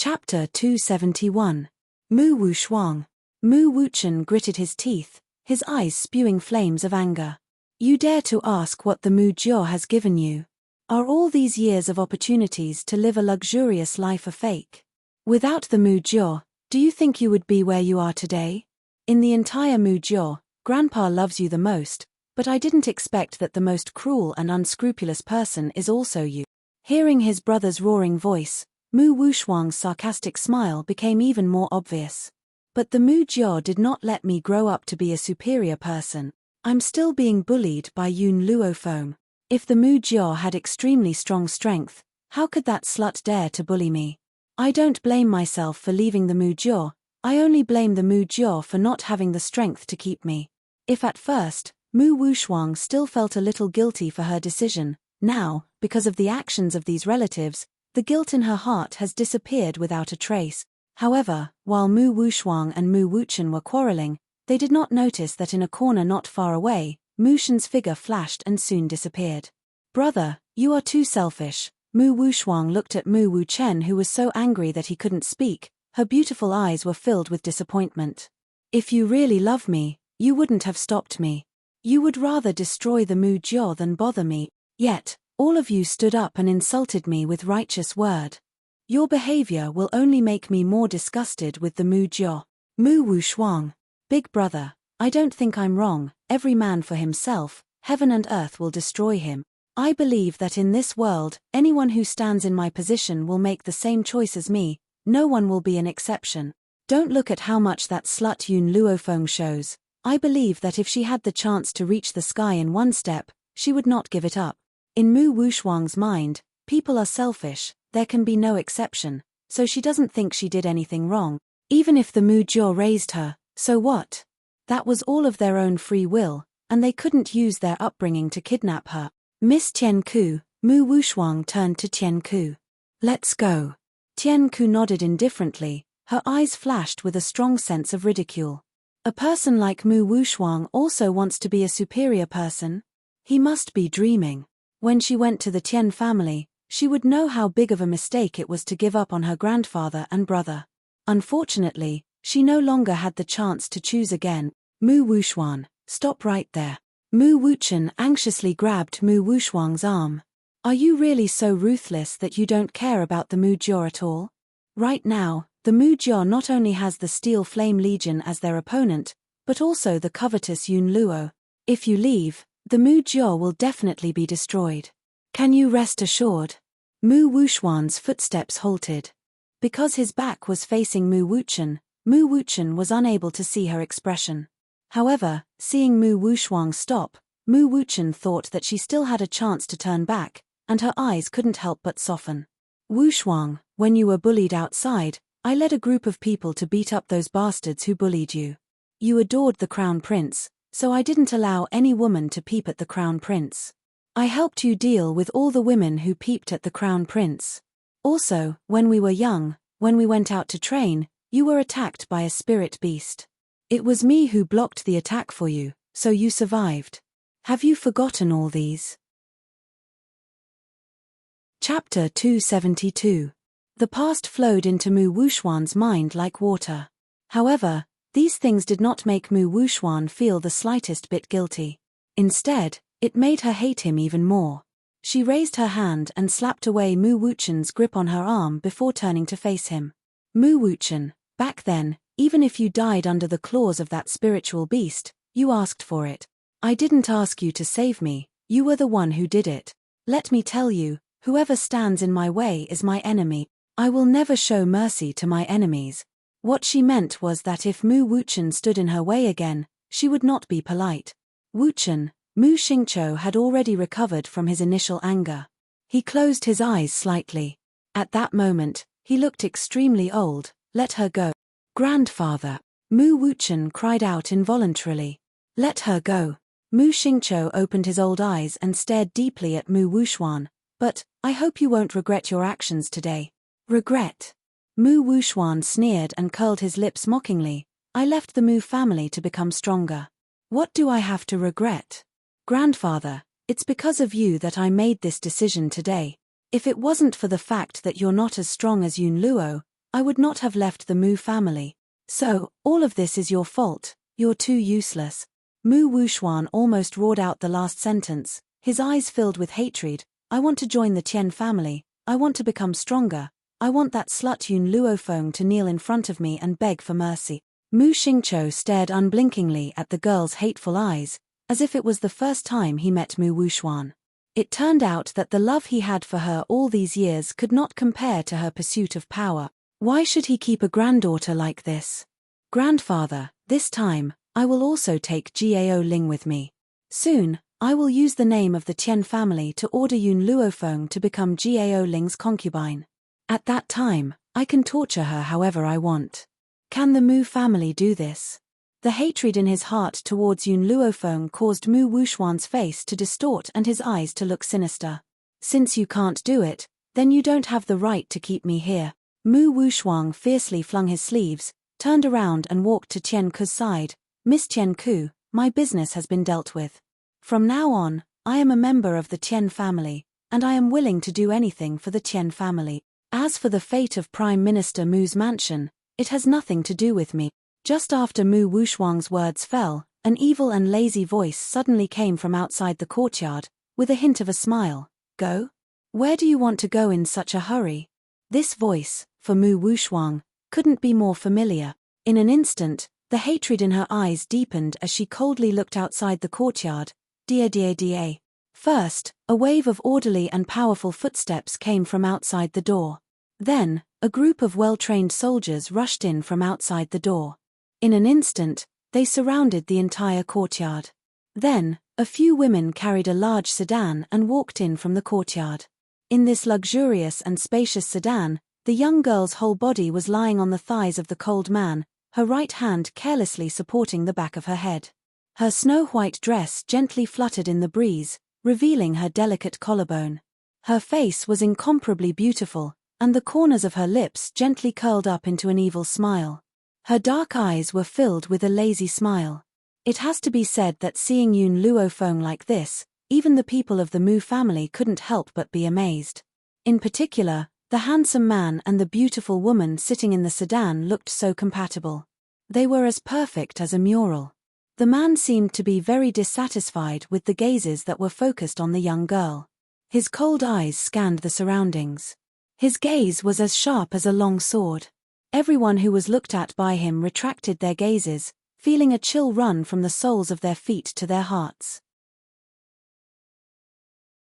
Chapter 271. Mu Wuxuang. Mu Wuchen gritted his teeth, his eyes spewing flames of anger. You dare to ask what the Mu Jiao has given you? Are all these years of opportunities to live a luxurious life a fake? Without the Mu Jiao, do you think you would be where you are today? In the entire Mu Jiao, Grandpa loves you the most, but I didn't expect that the most cruel and unscrupulous person is also you. Hearing his brother's roaring voice, Mu Wuxuang's sarcastic smile became even more obvious. But the Mu Jiao did not let me grow up to be a superior person. I'm still being bullied by Yun Luo Foam. If the Mu Jiao had extremely strong strength, how could that slut dare to bully me? I don't blame myself for leaving the Mu Jiao, I only blame the Mu Jiao for not having the strength to keep me. If at first, Mu Wuxuang still felt a little guilty for her decision, now, because of the actions of these relatives, the guilt in her heart has disappeared without a trace. However, while Mu Wuxuang and Mu Wuchen were quarreling, they did not notice that in a corner not far away, Mu Shen's figure flashed and soon disappeared. Brother, you are too selfish. Mu Wuxuang looked at Mu Wuchen, who was so angry that he couldn't speak. Her beautiful eyes were filled with disappointment. If you really love me, you wouldn't have stopped me. You would rather destroy the Mu Jiao than bother me, yet, all of you stood up and insulted me with righteous word. Your behavior will only make me more disgusted with the Mu Jiao. Mu Wuxuang. Big brother, I don't think I'm wrong. Every man for himself, heaven and earth will destroy him. I believe that in this world, anyone who stands in my position will make the same choice as me, no one will be an exception. Don't look at how much that slut Yun Luofeng shows. I believe that if she had the chance to reach the sky in one step, she would not give it up. In Mu Wuxuang's mind, people are selfish, there can be no exception, so she doesn't think she did anything wrong. Even if the Mu Jiao raised her, so what? That was all of their own free will, and they couldn't use their upbringing to kidnap her. Miss Tian Ku. Mu Wuxuang turned to Tian Ku. Let's go. Tian Ku nodded indifferently, her eyes flashed with a strong sense of ridicule. A person like Mu Wuxuang also wants to be a superior person? He must be dreaming. When she went to the Tian family, she would know how big of a mistake it was to give up on her grandfather and brother. Unfortunately, she no longer had the chance to choose again. Mu Wuxuang, stop right there. Mu Wuchen anxiously grabbed Mu Wuxuang's arm. Are you really so ruthless that you don't care about the Mu Jiao at all? Right now, the Mu Jiao not only has the Steel Flame Legion as their opponent, but also the covetous Yun Luo. If you leave, the Mu Jiao will definitely be destroyed. Can you rest assured? Mu Wuxuang's footsteps halted. Because his back was facing Mu Wuchen was unable to see her expression. However, seeing Mu Wuxuang stop, Mu Wuchen thought that she still had a chance to turn back, and her eyes couldn't help but soften. Wuxuang, when you were bullied outside, I led a group of people to beat up those bastards who bullied you. You adored the Crown Prince, so I didn't allow any woman to peep at the Crown Prince. I helped you deal with all the women who peeped at the Crown Prince. Also, when we were young, when we went out to train, you were attacked by a spirit beast. It was me who blocked the attack for you, so you survived. Have you forgotten all these? Chapter 272. The past flowed into Mu Wuxuang's mind like water. However, these things did not make Mu Wuxuang feel the slightest bit guilty. Instead, it made her hate him even more. She raised her hand and slapped away Mu Wuchen's grip on her arm before turning to face him. Mu Wuchen, back then, even if you died under the claws of that spiritual beast, you asked for it. I didn't ask you to save me, you were the one who did it. Let me tell you, whoever stands in my way is my enemy. I will never show mercy to my enemies. What she meant was that if Mu Wuchen stood in her way again, she would not be polite. Wuchen, Mu Xingqiu had already recovered from his initial anger. He closed his eyes slightly. At that moment, he looked extremely old. Let her go. Grandfather. Mu Wuchen cried out involuntarily. Let her go. Mu Xingqiu opened his old eyes and stared deeply at Mu Wuxuang. But, I hope you won't regret your actions today. Regret? Mu Wuxuang sneered and curled his lips mockingly. I left the Mu family to become stronger. What do I have to regret? Grandfather, it's because of you that I made this decision today. If it wasn't for the fact that you're not as strong as Yun Luo, I would not have left the Mu family. So, all of this is your fault, you're too useless. Mu Wuxuan almost roared out the last sentence, his eyes filled with hatred. I want to join the Tian family, I want to become stronger, I want that slut Yun Luofeng to kneel in front of me and beg for mercy. Mu Xingqiu stared unblinkingly at the girl's hateful eyes, as if it was the first time he met Mu Wuxuan. It turned out that the love he had for her all these years could not compare to her pursuit of power. Why should he keep a granddaughter like this? Grandfather, this time, I will also take Gao Ling with me. Soon, I will use the name of the Tian family to order Yun Luofeng to become Gao Ling's concubine. At that time, I can torture her however I want. Can the Mu family do this? The hatred in his heart towards Yun Luofeng caused Mu Wuxuan's face to distort and his eyes to look sinister. Since you can't do it, then you don't have the right to keep me here. Mu Wuxuan fiercely flung his sleeves, turned around and walked to Tian Ku's side. Miss Tian Ku, my business has been dealt with. From now on, I am a member of the Tian family, and I am willing to do anything for the Tian family. As for the fate of Prime Minister Mu's mansion, it has nothing to do with me. Just after Mu Wuxuang's words fell, an evil and lazy voice suddenly came from outside the courtyard, with a hint of a smile. Go? Where do you want to go in such a hurry? This voice, for Mu Wuxuang, couldn't be more familiar. In an instant, the hatred in her eyes deepened as she coldly looked outside the courtyard. Dia. First, a wave of orderly and powerful footsteps came from outside the door. Then, a group of well-trained soldiers rushed in from outside the door. In an instant, they surrounded the entire courtyard. Then, a few women carried a large sedan and walked in from the courtyard. In this luxurious and spacious sedan, the young girl's whole body was lying on the thighs of the cold man, her right hand carelessly supporting the back of her head. Her snow-white dress gently fluttered in the breeze, revealing her delicate collarbone. Her face was incomparably beautiful, and the corners of her lips gently curled up into an evil smile. Her dark eyes were filled with a lazy smile. It has to be said that seeing Yun Luofeng like this, even the people of the Mu family couldn't help but be amazed. In particular, the handsome man and the beautiful woman sitting in the sedan looked so compatible. They were as perfect as a mural. The man seemed to be very dissatisfied with the gazes that were focused on the young girl. His cold eyes scanned the surroundings. His gaze was as sharp as a long sword. Everyone who was looked at by him retracted their gazes, feeling a chill run from the soles of their feet to their hearts.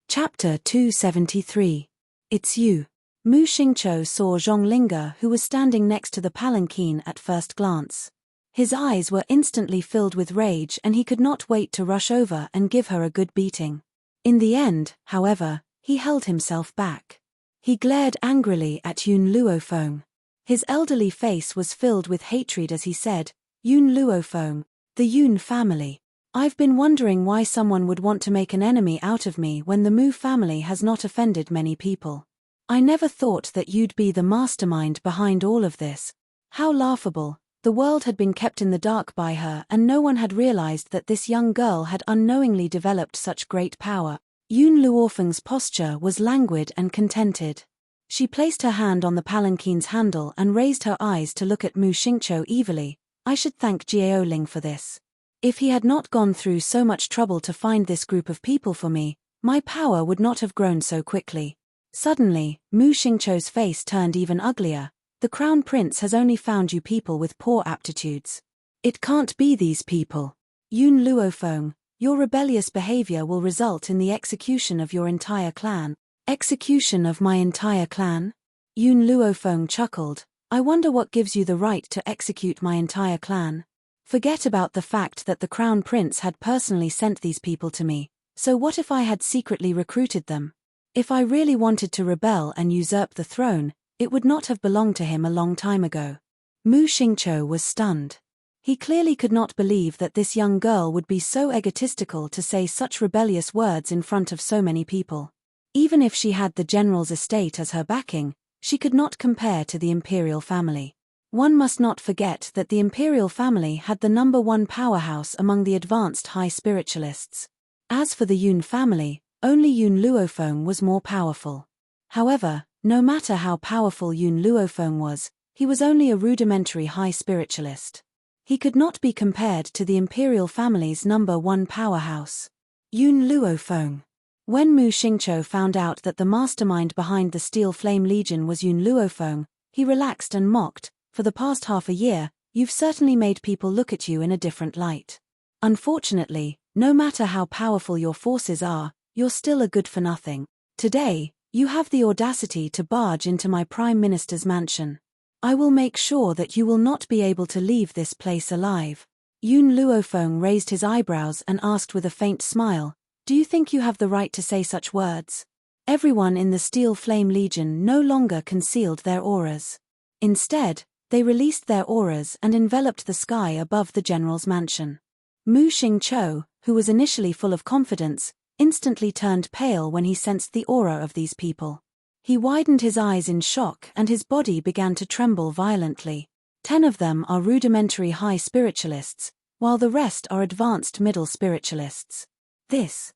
Chapter 273. It's you. Mu Xingqiu saw Zhonglinger, who was standing next to the palanquin at first glance. His eyes were instantly filled with rage and he could not wait to rush over and give her a good beating. In the end, however, he held himself back. He glared angrily at Yun Luofeng. His elderly face was filled with hatred as he said, Yun Luofeng, the Yun family. I've been wondering why someone would want to make an enemy out of me when the Mu family has not offended many people. I never thought that you'd be the mastermind behind all of this. How laughable. The world had been kept in the dark by her and no one had realized that this young girl had unknowingly developed such great power. Yun Luofeng's posture was languid and contented. She placed her hand on the palanquin's handle and raised her eyes to look at Mu Xingqiu evilly. I should thank Gao Ling for this. If he had not gone through so much trouble to find this group of people for me, my power would not have grown so quickly. Suddenly, Mu Xingqiu's face turned even uglier. The Crown Prince has only found you people with poor aptitudes. It can't be these people. Yun Luofeng, your rebellious behavior will result in the execution of your entire clan. Execution of my entire clan? Yun Luofeng chuckled. I wonder what gives you the right to execute my entire clan. Forget about the fact that the Crown Prince had personally sent these people to me, so what if I had secretly recruited them? If I really wanted to rebel and usurp the throne, it would not have belonged to him a long time ago. Mu Xingqiu was stunned. He clearly could not believe that this young girl would be so egotistical to say such rebellious words in front of so many people. Even if she had the general's estate as her backing, she could not compare to the imperial family. One must not forget that the imperial family had the #1 powerhouse among the advanced high spiritualists. As for the Yun family, only Yun Luofeng was more powerful. However, no matter how powerful Yun Luofeng was, he was only a rudimentary high spiritualist. He could not be compared to the imperial family's #1 powerhouse, Yun Luofeng. When Mu Xingqiu found out that the mastermind behind the Steel Flame Legion was Yun Luofeng, he relaxed and mocked, "For the past half a year, you've certainly made people look at you in a different light. Unfortunately, no matter how powerful your forces are, you're still a good-for-nothing. Today, you have the audacity to barge into my Prime Minister's mansion. I will make sure that you will not be able to leave this place alive." Yun Luofeng raised his eyebrows and asked with a faint smile, "Do you think you have the right to say such words?" Everyone in the Steel Flame Legion no longer concealed their auras. Instead, they released their auras and enveloped the sky above the general's mansion. Mu Xingqiu, who was initially full of confidence, instantly turned pale when he sensed the aura of these people. He widened his eyes in shock and his body began to tremble violently. 10 of them are rudimentary high spiritualists, while the rest are advanced middle spiritualists. This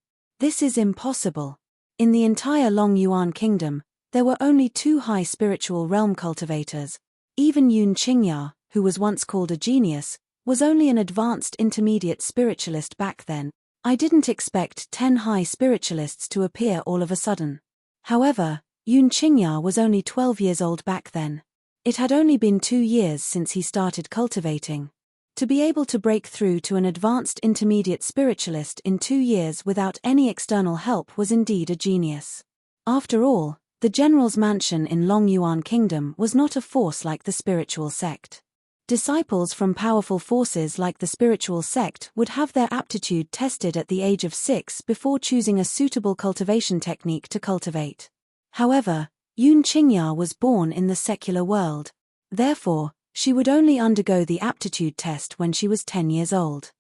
is impossible. In the entire Long Yuan kingdom, there were only 2 high spiritual realm cultivators. Even Yun Qingya, who was once called a genius, was only an advanced intermediate spiritualist back then. I didn't expect 10 high spiritualists to appear all of a sudden. However, Yun Qingya was only 12 years old back then. It had only been 2 years since he started cultivating. To be able to break through to an advanced intermediate spiritualist in 2 years without any external help was indeed a genius. After all, the general's mansion in Long Yuan Kingdom was not a force like the spiritual sect. Disciples from powerful forces like the spiritual sect would have their aptitude tested at the age of 6 before choosing a suitable cultivation technique to cultivate. However, Yun Qingya was born in the secular world. Therefore, she would only undergo the aptitude test when she was 10 years old.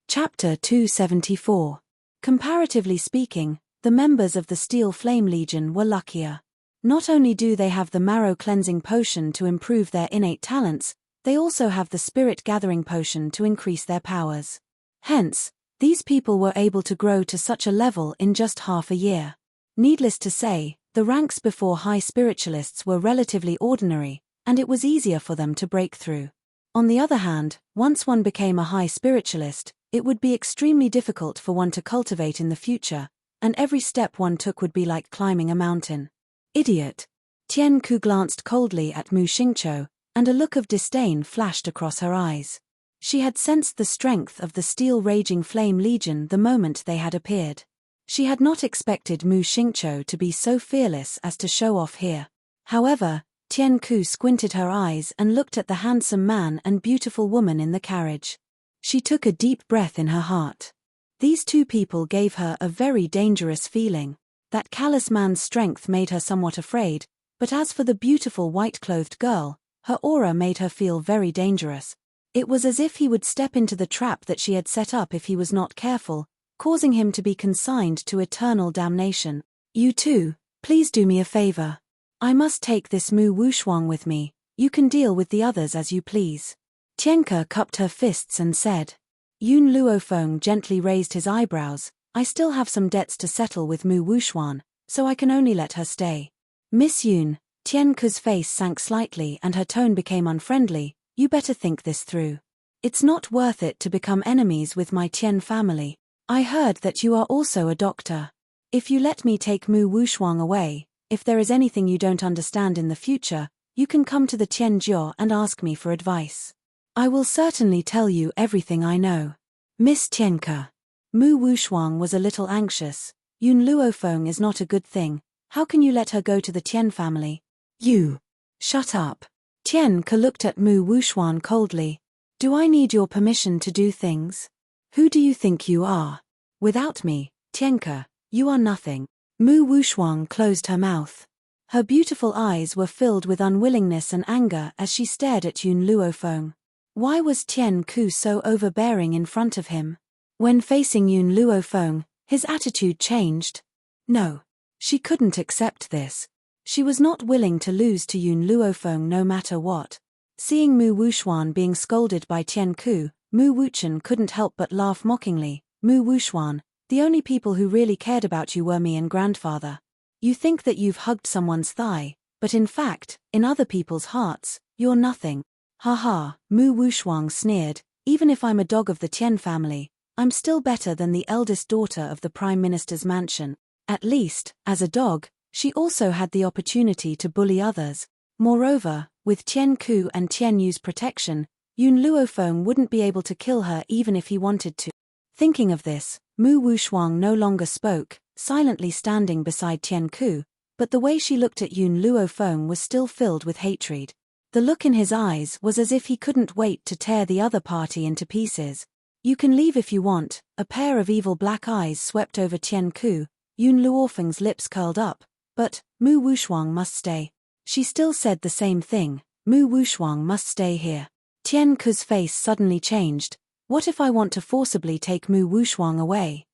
Chapter 274. Comparatively speaking, the members of the Steel Flame Legion were luckier. Not only do they have the marrow cleansing potion to improve their innate talents, they also have the spirit gathering potion to increase their powers. Hence, these people were able to grow to such a level in just half a year. Needless to say, the ranks before high spiritualists were relatively ordinary, and it was easier for them to break through. On the other hand, once one became a high spiritualist, it would be extremely difficult for one to cultivate in the future, and every step one took would be like climbing a mountain. Idiot! Tian Ku glanced coldly at Mu Xingqiu, and a look of disdain flashed across her eyes. She had sensed the strength of the Steel Raging Flame Legion the moment they had appeared. She had not expected Mu Xingqiu to be so fearless as to show off here. However, Tian Ku squinted her eyes and looked at the handsome man and beautiful woman in the carriage. She took a deep breath in her heart. These 2 people gave her a very dangerous feeling. That callous man's strength made her somewhat afraid, but as for the beautiful white-clothed girl, her aura made her feel very dangerous. It was as if he would step into the trap that she had set up if he was not careful, causing him to be consigned to eternal damnation. "You too, please do me a favor. I must take this Mu Wushuang with me, you can deal with the others as you please." Tianke cupped her fists and said. Yun Luofeng gently raised his eyebrows. "I still have some debts to settle with Mu Wushuan, so I can only let her stay." "Miss Yun," Tianke's face sank slightly and her tone became unfriendly, "you better think this through. It's not worth it to become enemies with my Tian family. I heard that you are also a doctor. If you let me take Mu Wushuang away, if there is anything you don't understand in the future, you can come to the Tianjiao and ask me for advice. I will certainly tell you everything I know." "Miss Tianke." Mu Wushuang was a little anxious. "Yun Luofeng is not a good thing. How can you let her go to the Tian family?" "You. Shut up." Tianke looked at Mu Wushuang coldly. "Do I need your permission to do things? Who do you think you are? Without me, Tianke, you are nothing." Mu Wushuang closed her mouth. Her beautiful eyes were filled with unwillingness and anger as she stared at Yun Luofeng. Why was Tian Ku so overbearing in front of him? When facing Yun Luofeng, his attitude changed. No. She couldn't accept this. She was not willing to lose to Yun Luofeng no matter what. Seeing Mu Wushuan being scolded by Tian Ku, Mu Wuchen couldn't help but laugh mockingly. "Mu Wushuan, the only people who really cared about you were me and grandfather. You think that you've hugged someone's thigh, But in fact, in other people's hearts, you're nothing. Haha, Mu Wushuang sneered, even if I'm a dog of the Tian family, I'm still better than the eldest daughter of the Prime Minister's mansion. At least, as a dog, she also had the opportunity to bully others. Moreover, with Tian Ku and Tian Yu's protection, Yun Luofeng wouldn't be able to kill her even if he wanted to. Thinking of this, Mu Wushuang no longer spoke, silently standing beside Tian Ku, but the way she looked at Yun Luofeng was still filled with hatred. The look in his eyes was as if he couldn't wait to tear the other party into pieces. You can leave if you want. A pair of evil black eyes swept over Tian Ku. Yun Luofeng's lips curled up, but Mu Wushuang must stay. She still said the same thing, Mu Wushuang must stay here. Tian Ku's face suddenly changed. What if I want to forcibly take Mu Wushuang away?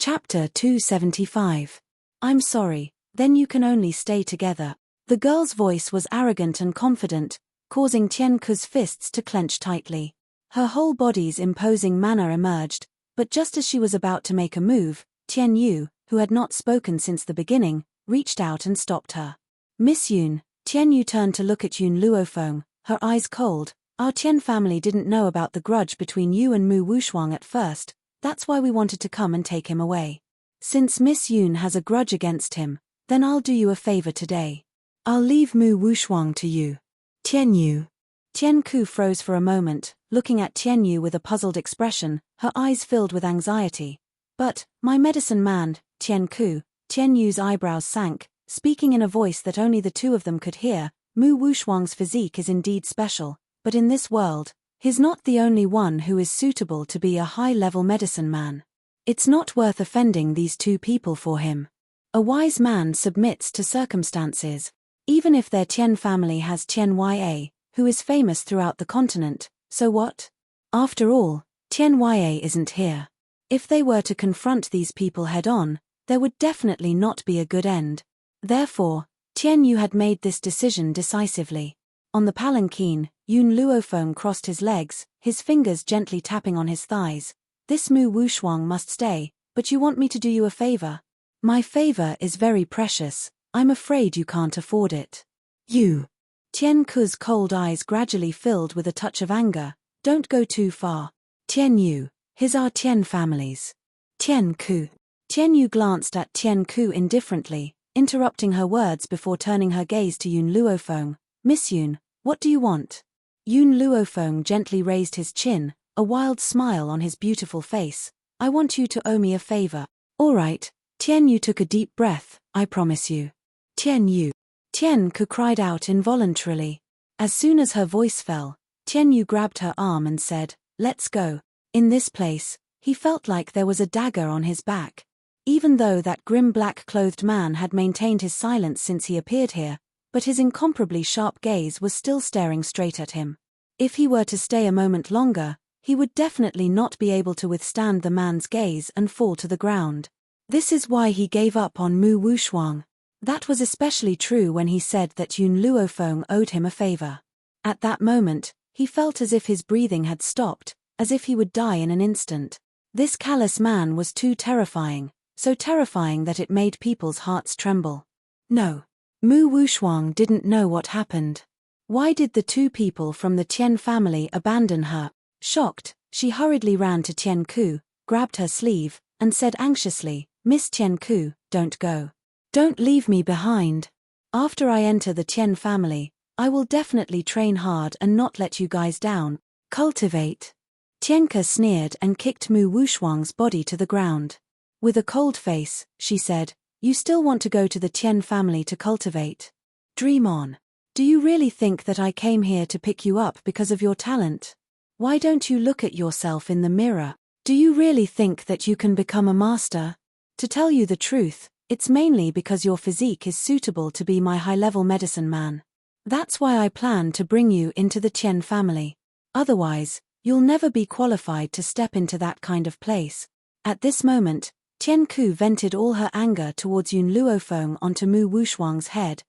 Chapter 275. I'm sorry, then you can only stay together. The girl's voice was arrogant and confident, causing Tian Ku's fists to clench tightly. Her whole body's imposing manner emerged, but just as she was about to make a move, Tian Yu, who had not spoken since the beginning, reached out and stopped her. Miss Yun. Tian Yu turned to look at Yun Luofeng, her eyes cold. Our Tian family didn't know about the grudge between you and Mu Wushuang at first, that's why we wanted to come and take him away. Since Miss Yun has a grudge against him, then I'll do you a favor today. I'll leave Mu Wushuang to you. Tian Yu. Tian Ku froze for a moment, looking at Tian Yu with a puzzled expression, her eyes filled with anxiety. But, my medicine man, Tian Ku. Tian Yu's eyebrows sank, speaking in a voice that only the two of them could hear. Mu Wushuang's physique is indeed special, but in this world, he's not the only one who is suitable to be a high-level medicine man. It's not worth offending these two people for him. A wise man submits to circumstances. Even if their Tian family has Tian Ya, who is famous throughout the continent, so what? After all, Tian Ya isn't here. If they were to confront these people head-on, there would definitely not be a good end. Therefore, Tian Yu had made this decision decisively. On the palanquin, Yun Luofeng crossed his legs, his fingers gently tapping on his thighs. This Mu Wushuang must stay, but you want me to do you a favor? My favor is very precious. I'm afraid you can't afford it. You. Tian Ku's cold eyes gradually filled with a touch of anger. Don't go too far. Tian Yu, his are Tian families. Tian Ku. Tian Yu glanced at Tian Ku indifferently, interrupting her words before turning her gaze to Yun Luofeng. Miss Yun, what do you want? Yun Luofeng gently raised his chin, a wild smile on his beautiful face. I want you to owe me a favor. All right. Tian Yu took a deep breath. I promise you. Tian Yu. Tian Ku cried out involuntarily. As soon as her voice fell, Tian Yu grabbed her arm and said, let's go. In this place, he felt like there was a dagger on his back. Even though that grim black-clothed man had maintained his silence since he appeared here, but his incomparably sharp gaze was still staring straight at him. If he were to stay a moment longer, he would definitely not be able to withstand the man's gaze and fall to the ground. This is why he gave up on Mu Wushuang. That was especially true when he said that Yun Luofeng owed him a favor. At that moment, he felt as if his breathing had stopped, as if he would die in an instant. This callous man was too terrifying, so terrifying that it made people's hearts tremble. No. Mu Wushuang didn't know what happened. Why did the two people from the Tian family abandon her? Shocked, she hurriedly ran to Tian Ku, grabbed her sleeve, and said anxiously, Miss Tian Ku, don't go. Don't leave me behind. After I enter the Tian family, I will definitely train hard and not let you guys down. Cultivate. Tian Ke sneered and kicked Mu Wushuang's body to the ground. With a cold face, she said, you still want to go to the Tian family to cultivate? Dream on. Do you really think that I came here to pick you up because of your talent? Why don't you look at yourself in the mirror? Do you really think that you can become a master? To tell you the truth, it's mainly because your physique is suitable to be my high-level medicine man. That's why I plan to bring you into the Tian family. Otherwise, you'll never be qualified to step into that kind of place. At this moment, Tian Ku vented all her anger towards Yun Luofeng onto Mu Wushuang's head.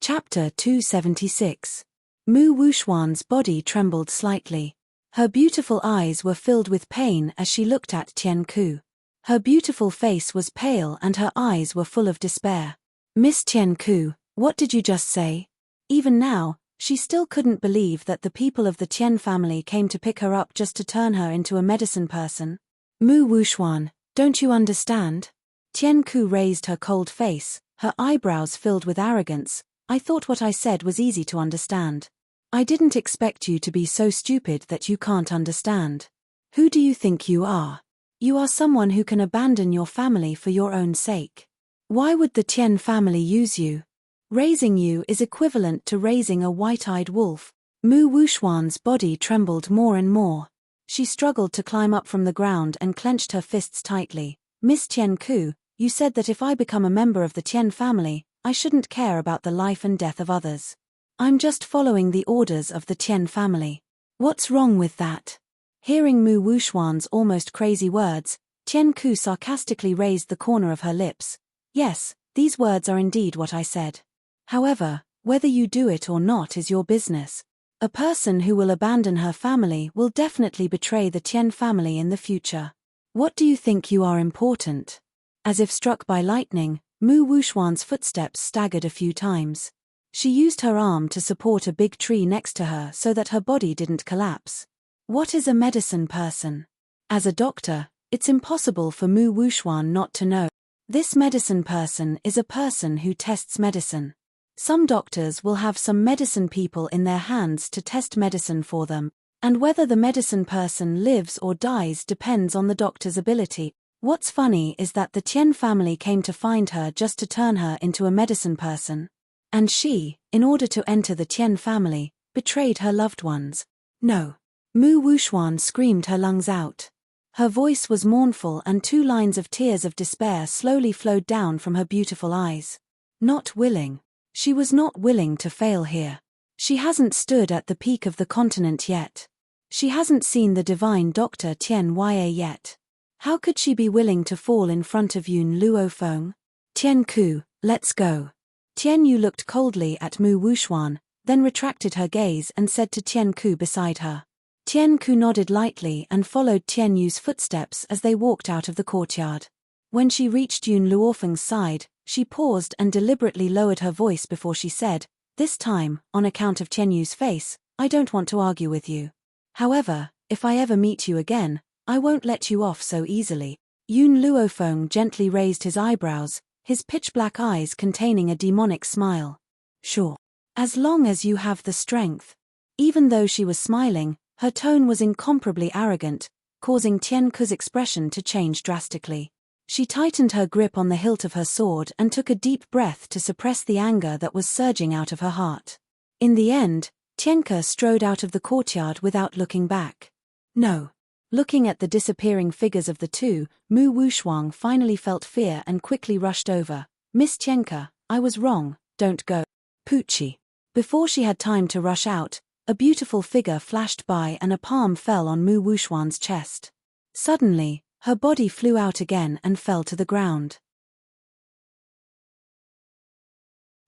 Chapter 276. Mu Wushuang's body trembled slightly. Her beautiful eyes were filled with pain as she looked at Tian Ku. Her beautiful face was pale and her eyes were full of despair. Miss Tian-ku, what did you just say? Even now, she still couldn't believe that the people of the Tian family came to pick her up just to turn her into a medicine person. Mu Wuxuan, don't you understand? Tian-ku raised her cold face, her eyebrows filled with arrogance. I thought what I said was easy to understand. I didn't expect you to be so stupid that you can't understand. Who do you think you are? You are someone who can abandon your family for your own sake. Why would the Tian family use you? Raising you is equivalent to raising a white-eyed wolf. Mu Wuxuan's body trembled more and more. She struggled to climb up from the ground and clenched her fists tightly. Miss Tian-ku, you said that if I become a member of the Tian family, I shouldn't care about the life and death of others. I'm just following the orders of the Tian family. What's wrong with that? Hearing Mu Wuxuan's almost crazy words, Tian-ku sarcastically raised the corner of her lips. Yes, these words are indeed what I said. However, whether you do it or not is your business. A person who will abandon her family will definitely betray the Tian family in the future. What do you think you are important? As if struck by lightning, Mu Wuxuan's footsteps staggered a few times. She used her arm to support a big tree next to her so that her body didn't collapse. What is a medicine person? As a doctor, it's impossible for Mu Wuxuan not to know. This medicine person is a person who tests medicine. Some doctors will have some medicine people in their hands to test medicine for them, and whether the medicine person lives or dies depends on the doctor's ability. What's funny is that the Tian family came to find her just to turn her into a medicine person. And she, in order to enter the Tian family, betrayed her loved ones. No. Mu Wuxuan screamed her lungs out. Her voice was mournful and 2 lines of tears of despair slowly flowed down from her beautiful eyes. Not willing. She was not willing to fail here. She hasn't stood at the peak of the continent yet. She hasn't seen the divine Dr. Tian Yue yet. How could she be willing to fall in front of Yun Luofeng? Tian-ku, let's go. Tian Yu looked coldly at Mu Wuxuan, then retracted her gaze and said to Tian-ku beside her. Tian-ku nodded lightly and followed Tian Yu's footsteps as they walked out of the courtyard. When she reached Yun Luofeng's side, she paused and deliberately lowered her voice before she said, "This time, on account of Tian Yu's face, I don't want to argue with you. However, if I ever meet you again, I won't let you off so easily." Yun Luofeng gently raised his eyebrows, his pitch-black eyes containing a demonic smile. "Sure. As long as you have the strength." Even though she was smiling, her tone was incomparably arrogant, causing Tian-ku's expression to change drastically. She tightened her grip on the hilt of her sword and took a deep breath to suppress the anger that was surging out of her heart. In the end, Tian-ku strode out of the courtyard without looking back. No. Looking at the disappearing figures of the two, Mu Wuxuan finally felt fear and quickly rushed over. "Miss Tian-ku, I was wrong, don't go." Poochie. Before she had time to rush out, a beautiful figure flashed by and a palm fell on Mu Wuxuan's chest. Suddenly, her body flew out again and fell to the ground.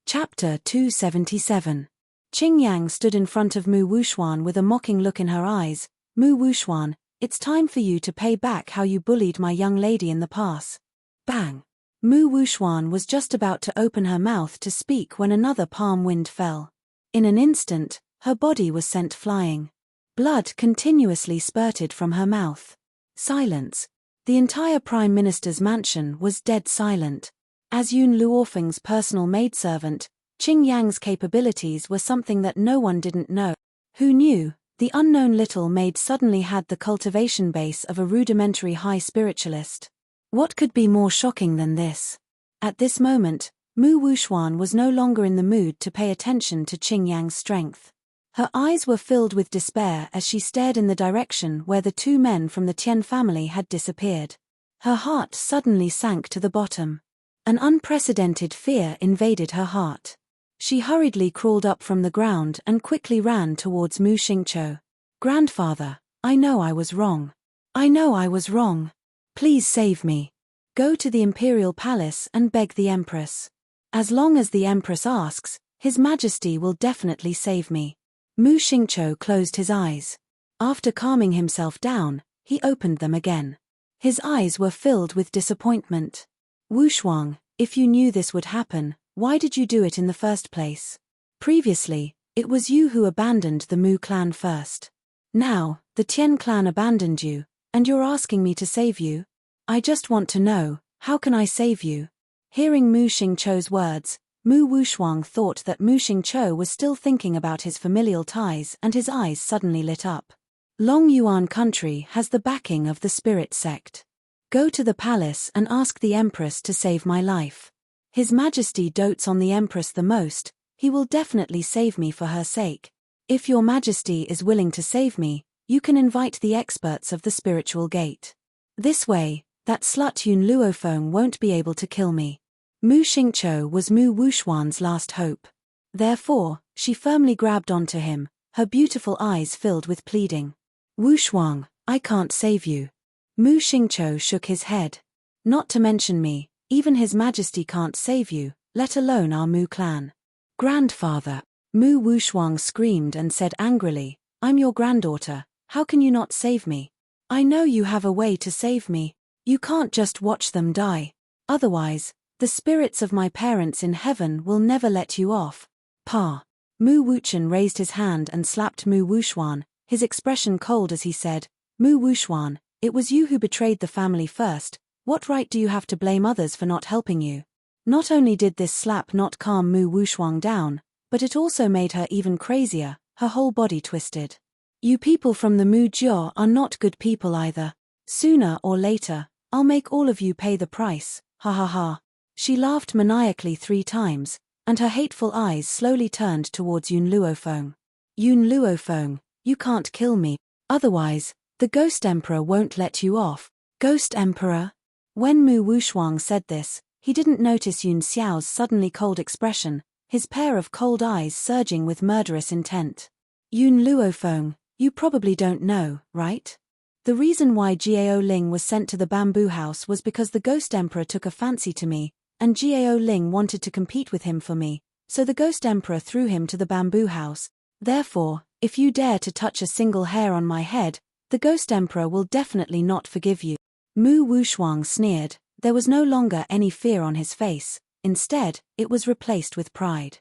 Chapter 277. Qing Yang stood in front of Mu Wuxuan with a mocking look in her eyes. "Mu Wuxuan, it's time for you to pay back how you bullied my young lady in the past." Bang! Mu Wuxuan was just about to open her mouth to speak when another palm wind fell. In an instant, her body was sent flying. Blood continuously spurted from her mouth. Silence. The entire Prime Minister's mansion was dead silent. As Yun Luofeng's personal maidservant, Qing Yang's capabilities were something that no one didn't know. Who knew? The unknown little maid suddenly had the cultivation base of a rudimentary high spiritualist. What could be more shocking than this? At this moment, Mu Wuxuan was no longer in the mood to pay attention to Qing Yang's strength. Her eyes were filled with despair as she stared in the direction where the 2 men from the Tian family had disappeared. Her heart suddenly sank to the bottom. An unprecedented fear invaded her heart. She hurriedly crawled up from the ground and quickly ran towards Mu Xingqiu. "Grandfather, I know I was wrong. I know I was wrong. Please save me. Go to the imperial palace and beg the Empress. As long as the Empress asks, His Majesty will definitely save me." Mu Xingqiu closed his eyes. After calming himself down, he opened them again. His eyes were filled with disappointment. Wu Shuang, if you knew this would happen, why did you do it in the first place? Previously, it was you who abandoned the Mu clan first. Now, the Tian clan abandoned you, and you're asking me to save you? I just want to know, how can I save you? Hearing Mu Xingqiu's words, Mu Wushuang thought that Mu Xingqiu was still thinking about his familial ties, and his eyes suddenly lit up. Long Yuan country has the backing of the spirit sect. Go to the palace and ask the Empress to save my life. His Majesty dotes on the Empress the most, he will definitely save me for her sake. If your Majesty is willing to save me, you can invite the experts of the spiritual gate. This way, that slut Yun Luofeng won't be able to kill me. Mu Xingqiu was Mu Wushuan's last hope. Therefore, she firmly grabbed onto him, her beautiful eyes filled with pleading. Wushuang, I can't save you. Mu Xingqiu shook his head. Not to mention me, even His Majesty can't save you, let alone our Mu clan. Grandfather, Mu Wushuang screamed and said angrily, I'm your granddaughter, how can you not save me? I know you have a way to save me. You can't just watch them die. Otherwise, the spirits of my parents in heaven will never let you off. Pa. Mu Wuchen raised his hand and slapped Mu Wushuan, his expression cold as he said, Mu Wushuan, it was you who betrayed the family first, what right do you have to blame others for not helping you? Not only did this slap not calm Mu Wushuang down, but it also made her even crazier, her whole body twisted. You people from the Mu Jiao are not good people either. Sooner or later, I'll make all of you pay the price, ha ha ha. She laughed maniacally 3 times, and her hateful eyes slowly turned towards Yun Luofeng. Yun Luofeng, you can't kill me, otherwise, the Ghost Emperor won't let you off. Ghost Emperor? When Mu Wushuang said this, he didn't notice Yun Xiao's suddenly cold expression, his pair of cold eyes surging with murderous intent. Yun Luofeng, you probably don't know, right? The reason why Jiao Ling was sent to the bamboo house was because the Ghost Emperor took a fancy to me, and Jiao Ling wanted to compete with him for me, so the Ghost Emperor threw him to the bamboo house. Therefore, if you dare to touch a single hair on my head, the Ghost Emperor will definitely not forgive you. Mu Wushuang sneered, there was no longer any fear on his face, instead, it was replaced with pride.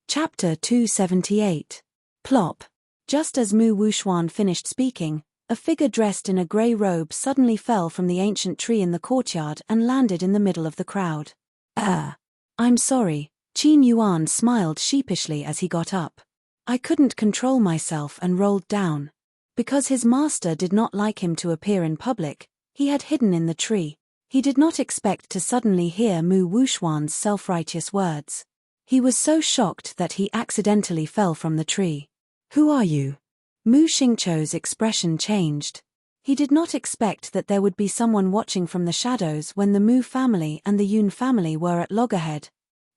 Chapter 278. Plop. Just as Mu Wushuan finished speaking, a figure dressed in a grey robe suddenly fell from the ancient tree in the courtyard and landed in the middle of the crowd. I'm sorry, Qin Yuan smiled sheepishly as he got up. I couldn't control myself and rolled down. Because his master did not like him to appear in public, he had hidden in the tree. He did not expect to suddenly hear Mu Wushuan's self-righteous words. He was so shocked that he accidentally fell from the tree. Who are you? Mu Xingqiu's expression changed. He did not expect that there would be someone watching from the shadows when the Mu family and the Yun family were at loggerhead.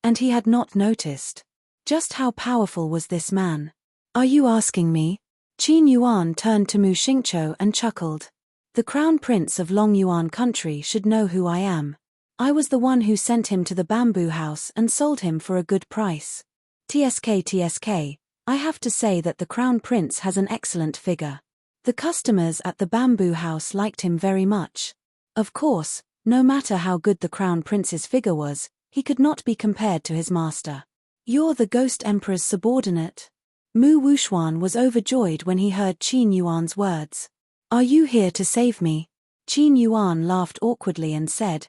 And he had not noticed. Just how powerful was this man? Are you asking me? Qin Yuan turned to Mu Xingqiu and chuckled. The Crown Prince of Long Yuan country should know who I am. I was the one who sent him to the bamboo house and sold him for a good price. TSK, I have to say that the Crown Prince has an excellent figure. The customers at the bamboo house liked him very much. Of course, no matter how good the Crown Prince's figure was, he could not be compared to his master. You're the Ghost Emperor's subordinate? Mu Wushuan was overjoyed when he heard Qin Yuan's words. Are you here to save me? Qin Yuan laughed awkwardly and said,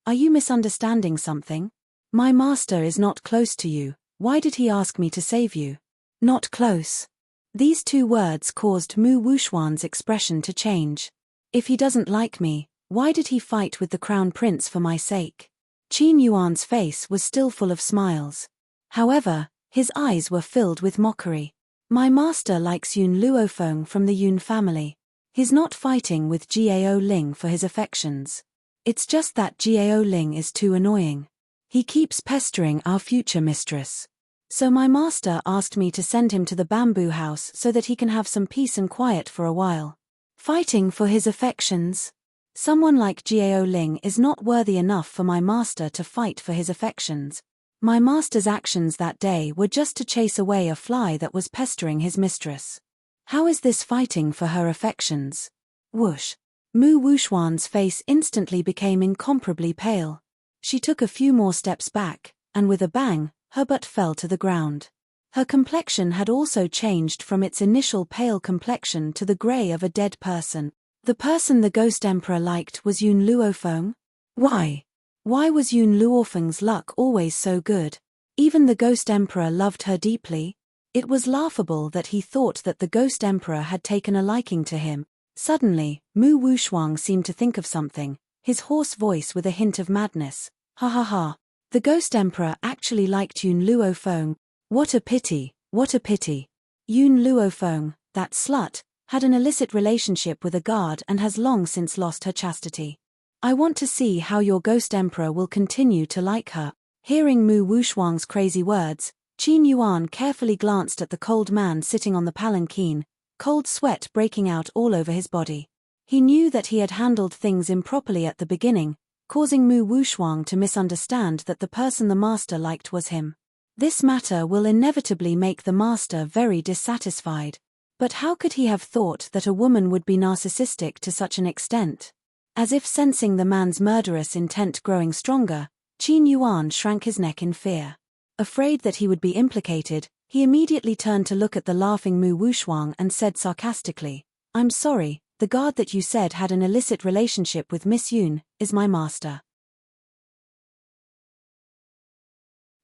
are you misunderstanding something? My master is not close to you, why did he ask me to save you? Not close. These 2 words caused Mu Wushuan's expression to change. If he doesn't like me, why did he fight with the Crown Prince for my sake? Qin Yuan's face was still full of smiles. However, his eyes were filled with mockery. My master likes Yun Luofeng from the Yun family. He's not fighting with Jiao Ling for his affections. It's just that Jiao Ling is too annoying. He keeps pestering our future mistress. So my master asked me to send him to the bamboo house so that he can have some peace and quiet for a while. Fighting for his affections? Someone like Jiao Ling is not worthy enough for my master to fight for his affections. My master's actions that day were just to chase away a fly that was pestering his mistress. How is this fighting for her affections? Whoosh. Mu Wuxuan's face instantly became incomparably pale. She took a few more steps back, and with a bang, her butt fell to the ground. Her complexion had also changed from its initial pale complexion to the gray of a dead person. The person the Ghost Emperor liked was Yun Luofeng? Why? Why was Yun Luofeng's luck always so good? Even the Ghost Emperor loved her deeply. It was laughable that he thought that the Ghost Emperor had taken a liking to him. Suddenly, Mu Wuxuang seemed to think of something, his hoarse voice with a hint of madness. Ha ha ha. The Ghost Emperor actually liked Yun Luofeng. What a pity, what a pity. Yun Luofeng, that slut, had an illicit relationship with a guard and has long since lost her chastity. I want to see how your Ghost Emperor will continue to like her. Hearing Mu Wuxuang's crazy words, Qin Yuan carefully glanced at the cold man sitting on the palanquin, cold sweat breaking out all over his body. He knew that he had handled things improperly at the beginning, causing Mu Wuxuang to misunderstand that the person the master liked was him. This matter will inevitably make the master very dissatisfied. But how could he have thought that a woman would be narcissistic to such an extent? As if sensing the man's murderous intent growing stronger, Qin Yuan shrank his neck in fear. Afraid that he would be implicated, he immediately turned to look at the laughing Mu Wuxuang and said sarcastically, "I'm sorry, the guard that you said had an illicit relationship with Miss Yun is my master."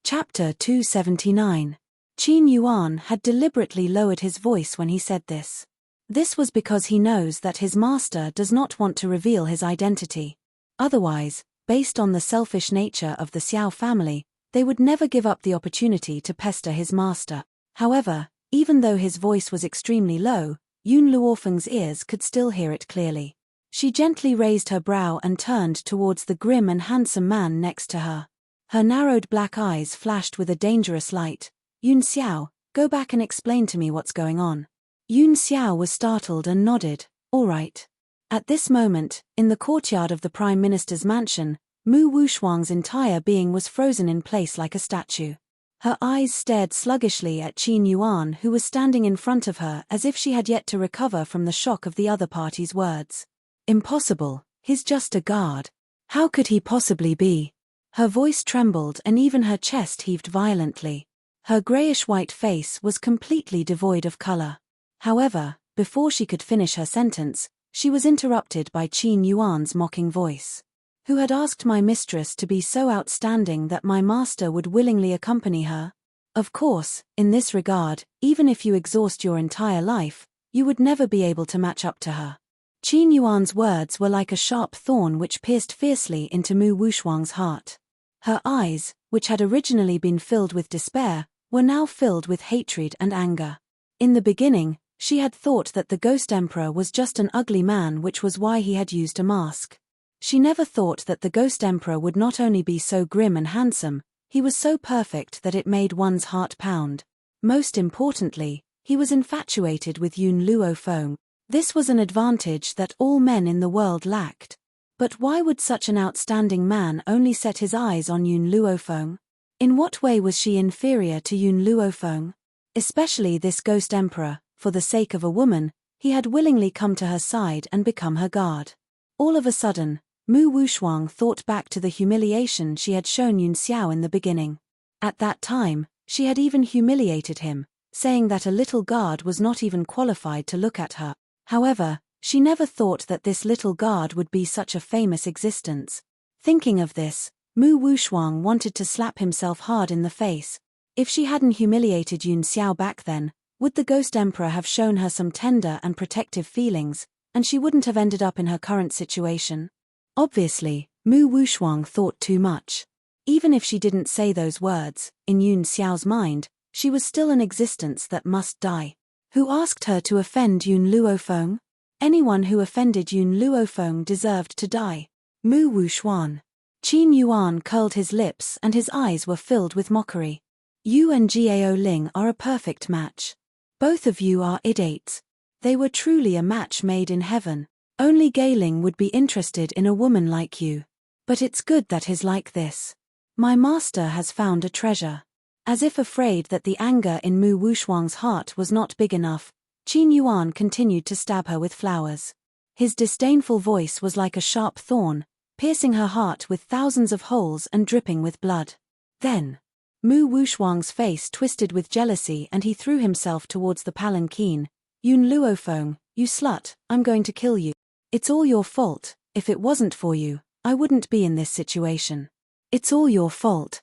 Chapter 279. Qin Yuan had deliberately lowered his voice when he said this. This was because he knows that his master does not want to reveal his identity. Otherwise, based on the selfish nature of the Xiao family, they would never give up the opportunity to pester his master. However, even though his voice was extremely low, Yun Luofeng's ears could still hear it clearly. She gently raised her brow and turned towards the grim and handsome man next to her. Her narrowed black eyes flashed with a dangerous light. "Yun Xiao, go back and explain to me what's going on." Yun Xiao was startled and nodded, "All right." At this moment, in the courtyard of the Prime Minister's mansion, Mu Wuxuang's entire being was frozen in place like a statue. Her eyes stared sluggishly at Qin Yuan, who was standing in front of her as if she had yet to recover from the shock of the other party's words. "Impossible, he's just a guard. How could he possibly be?" Her voice trembled and even her chest heaved violently. Her grayish-white face was completely devoid of color. However, before she could finish her sentence, she was interrupted by Qin Yuan's mocking voice. "Who had asked my mistress to be so outstanding that my master would willingly accompany her? Of course, in this regard, even if you exhaust your entire life, you would never be able to match up to her." Qin Yuan's words were like a sharp thorn which pierced fiercely into Mu Wuxuang's heart. Her eyes, which had originally been filled with despair, were now filled with hatred and anger. In the beginning, she had thought that the Ghost Emperor was just an ugly man, which was why he had used a mask. She never thought that the Ghost Emperor would not only be so grim and handsome, he was so perfect that it made one's heart pound. Most importantly, he was infatuated with Yun Luofeng. This was an advantage that all men in the world lacked. But why would such an outstanding man only set his eyes on Yun Luofeng? In what way was she inferior to Yun Luofeng? Especially this Ghost Emperor, for the sake of a woman, he had willingly come to her side and become her guard. All of a sudden, Mu Wuxuang thought back to the humiliation she had shown Yun Xiao in the beginning. At that time, she had even humiliated him, saying that a little guard was not even qualified to look at her. However, she never thought that this little guard would be such a famous existence. Thinking of this, Mu Wuxuang wanted to slap himself hard in the face. If she hadn't humiliated Yun Xiao back then, would the Ghost Emperor have shown her some tender and protective feelings, and she wouldn't have ended up in her current situation? Obviously, Mu Wuxuang thought too much. Even if she didn't say those words, in Yun Xiao's mind, she was still an existence that must die. Who asked her to offend Yun Luofeng? Anyone who offended Yun Luofeng deserved to die. Mu Wuxuan. Qin Yuan curled his lips and his eyes were filled with mockery. "You and Gao Ling are a perfect match. Both of you are idiots. They were truly a match made in heaven. Only Galing would be interested in a woman like you. But it's good that he's like this. My master has found a treasure." As if afraid that the anger in Mu Wuxuang's heart was not big enough, Qin Yuan continued to stab her with flowers. His disdainful voice was like a sharp thorn, piercing her heart with thousands of holes and dripping with blood. Then, Mu Wushuang's face twisted with jealousy and he threw himself towards the palanquin. Yun Luofeng, you slut, I'm going to kill you. It's all your fault. If it wasn't for you, I wouldn't be in this situation. It's all your fault.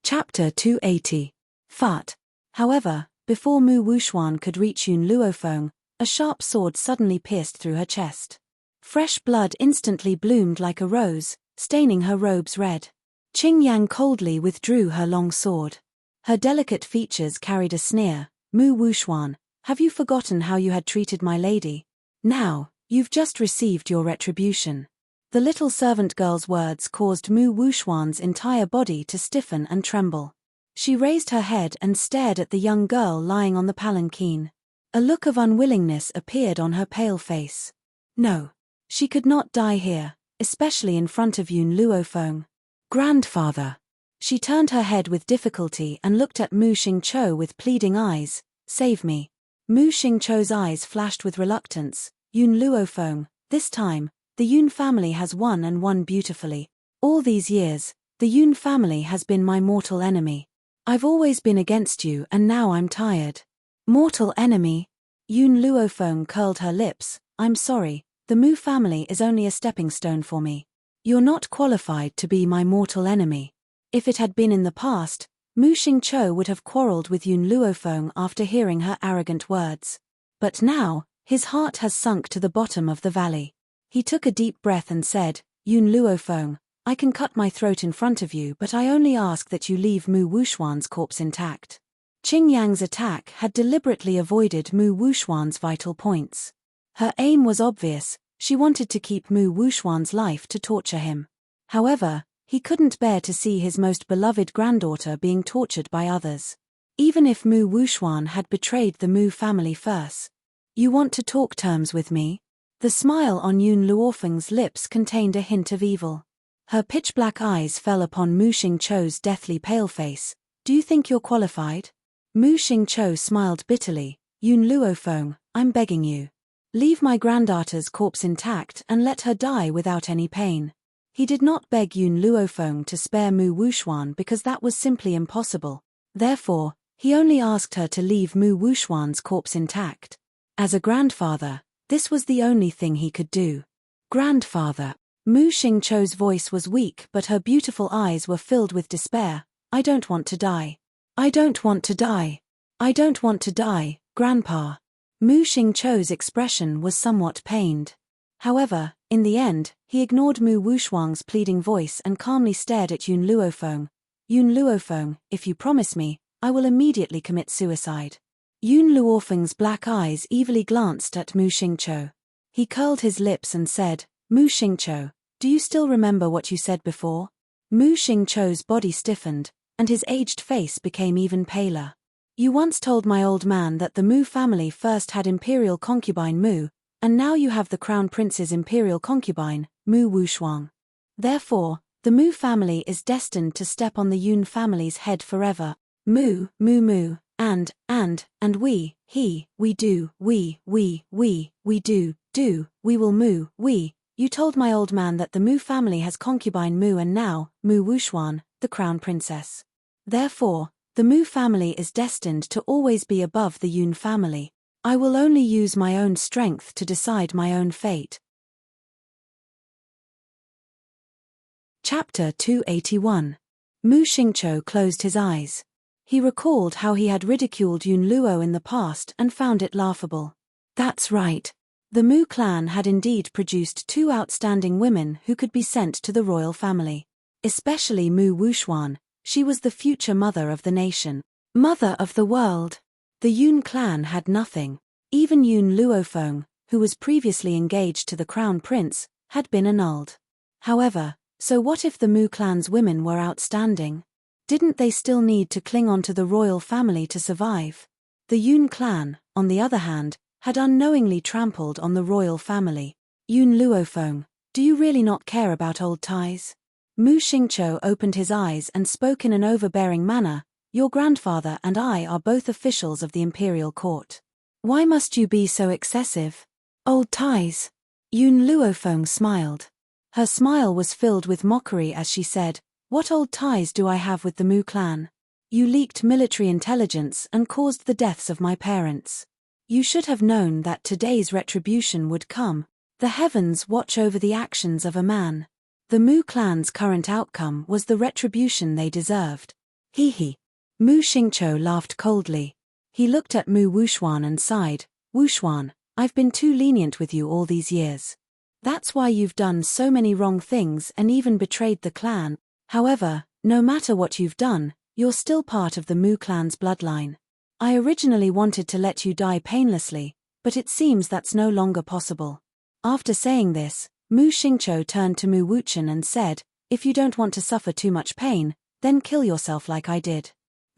Chapter 280. Fart. However, before Mu Wushuan could reach Yun Luofeng, a sharp sword suddenly pierced through her chest. Fresh blood instantly bloomed like a rose, staining her robes red. Qing Yang coldly withdrew her long sword. Her delicate features carried a sneer. Mu Wushuan, have you forgotten how you had treated my lady? Now, you've just received your retribution. The little servant girl's words caused Mu Wushuan's entire body to stiffen and tremble. She raised her head and stared at the young girl lying on the palanquin. A look of unwillingness appeared on her pale face. No. She could not die here, especially in front of Yun Luofeng. Grandfather. She turned her head with difficulty and looked at Mu Xingqiu with pleading eyes. Save me. Mu Xingqiu's eyes flashed with reluctance. Yun Luofeng, this time, the Yun family has won and won beautifully. All these years, the Yun family has been my mortal enemy. I've always been against you and now I'm tired. Mortal enemy? Yun Luofeng curled her lips. I'm sorry, the Mu family is only a stepping stone for me. You're not qualified to be my mortal enemy. If it had been in the past, Mu Xingqiu would have quarreled with Yun Luofeng after hearing her arrogant words. But now, his heart has sunk to the bottom of the valley. He took a deep breath and said, Yun Luofeng, I can cut my throat in front of you but I only ask that you leave Mu Wushuan's corpse intact. Qing Yang's attack had deliberately avoided Mu Wushuan's vital points. Her aim was obvious, she wanted to keep Mu Wushuan's life to torture him. However, he couldn't bear to see his most beloved granddaughter being tortured by others. Even if Mu Wushuan had betrayed the Mu family first. You want to talk terms with me? The smile on Yun Luofeng's lips contained a hint of evil. Her pitch-black eyes fell upon Mu Xingqiu's deathly pale face. Do you think you're qualified? Mu Xingqiu smiled bitterly. Yun Luofeng, I'm begging you. Leave my granddaughter's corpse intact and let her die without any pain. He did not beg Yun Luofeng to spare Mu Wushuan because that was simply impossible. Therefore, he only asked her to leave Mu Wushuan's corpse intact. As a grandfather, this was the only thing he could do. Grandfather. Mu Xingqiu's voice was weak but her beautiful eyes were filled with despair. I don't want to die. I don't want to die. I don't want to die, Grandpa. Mu Xingqiu's expression was somewhat pained. However, in the end, he ignored Mu Wushuang's pleading voice and calmly stared at Yun Luofeng. Yun Luofeng, if you promise me, I will immediately commit suicide. Yun Luofeng's black eyes evilly glanced at Mu Xingqiu. He curled his lips and said, Mu Xingqiu, do you still remember what you said before? Mu Xingqiu's body stiffened, and his aged face became even paler. You once told my old man that the Mu family first had imperial concubine Mu, and now you have the crown prince's imperial concubine, Mu Wushuang. Therefore, the Mu family is destined to step on the Yun family's head forever. Mu, and we do, we will Mu, You told my old man that the Mu family has concubine Mu and now, Mu Wushuan, the crown princess. Therefore, the Mu family is destined to always be above the Yun family. I will only use my own strength to decide my own fate. Chapter 281. Mu Xingqiu closed his eyes. He recalled how he had ridiculed Yun Luo in the past and found it laughable. That's right. The Mu clan had indeed produced two outstanding women who could be sent to the royal family. Especially Mu Wushuan, she was the future mother of the nation. Mother of the world. The Yun clan had nothing. Even Yun Luofeng, who was previously engaged to the crown prince, had been annulled. However, so what if the Mu clan's women were outstanding? Didn't they still need to cling on to the royal family to survive? The Yun clan, on the other hand, had unknowingly trampled on the royal family. Yun Luofeng, do you really not care about old ties? Mu Xingqiu opened his eyes and spoke in an overbearing manner. Your grandfather and I are both officials of the imperial court. Why must you be so excessive? Old ties. Yun Luofeng smiled. Her smile was filled with mockery as she said, "What old ties do I have with the Mu clan? You leaked military intelligence and caused the deaths of my parents. You should have known that today's retribution would come. The heavens watch over the actions of a man. The Mu clan's current outcome was the retribution they deserved." Hee hee. Mu Xingqiu laughed coldly. He looked at Mu Wuxuan and sighed, "Wuxuan, I've been too lenient with you all these years. That's why you've done so many wrong things and even betrayed the clan. However, no matter what you've done, you're still part of the Mu clan's bloodline. I originally wanted to let you die painlessly, but it seems that's no longer possible." After saying this, Mu Xingqiu turned to Mu Wuchen and said, "If you don't want to suffer too much pain, then kill yourself like I did."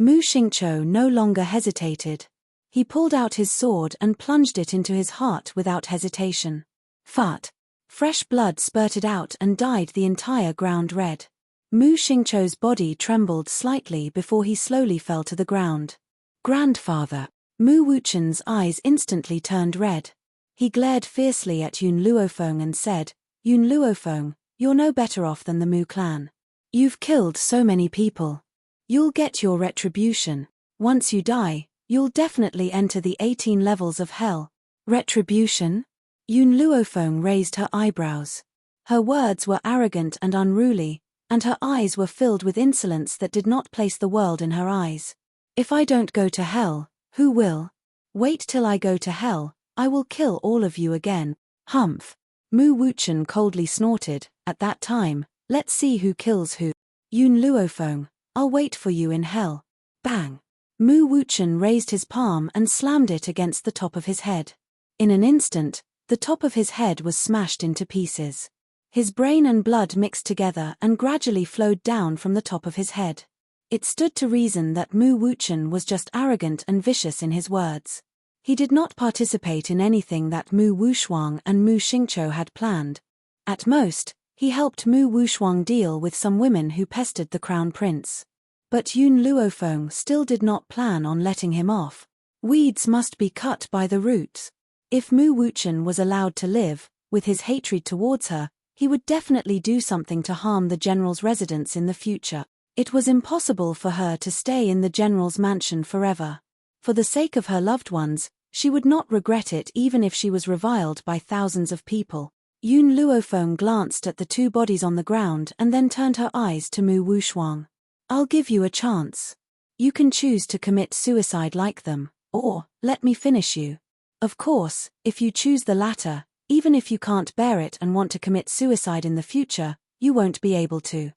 Mu Xingqiu no longer hesitated. He pulled out his sword and plunged it into his heart without hesitation. Fart. Fresh blood spurted out and dyed the entire ground red. Mu Xingqiu's body trembled slightly before he slowly fell to the ground. "Grandfather." Mu Wuchen's eyes instantly turned red. He glared fiercely at Yun Luofeng and said, "Yun Luofeng, you're no better off than the Mu clan. You've killed so many people. You'll get your retribution. Once you die, you'll definitely enter the 18 levels of hell." Retribution? Yun Luofeng raised her eyebrows. Her words were arrogant and unruly, and her eyes were filled with insolence that did not place the world in her eyes. "If I don't go to hell, who will? Wait till I go to hell, I will kill all of you again." Humph. Mu Wuchen coldly snorted, "At that time, let's see who kills who." "Yun Luofeng, I'll wait for you in hell." Bang. Mu Wuchen raised his palm and slammed it against the top of his head. In an instant, the top of his head was smashed into pieces. His brain and blood mixed together and gradually flowed down from the top of his head. It stood to reason that Mu Wuchen was just arrogant and vicious in his words. He did not participate in anything that Mu Wuxuang and Mu Xingqiu had planned. At most, he helped Mu Wuxuang deal with some women who pestered the crown prince. But Yun Luofeng still did not plan on letting him off. Weeds must be cut by the roots. If Mu Wuchen was allowed to live, with his hatred towards her, he would definitely do something to harm the general's residence in the future. It was impossible for her to stay in the general's mansion forever. For the sake of her loved ones, she would not regret it even if she was reviled by thousands of people. Yun Luofeng glanced at the two bodies on the ground and then turned her eyes to Mu Wuxuang. "I'll give you a chance. You can choose to commit suicide like them, or let me finish you. Of course, if you choose the latter, even if you can't bear it and want to commit suicide in the future, you won't be able to."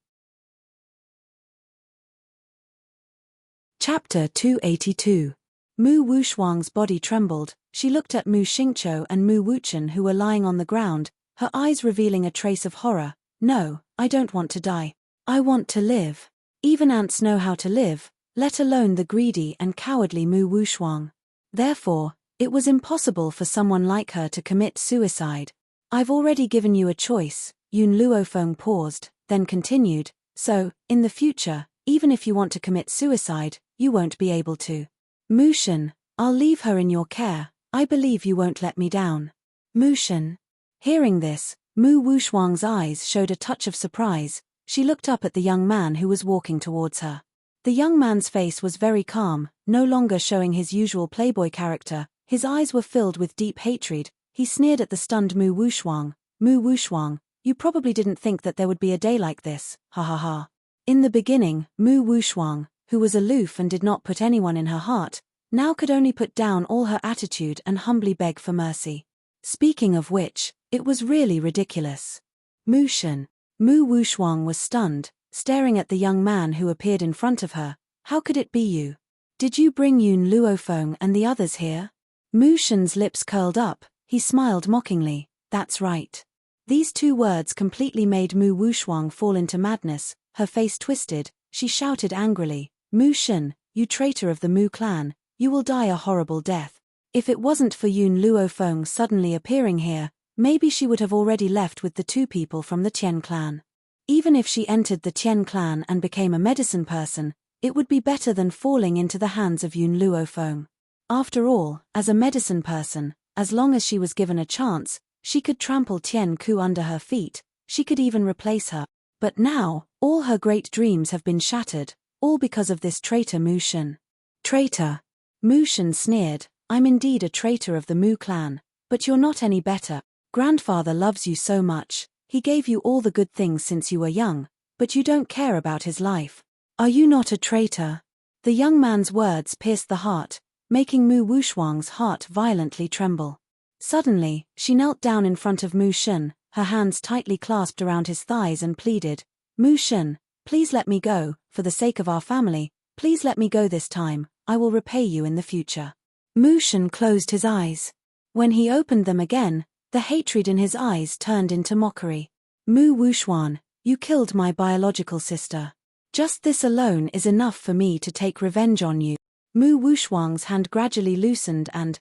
Chapter 282. Mu Wuxuang's body trembled. She looked at Mu Xingqiu and Mu Wuchen who were lying on the ground, her eyes revealing a trace of horror. "No, I don't want to die. I want to live. Even ants know how to live, let alone the greedy and cowardly Mu Wuxuang. Therefore, it was impossible for someone like her to commit suicide. I've already given you a choice." Yun Luofeng paused, then continued, "So, in the future, even if you want to commit suicide, you won't be able to. Mushen, I'll leave her in your care. I believe you won't let me down." Mushen. Hearing this, Mu Wuxuang's eyes showed a touch of surprise. She looked up at the young man who was walking towards her. The young man's face was very calm, no longer showing his usual playboy character. His eyes were filled with deep hatred. He sneered at the stunned Mu Wuxuang. "Mu Wuxuang, you probably didn't think that there would be a day like this, ha ha ha." In the beginning, Mu Wuxuang, who was aloof and did not put anyone in her heart, now could only put down all her attitude and humbly beg for mercy. Speaking of which, it was really ridiculous. Mushen. Mu Wuxuang was stunned, staring at the young man who appeared in front of her. "How could it be you? Did you bring Yun Luofeng and the others here?" Mushen's lips curled up. He smiled mockingly. "That's right." These two words completely made Mu Wuxuang fall into madness. Her face twisted. She shouted angrily, "Mushen, you traitor of the Mu clan, you will die a horrible death." If it wasn't for Yun Luofeng suddenly appearing here, maybe she would have already left with the two people from the Tian clan. Even if she entered the Tian clan and became a medicine person, It would be better than falling into the hands of Yun Luofeng. After all, as a medicine person, as long as she was given a chance, she could trample Tian Ku under her feet, she could even replace her. But now, all her great dreams have been shattered, all because of this traitor Mu Shen. Traitor. Mu Shen sneered, I'm indeed a traitor of the Mu clan, but you're not any better. Grandfather loves you so much, he gave you all the good things since you were young, but you don't care about his life. Are you not a traitor? The young man's words pierced the heart, making Mu Wuxuang's heart violently tremble. Suddenly, she knelt down in front of Mu Shen, her hands tightly clasped around his thighs and pleaded, Mu Shen, please let me go, for the sake of our family, please let me go this time, I will repay you in the future. Mu Shen closed his eyes. When he opened them again, the hatred in his eyes turned into mockery. Mu Wuxuan, you killed my biological sister. Just this alone is enough for me to take revenge on you. Mu Wuxuang's hand gradually loosened and,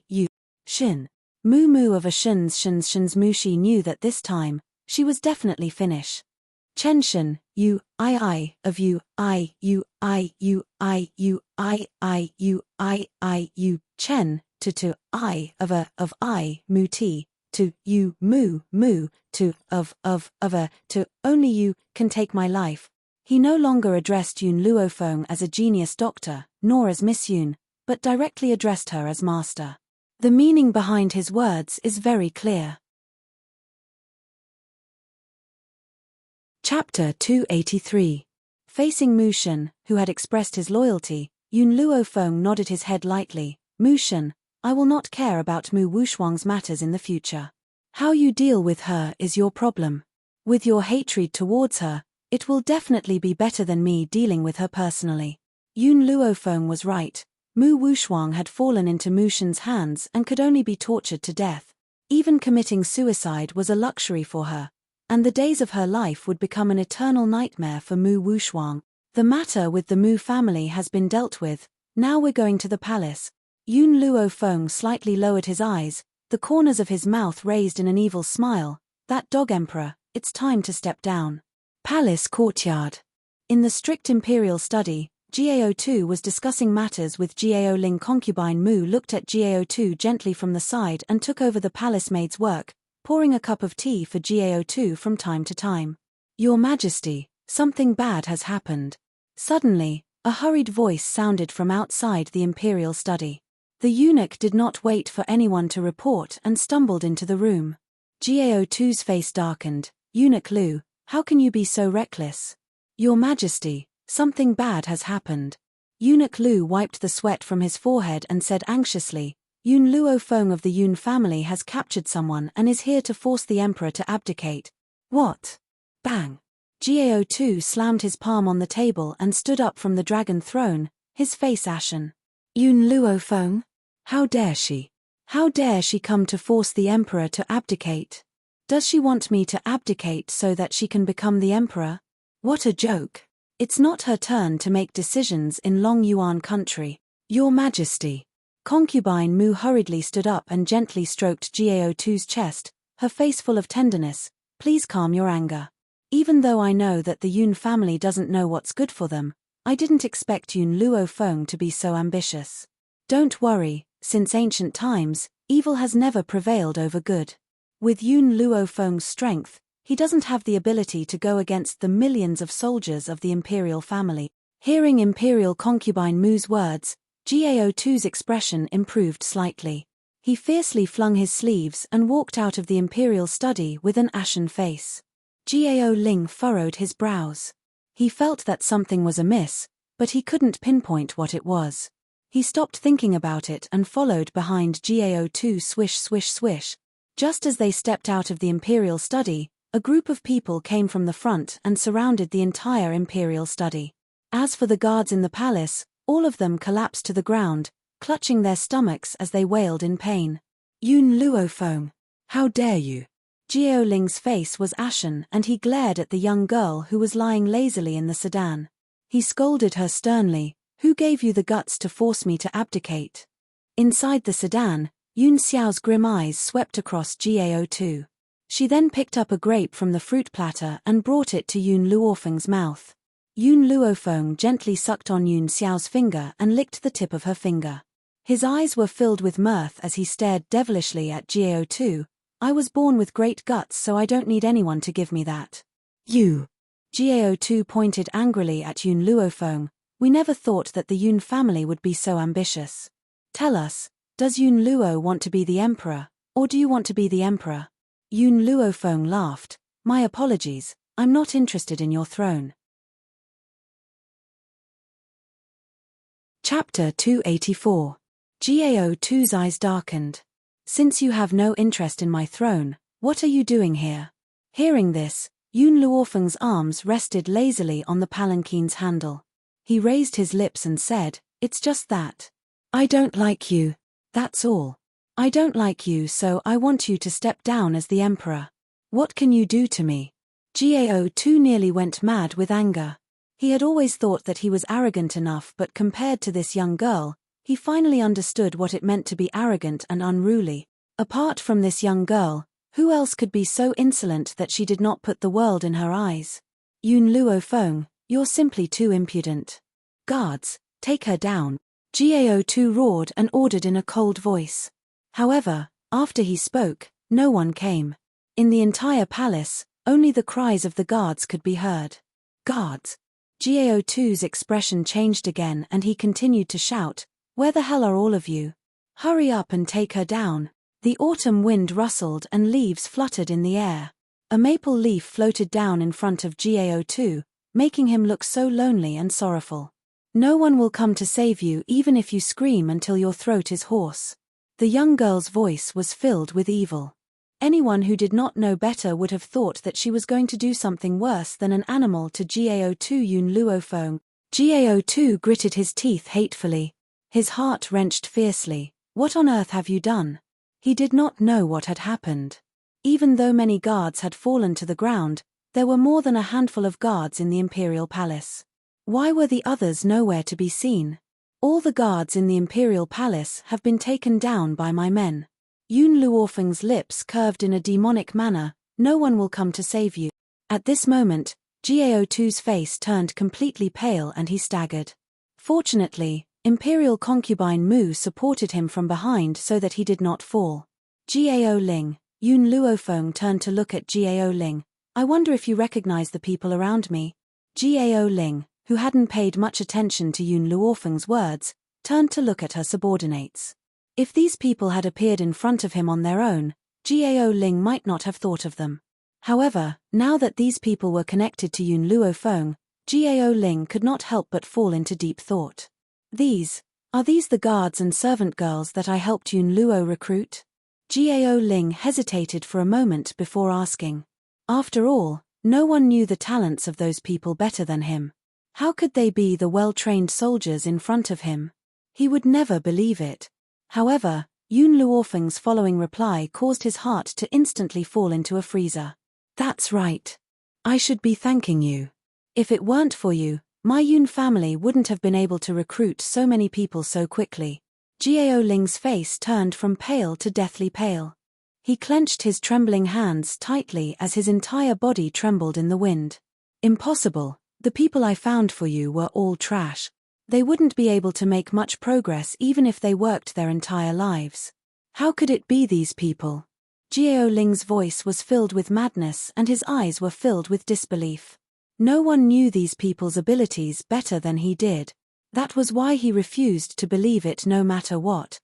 you, Shin. Mu of a Shin's Mu Shi knew that this time, she was definitely finished. Chen Shin, you, of you, Chen, to of Mu Ti, to you, Mu, to of a, to only you, can take my life. He no longer addressed Yun Luofeng as a genius doctor, nor as Miss Yun, but directly addressed her as master. The meaning behind his words is very clear. Chapter 283. Facing Mu Shen, who had expressed his loyalty, Yun Luofeng nodded his head lightly. Mu Shen, I will not care about Mu Wuxuang's matters in the future. How you deal with her is your problem. With your hatred towards her, it will definitely be better than me dealing with her personally. Yun Luofeng was right. Mu Wuxuang had fallen into Mu Shen's hands and could only be tortured to death. Even committing suicide was a luxury for her, and the days of her life would become an eternal nightmare for Mu Wuxuang. The matter with the Mu family has been dealt with, now we're going to the palace. Yun Luofeng slightly lowered his eyes, the corners of his mouth raised in an evil smile. That dog emperor, it's time to step down. Palace courtyard. In the strict imperial study, Gao2 was discussing matters with Gao Ling. Concubine Mu looked at Gao2 gently from the side and took over the palace maid's work, pouring a cup of tea for Gao2 from time to time. Your Majesty, something bad has happened. Suddenly, a hurried voice sounded from outside the imperial study. The eunuch did not wait for anyone to report and stumbled into the room. Gao2's face darkened. Eunuch Lu, how can you be so reckless? Your Majesty, something bad has happened. Eunuch Lu wiped the sweat from his forehead and said anxiously, Yun Luofeng of the Yun family has captured someone and is here to force the emperor to abdicate. What? Bang! Gao2 slammed his palm on the table and stood up from the dragon throne, his face ashen. Yun Luofeng? How dare she? How dare she come to force the emperor to abdicate? Does she want me to abdicate so that she can become the emperor? What a joke. It's not her turn to make decisions in Long Yuan country. Your Majesty. Concubine Mu hurriedly stood up and gently stroked Gao2's chest, her face full of tenderness. Please calm your anger. Even though I know that the Yun family doesn't know what's good for them, I didn't expect Yun Luofeng to be so ambitious. Don't worry, since ancient times, evil has never prevailed over good. With Yun Luofeng's strength, he doesn't have the ability to go against the millions of soldiers of the imperial family. Hearing imperial concubine Mu's words, Gao2's expression improved slightly. He fiercely flung his sleeves and walked out of the imperial study with an ashen face. Gao Ling furrowed his brows. He felt that something was amiss, but he couldn't pinpoint what it was. He stopped thinking about it and followed behind Gao2 swish swish swish. Just as they stepped out of the imperial study, a group of people came from the front and surrounded the entire imperial study. As for the guards in the palace, all of them collapsed to the ground, clutching their stomachs as they wailed in pain. Yun Luofeng, how dare you? Gao Ling's face was ashen and he glared at the young girl who was lying lazily in the sedan. He scolded her sternly, who gave you the guts to force me to abdicate? Inside the sedan, Yun Xiao's grim eyes swept across Gao2. She then picked up a grape from the fruit platter and brought it to Yun Luofeng's mouth. Yun Luofeng gently sucked on Yun Xiao's finger and licked the tip of her finger. His eyes were filled with mirth as he stared devilishly at Jiao-tu. I was born with great guts, so I don't need anyone to give me that. You. Jiao-tu pointed angrily at Yun Luofeng. We never thought that the Yun family would be so ambitious. Tell us, does Yun Luo want to be the emperor, or do you want to be the emperor? Yun Luofeng laughed. My apologies, I'm not interested in your throne. Chapter 284. Jiao-tu's eyes darkened. Since you have no interest in my throne, what are you doing here? Hearing this, Yun Luofeng's arms rested lazily on the palanquin's handle. He raised his lips and said, It's just that. I don't like you. That's all. I don't like you, so I want you to step down as the emperor. What can you do to me? Jiao-tu nearly went mad with anger. He had always thought that he was arrogant enough, but compared to this young girl, he finally understood what it meant to be arrogant and unruly. Apart from this young girl, who else could be so insolent that she did not put the world in her eyes? Yun Luofeng, you're simply too impudent. Guards, take her down. Jiao-tu roared and ordered in a cold voice. However, after he spoke, no one came. In the entire palace, only the cries of the guards could be heard. Guards. Jiao-tu's expression changed again and he continued to shout, Where the hell are all of you? Hurry up and take her down. The autumn wind rustled and leaves fluttered in the air. A maple leaf floated down in front of Jiao-tu, making him look so lonely and sorrowful. No one will come to save you even if you scream until your throat is hoarse. The young girl's voice was filled with evil. Anyone who did not know better would have thought that she was going to do something worse than an animal to Jiao-tu. Yun Luofeng. Jiao-tu gritted his teeth hatefully. His heart wrenched fiercely. What on earth have you done? He did not know what had happened. Even though many guards had fallen to the ground, there were more than a handful of guards in the imperial palace. Why were the others nowhere to be seen? All the guards in the imperial palace have been taken down by my men. Yun Luofeng's lips curved in a demonic manner. No one will come to save you. At this moment, Jiao-tu's face turned completely pale and he staggered. Fortunately, Imperial concubine Mu supported him from behind so that he did not fall. Jiao Ling. Yun Luofeng turned to look at Jiao Ling. I wonder if you recognize the people around me. Jiao Ling, who hadn't paid much attention to Yun Luofeng's words, turned to look at her subordinates. If these people had appeared in front of him on their own, Jiao Ling might not have thought of them. However, now that these people were connected to Yun Luofeng, Jiao Ling could not help but fall into deep thought. Are these the guards and servant girls that I helped Yun Luo recruit? Jiao Ling hesitated for a moment before asking. After all, no one knew the talents of those people better than him. How could they be the well-trained soldiers in front of him? He would never believe it. However, Yun Luofeng's following reply caused his heart to instantly fall into a freezer. That's right. I should be thanking you. If it weren't for you, my Yun family wouldn't have been able to recruit so many people so quickly. Jiao Ling's face turned from pale to deathly pale. He clenched his trembling hands tightly as his entire body trembled in the wind. Impossible. The people I found for you were all trash. They wouldn't be able to make much progress even if they worked their entire lives. How could it be these people? Jiao Ling's voice was filled with madness and his eyes were filled with disbelief. No one knew these people's abilities better than he did. That was why he refused to believe it no matter what.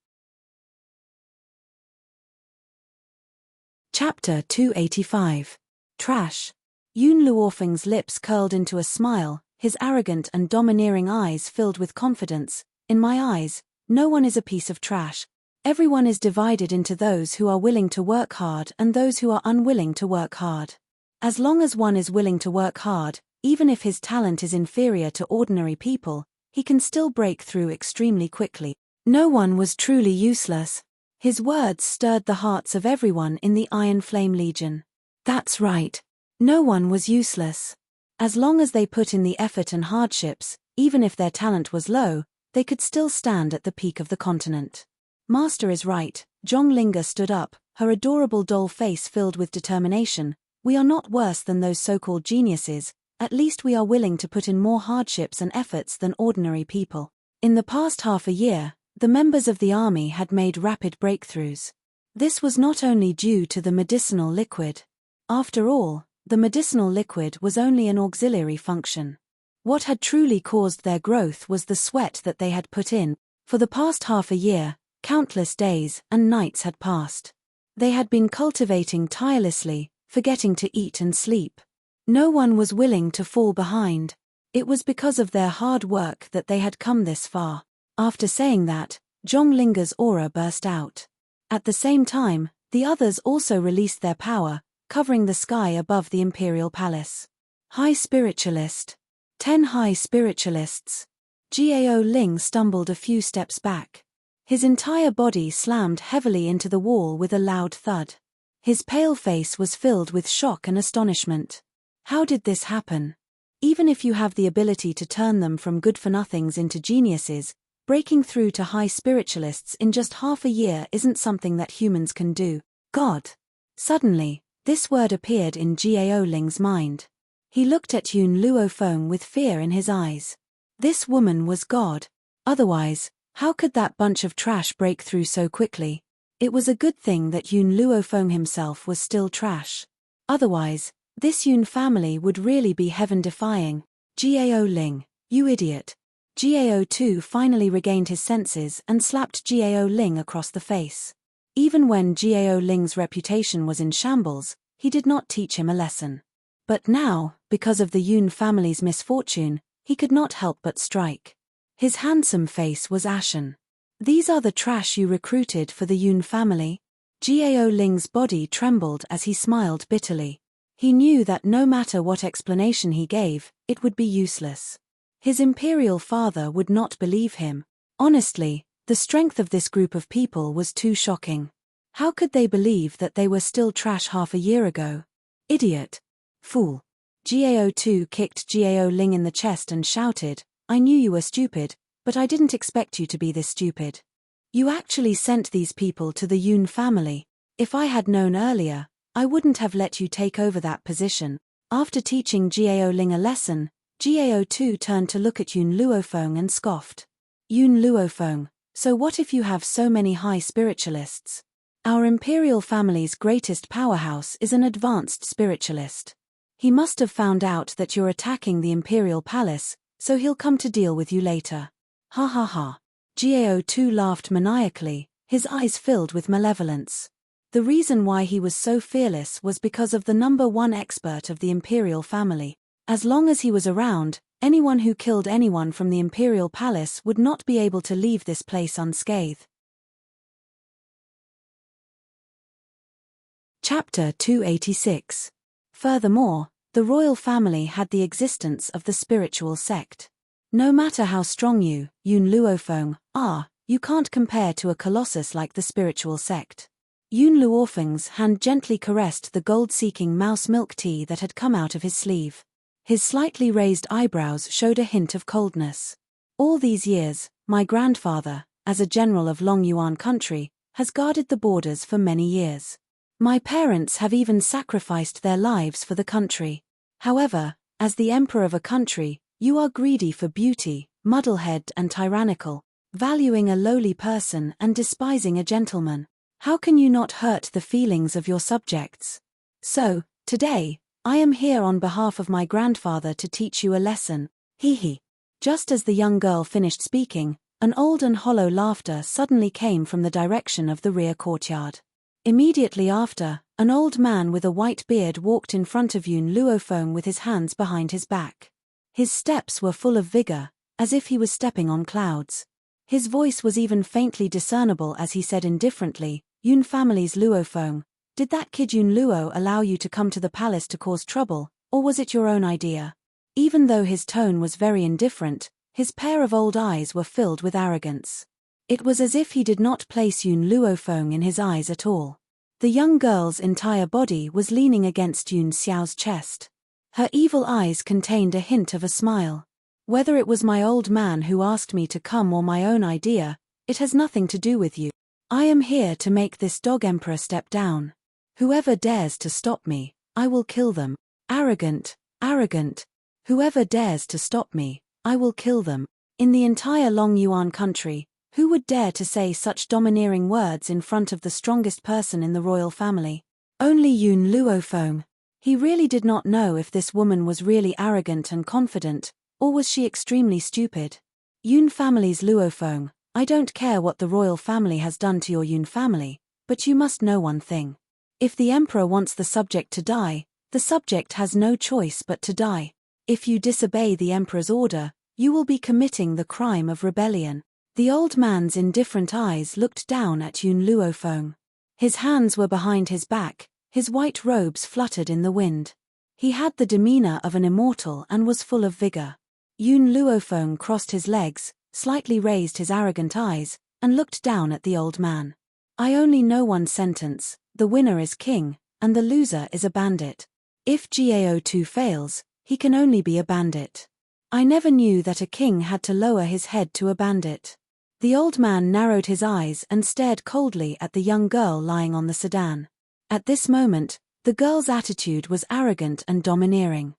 Chapter 285. Trash. Yun Luofeng's lips curled into a smile, his arrogant and domineering eyes filled with confidence. In my eyes, no one is a piece of trash. Everyone is divided into those who are willing to work hard and those who are unwilling to work hard. As long as one is willing to work hard, even if his talent is inferior to ordinary people, he can still break through extremely quickly. No one was truly useless. His words stirred the hearts of everyone in the Iron Flame Legion. That's right. No one was useless. As long as they put in the effort and hardships, even if their talent was low, they could still stand at the peak of the continent. Master is right. Zhonglinga stood up, her adorable doll face filled with determination. We are not worse than those so-called geniuses. At least we are willing to put in more hardships and efforts than ordinary people. In the past half a year, the members of the army had made rapid breakthroughs. This was not only due to the medicinal liquid. After all, the medicinal liquid was only an auxiliary function. What had truly caused their growth was the sweat that they had put in. For the past half a year, countless days and nights had passed. They had been cultivating tirelessly, forgetting to eat and sleep. No one was willing to fall behind. It was because of their hard work that they had come this far. After saying that, Zhonglinger's aura burst out. At the same time, the others also released their power, covering the sky above the imperial palace. High Spiritualist. 10 High Spiritualists. Gao Ling stumbled a few steps back. His entire body slammed heavily into the wall with a loud thud. His pale face was filled with shock and astonishment. How did this happen? Even if you have the ability to turn them from good-for-nothings into geniuses, breaking through to high spiritualists in just half a year isn't something that humans can do. God! Suddenly, this word appeared in Gao Ling's mind. He looked at Yun Luofeng with fear in his eyes. This woman was God. Otherwise, how could that bunch of trash break through so quickly? It was a good thing that Yun Luofeng himself was still trash. Otherwise, this Yun family would really be heaven-defying. Gao Ling, you idiot. Gao too finally regained his senses and slapped Gao Ling across the face. Even when Gao Ling's reputation was in shambles, he did not teach him a lesson. But now, because of the Yun family's misfortune, he could not help but strike. His handsome face was ashen. These are the trash you recruited for the Yun family? Gao Ling's body trembled as he smiled bitterly. He knew that no matter what explanation he gave, it would be useless. His imperial father would not believe him. Honestly, the strength of this group of people was too shocking. How could they believe that they were still trash half a year ago? Idiot. Fool. Gao too kicked Gao Ling in the chest and shouted, I knew you were stupid, but I didn't expect you to be this stupid. You actually sent these people to the Yun family. If I had known earlier, I wouldn't have let you take over that position. After teaching Gao Ling a lesson, Gao too turned to look at Yun Luofeng and scoffed. Yun Luofeng, so what if you have so many high spiritualists? Our imperial family's greatest powerhouse is an advanced spiritualist. He must have found out that you're attacking the imperial palace, so he'll come to deal with you later. Ha ha ha. Gao too laughed maniacally, his eyes filled with malevolence. The reason why he was so fearless was because of the #1 expert of the imperial family. As long as he was around, anyone who killed anyone from the imperial palace would not be able to leave this place unscathed. Chapter 286. Furthermore, the royal family had the existence of the spiritual sect. No matter how strong you, Yun Luofeng, are, you can't compare to a colossus like the spiritual sect. Yun Luofeng's hand gently caressed the gold-seeking mouse milk tea that had come out of his sleeve. His slightly raised eyebrows showed a hint of coldness. All these years, my grandfather, as a general of Long Yuan country, has guarded the borders for many years. My parents have even sacrificed their lives for the country. However, as the emperor of a country, you are greedy for beauty, muddlehead and tyrannical, valuing a lowly person and despising a gentleman. How can you not hurt the feelings of your subjects? So, today, I am here on behalf of my grandfather to teach you a lesson. Hee hee. Just as the young girl finished speaking, an old and hollow laughter suddenly came from the direction of the rear courtyard. Immediately after, an old man with a white beard walked in front of Yun Luofeng with his hands behind his back. His steps were full of vigor, as if he was stepping on clouds. His voice was even faintly discernible as he said indifferently, Yun family's Luofeng, did that kid Yun Luo allow you to come to the palace to cause trouble, or was it your own idea? Even though his tone was very indifferent, his pair of old eyes were filled with arrogance. It was as if he did not place Yun Luofeng in his eyes at all. The young girl's entire body was leaning against Yun Xiao's chest. Her evil eyes contained a hint of a smile. Whether it was my old man who asked me to come or my own idea, it has nothing to do with you. I am here to make this dog emperor step down. Whoever dares to stop me, I will kill them. Arrogant, arrogant. Whoever dares to stop me, I will kill them. In the entire Long Yuan country, who would dare to say such domineering words in front of the strongest person in the royal family? Only Yun Luofeng. He really did not know if this woman was really arrogant and confident, or was she extremely stupid. Yun family's Luofeng, I don't care what the royal family has done to your Yun family, but you must know one thing. If the emperor wants the subject to die, the subject has no choice but to die. If you disobey the emperor's order, you will be committing the crime of rebellion. The old man's indifferent eyes looked down at Yun Luofeng. His hands were behind his back, his white robes fluttered in the wind. He had the demeanor of an immortal and was full of vigor. Yun Luofeng crossed his legs, slightly raised his arrogant eyes, and looked down at the old man. I only know one sentence: the winner is king, and the loser is a bandit. If Gao2 fails, he can only be a bandit. I never knew that a king had to lower his head to a bandit. The old man narrowed his eyes and stared coldly at the young girl lying on the sedan. At this moment, the girl's attitude was arrogant and domineering.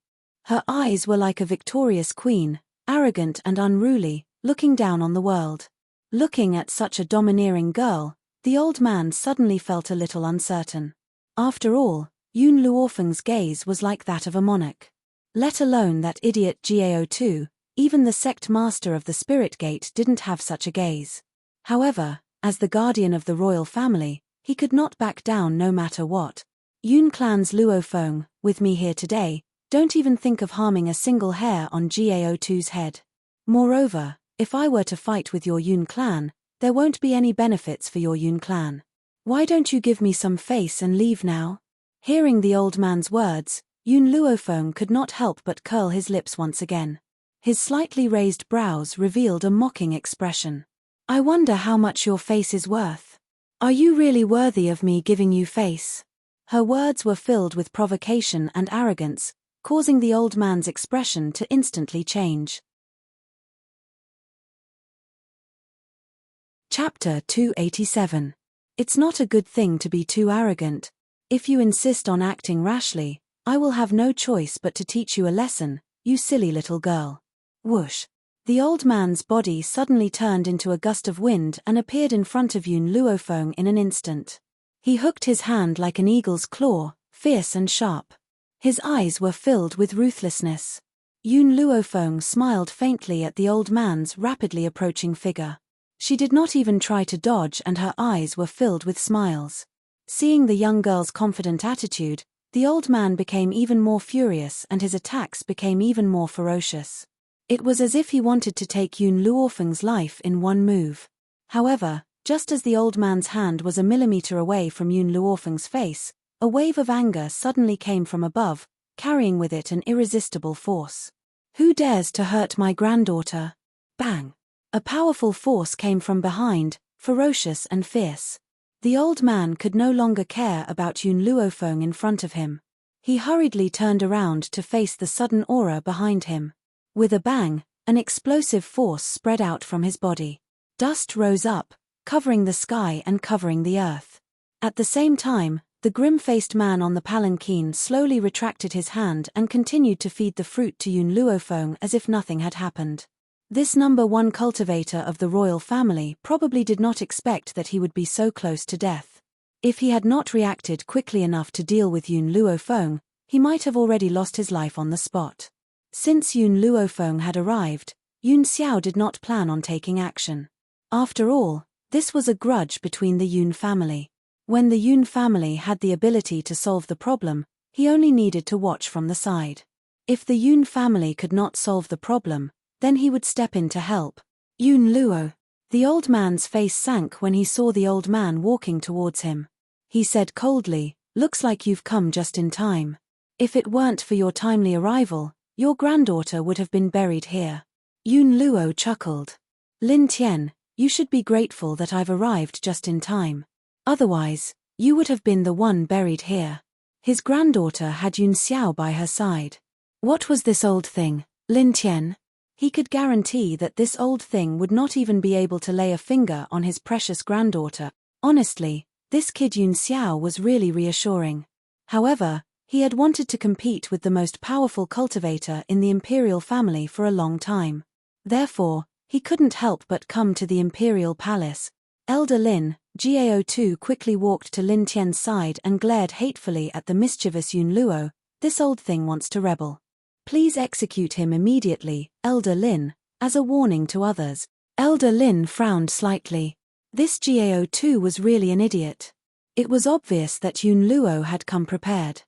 Her eyes were like a victorious queen, arrogant and unruly, looking down on the world. Looking at such a domineering girl, the old man suddenly felt a little uncertain. After all, Yun Luofeng's gaze was like that of a monarch. Let alone that idiot Gao2, even the sect master of the Spirit Gate didn't have such a gaze. However, as the guardian of the royal family, he could not back down no matter what. Yun clan's Luofeng, with me here today, don't even think of harming a single hair on Gao2's head. Moreover, if I were to fight with your Yun clan, there won't be any benefits for your Yun clan. Why don't you give me some face and leave now? Hearing the old man's words, Yun Luofeng could not help but curl his lips once again. His slightly raised brows revealed a mocking expression. I wonder how much your face is worth. Are you really worthy of me giving you face? Her words were filled with provocation and arrogance, causing the old man's expression to instantly change. Chapter 287. It's not a good thing to be too arrogant. If you insist on acting rashly, I will have no choice but to teach you a lesson, you silly little girl. Whoosh. The old man's body suddenly turned into a gust of wind and appeared in front of Yun Luofeng in an instant. He hooked his hand like an eagle's claw, fierce and sharp. His eyes were filled with ruthlessness. Yun Luofeng smiled faintly at the old man's rapidly approaching figure. She did not even try to dodge, and her eyes were filled with smiles. Seeing the young girl's confident attitude, the old man became even more furious and his attacks became even more ferocious. It was as if he wanted to take Yun Luofeng's life in one move. However, just as the old man's hand was a millimeter away from Yun Luofeng's face, a wave of anger suddenly came from above, carrying with it an irresistible force. Who dares to hurt my granddaughter? Bang! A powerful force came from behind, ferocious and fierce. The old man could no longer care about Yun Luofeng in front of him. He hurriedly turned around to face the sudden aura behind him. With a bang, an explosive force spread out from his body. Dust rose up, covering the sky and covering the earth. At the same time, the grim-faced man on the palanquin slowly retracted his hand and continued to feed the fruit to Yun Luofeng as if nothing had happened. This number one cultivator of the royal family probably did not expect that he would be so close to death. If he had not reacted quickly enough to deal with Yun Luofeng, he might have already lost his life on the spot. Since Yun Luofeng had arrived, Yun Xiao did not plan on taking action. After all, this was a grudge between the Yun family. When the Yun family had the ability to solve the problem, he only needed to watch from the side. If the Yun family could not solve the problem, then he would step in to help. Yun Luo. The old man's face sank when he saw the old man walking towards him. He said coldly, "Looks like you've come just in time. If it weren't for your timely arrival, your granddaughter would have been buried here." Yun Luo chuckled. "Lin Tian, you should be grateful that I've arrived just in time. Otherwise, you would have been the one buried here." His granddaughter had Yun Xiao by her side. What was this old thing, Lin Tian? He could guarantee that this old thing would not even be able to lay a finger on his precious granddaughter. Honestly, this kid Yun Xiao was really reassuring. However, He had wanted to compete with the most powerful cultivator in the imperial family for a long time. Therefore, he couldn't help but come to the imperial palace. Elder Lin, Gao2 quickly walked to Lin Tian's side and glared hatefully at the mischievous Yun Luo. This old thing wants to rebel. Please execute him immediately, Elder Lin, as a warning to others. Elder Lin frowned slightly. This Gao2 was really an idiot. It was obvious that Yun Luo had come prepared.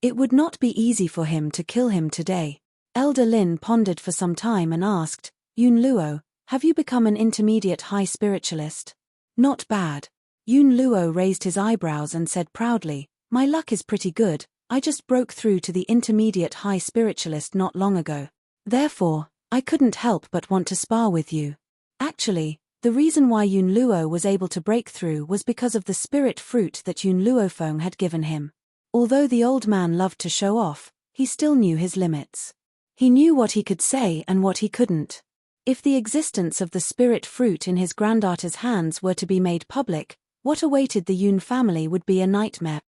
It would not be easy for him to kill him today. Elder Lin pondered for some time and asked, Yun Luo, have you become an intermediate high spiritualist? Not bad. Yun Luo raised his eyebrows and said proudly, my luck is pretty good, I just broke through to the intermediate high spiritualist not long ago. Therefore, I couldn't help but want to spar with you. Actually, the reason why Yun Luo was able to break through was because of the spirit fruit that Yun Luofeng had given him. Although the old man loved to show off, he still knew his limits. He knew what he could say and what he couldn't. If the existence of the spirit fruit in his granddaughter's hands were to be made public, what awaited the Yun family would be a nightmare.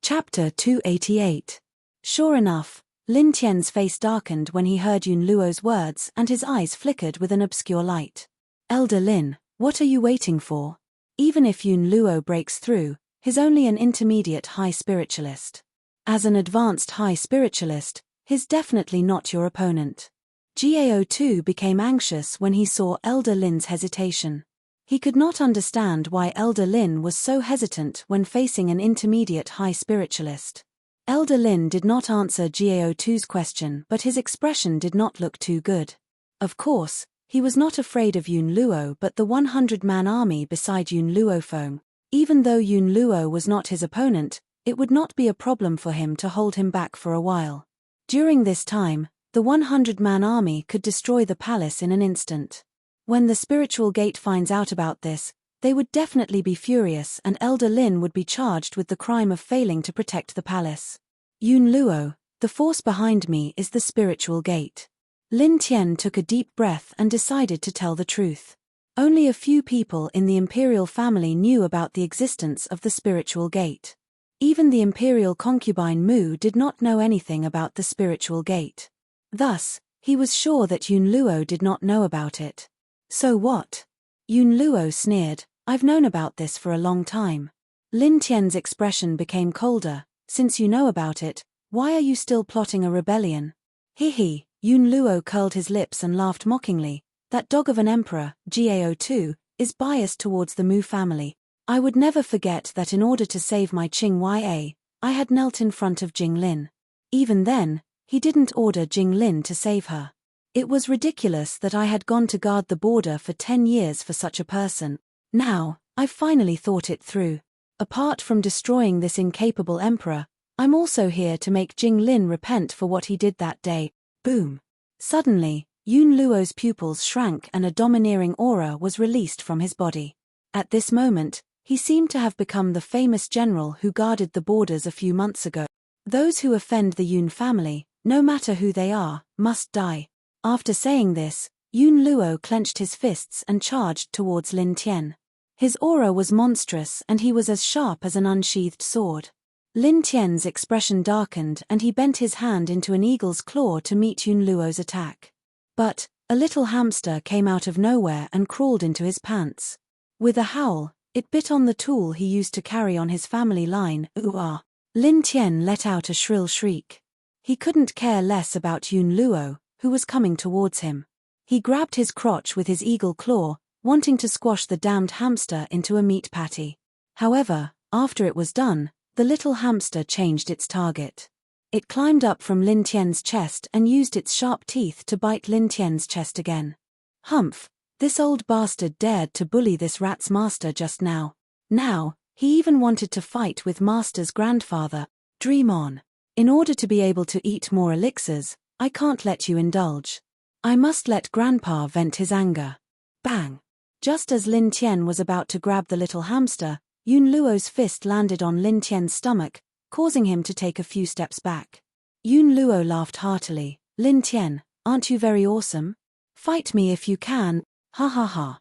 Chapter 288. Sure enough, Lin Tian's face darkened when he heard Yun Luo's words and his eyes flickered with an obscure light. Elder Lin, what are you waiting for? Even if Yun Luo breaks through, he's only an intermediate high spiritualist. As an advanced high spiritualist, he's definitely not your opponent. Gao2 became anxious when he saw Elder Lin's hesitation. He could not understand why Elder Lin was so hesitant when facing an intermediate high spiritualist. Elder Lin did not answer Gao2's question, but his expression did not look too good. Of course, he was not afraid of Yun Luo but the 100-man army beside Yun Luofeng. Even though Yun Luo was not his opponent, it would not be a problem for him to hold him back for a while. During this time, the 100-man army could destroy the palace in an instant. When the spiritual gate finds out about this, they would definitely be furious and Elder Lin would be charged with the crime of failing to protect the palace. Yun Luo, the force behind me is the spiritual gate. Lin Tian took a deep breath and decided to tell the truth. Only a few people in the imperial family knew about the existence of the spiritual gate. Even the imperial concubine Mu did not know anything about the spiritual gate. Thus, he was sure that Yun Luo did not know about it. So what? Yun Luo sneered, I've known about this for a long time. Lin Tian's expression became colder, since you know about it, why are you still plotting a rebellion? He. Yun Luo curled his lips and laughed mockingly. That dog of an emperor, Gao2, is biased towards the Mu family. I would never forget that in order to save my Qing I had knelt in front of Jing Lin. Even then, he didn't order Jing Lin to save her. It was ridiculous that I had gone to guard the border for 10 years for such a person. Now, I've finally thought it through. Apart from destroying this incapable emperor, I'm also here to make Jing Lin repent for what he did that day. Boom. Suddenly, Yun Luo's pupils shrank and a domineering aura was released from his body. At this moment, he seemed to have become the famous general who guarded the borders a few months ago. Those who offend the Yun family, no matter who they are, must die. After saying this, Yun Luo clenched his fists and charged towards Lin Tian. His aura was monstrous and he was as sharp as an unsheathed sword. Lin Tian's expression darkened and he bent his hand into an eagle's claw to meet Yun Luo's attack. But, a little hamster came out of nowhere and crawled into his pants. With a howl, it bit on the tool he used to carry on his family line. Ooh-ah! Lin Tian let out a shrill shriek. He couldn't care less about Yun Luo, who was coming towards him. He grabbed his crotch with his eagle claw, wanting to squash the damned hamster into a meat patty. However, after it was done, the little hamster changed its target. It climbed up from Lin Tian's chest and used its sharp teeth to bite Lin Tian's chest again. Humph! This old bastard dared to bully this rat's master just now. Now, he even wanted to fight with master's grandfather. Dream on. In order to be able to eat more elixirs, I can't let you indulge. I must let grandpa vent his anger. Bang! Just as Lin Tian was about to grab the little hamster, Yun Luo's fist landed on Lin Tian's stomach, causing him to take a few steps back. Yun Luo laughed heartily. Lin Tian, aren't you very awesome? Fight me if you can, ha ha ha.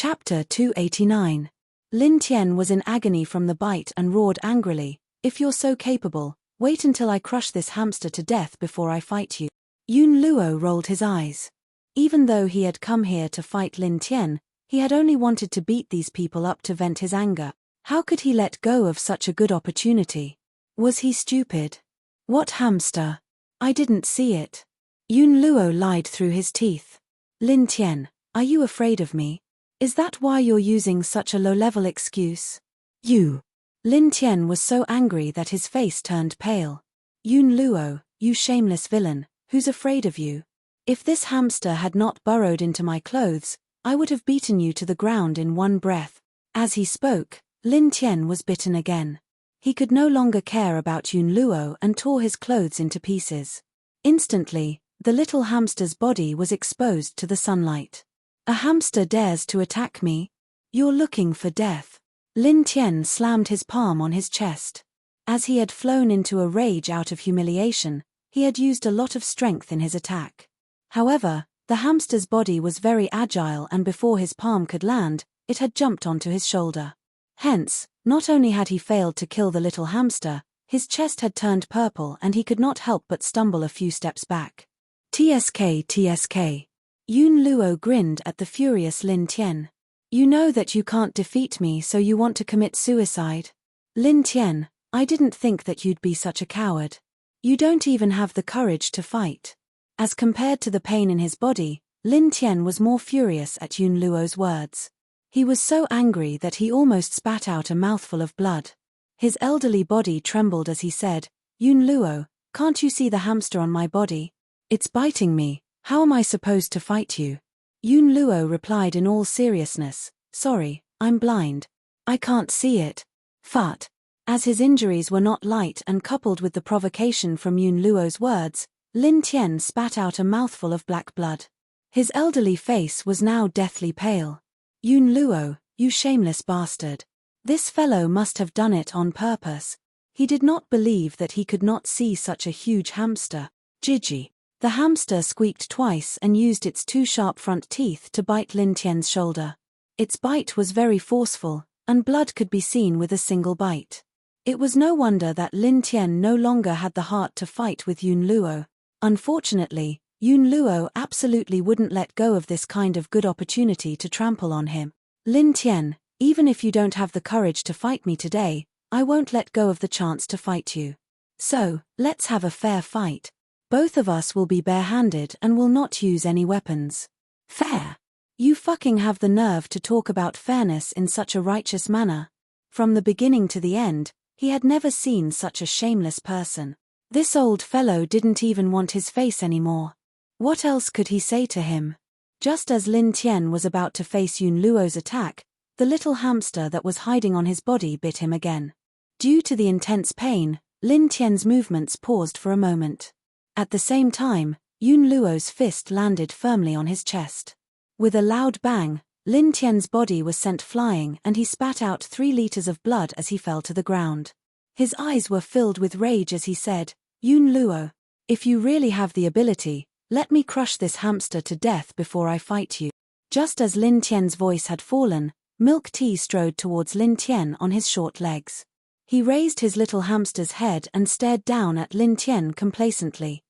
Chapter 289. Lin Tian was in agony from the bite and roared angrily, "If you're so capable, wait until I crush this hamster to death before I fight you." Yun Luo rolled his eyes. Even though he had come here to fight Lin Tian, he had only wanted to beat these people up to vent his anger. How could he let go of such a good opportunity? Was he stupid? What hamster? I didn't see it. Yun Luo lied through his teeth. Lin Tian, are you afraid of me? Is that why you're using such a low-level excuse? You. Lin Tian was so angry that his face turned pale. Yun Luo, you shameless villain, who's afraid of you? If this hamster had not burrowed into my clothes, I would have beaten you to the ground in one breath. As he spoke, Lin Tian was bitten again. He could no longer care about Yun Luo and tore his clothes into pieces. Instantly, the little hamster's body was exposed to the sunlight. A hamster dares to attack me? You're looking for death. Lin Tian slammed his palm on his chest. As he had flown into a rage out of humiliation, he had used a lot of strength in his attack. However, the hamster's body was very agile and before his palm could land, it had jumped onto his shoulder. Hence, not only had he failed to kill the little hamster, his chest had turned purple and he could not help but stumble a few steps back. TSK TSK. Yun Luo grinned at the furious Lin Tian. You know that you can't defeat me, so you want to commit suicide? Lin Tian, I didn't think that you'd be such a coward. You don't even have the courage to fight. As compared to the pain in his body, Lin Tian was more furious at Yun Luo's words. He was so angry that he almost spat out a mouthful of blood. His elderly body trembled as he said, Yun Luo, can't you see the hamster on my body? It's biting me. How am I supposed to fight you? Yun Luo replied in all seriousness, sorry, I'm blind. I can't see it. Fart. As his injuries were not light and coupled with the provocation from Yun Luo's words, Lin Tian spat out a mouthful of black blood. His elderly face was now deathly pale. Yun Luo, you shameless bastard. This fellow must have done it on purpose. He did not believe that he could not see such a huge hamster. Gigi. The hamster squeaked twice and used its two sharp front teeth to bite Lin Tian's shoulder. Its bite was very forceful, and blood could be seen with a single bite. It was no wonder that Lin Tian no longer had the heart to fight with Yun Luo. Unfortunately, Yun Luo absolutely wouldn't let go of this kind of good opportunity to trample on him. Lin Tian, even if you don't have the courage to fight me today, I won't let go of the chance to fight you. So, let's have a fair fight. Both of us will be barehanded and will not use any weapons. Fair? You fucking have the nerve to talk about fairness in such a righteous manner. From the beginning to the end, he had never seen such a shameless person. This old fellow didn't even want his face anymore. What else could he say to him? Just as Lin Tian was about to face Yun Luo's attack, the little hamster that was hiding on his body bit him again. Due to the intense pain, Lin Tian's movements paused for a moment. At the same time, Yun Luo's fist landed firmly on his chest. With a loud bang, Lin Tian's body was sent flying and he spat out 3 liters of blood as he fell to the ground. His eyes were filled with rage as he said, Yun Luo, if you really have the ability, let me crush this hamster to death before I fight you. Just as Lin Tian's voice had fallen, Milk Tea strode towards Lin Tian on his short legs. He raised his little hamster's head and stared down at Lin Tian complacently.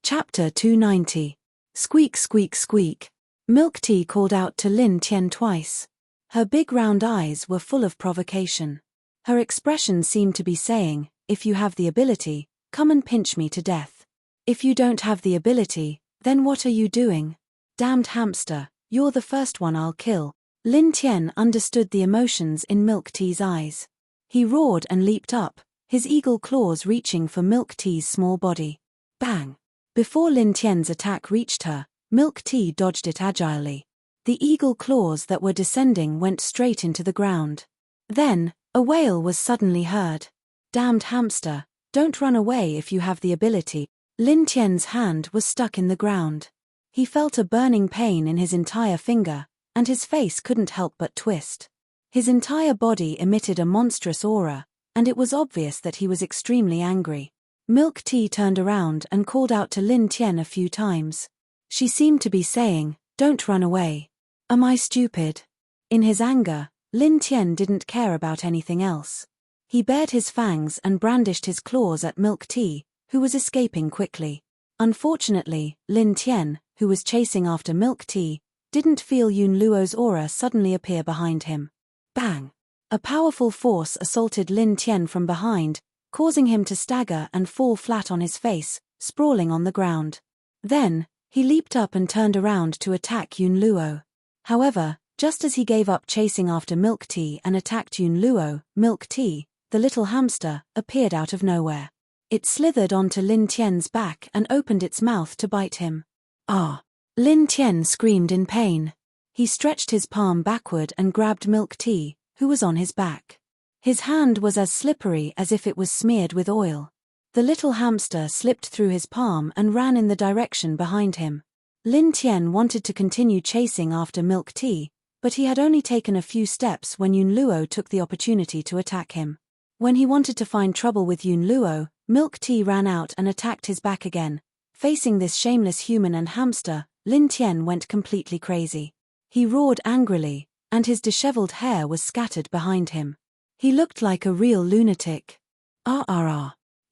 Chapter 290. Squeak squeak squeak. Milk Tea called out to Lin Tian twice. Her big round eyes were full of provocation. Her expression seemed to be saying, if you have the ability, come and pinch me to death. If you don't have the ability, then what are you doing? Damned hamster, you're the first one I'll kill. Lin Tian understood the emotions in Milk Tea's eyes. He roared and leaped up, his eagle claws reaching for Milk Tea's small body. Bang! Before Lin Tian's attack reached her, Milk Tea dodged it agilely. The eagle claws that were descending went straight into the ground. Then, a wail was suddenly heard. Damned hamster, don't run away if you have the ability. Lin Tian's hand was stuck in the ground. He felt a burning pain in his entire finger, and his face couldn't help but twist. His entire body emitted a monstrous aura, and it was obvious that he was extremely angry. Milk Tea turned around and called out to Lin Tian a few times. She seemed to be saying, "Don't run away. Am I stupid?" In his anger, Lin Tian didn't care about anything else. He bared his fangs and brandished his claws at Milk Tea, who was escaping quickly. Unfortunately, Lin Tian, who was chasing after Milk Tea, didn't feel Yun Luo's aura suddenly appear behind him. Bang! A powerful force assaulted Lin Tian from behind, causing him to stagger and fall flat on his face, sprawling on the ground. Then, he leaped up and turned around to attack Yun Luo. However, just as he gave up chasing after Milk Tea and attacked Yun Luo, Milk Tea, the little hamster, appeared out of nowhere. It slithered onto Lin Tian's back and opened its mouth to bite him. Ah! Lin Tian screamed in pain. He stretched his palm backward and grabbed Milk Tea, who was on his back. His hand was as slippery as if it was smeared with oil. The little hamster slipped through his palm and ran in the direction behind him. Lin Tian wanted to continue chasing after Milk Tea, but he had only taken a few steps when Yun Luo took the opportunity to attack him. When he wanted to find trouble with Yun Luo, Milk Tea ran out and attacked his back again. Facing this shameless human and hamster, Lin Tian went completely crazy. He roared angrily, and his disheveled hair was scattered behind him. He looked like a real lunatic.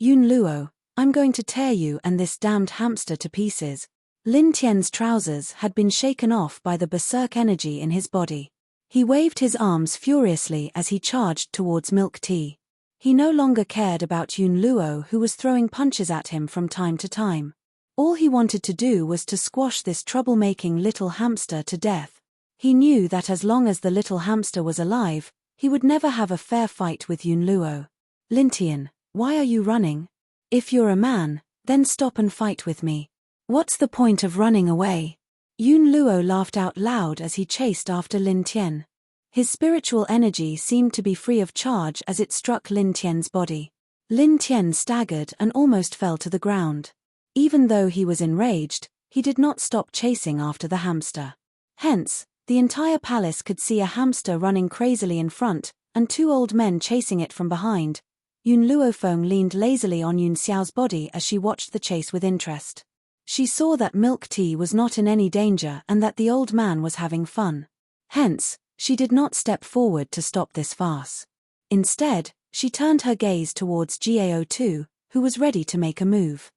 Yun Luo, I'm going to tear you and this damned hamster to pieces. Lin Tian's trousers had been shaken off by the berserk energy in his body. He waved his arms furiously as he charged towards Milk Tea. He no longer cared about Yun Luo, who was throwing punches at him from time to time. All he wanted to do was to squash this troublemaking little hamster to death. He knew that as long as the little hamster was alive, he would never have a fair fight with Yun Luo. Lin Tian, why are you running? If you're a man, then stop and fight with me. What's the point of running away? Yun Luo laughed out loud as he chased after Lin Tian. His spiritual energy seemed to be free of charge as it struck Lin Tian's body. Lin Tian staggered and almost fell to the ground. Even though he was enraged, he did not stop chasing after the hamster. Hence, the entire palace could see a hamster running crazily in front, and two old men chasing it from behind. Yun Luofeng leaned lazily on Yun Xiao's body as she watched the chase with interest. She saw that Milk Tea was not in any danger and that the old man was having fun. Hence, she did not step forward to stop this farce. Instead, she turned her gaze towards Gao2, who was ready to make a move.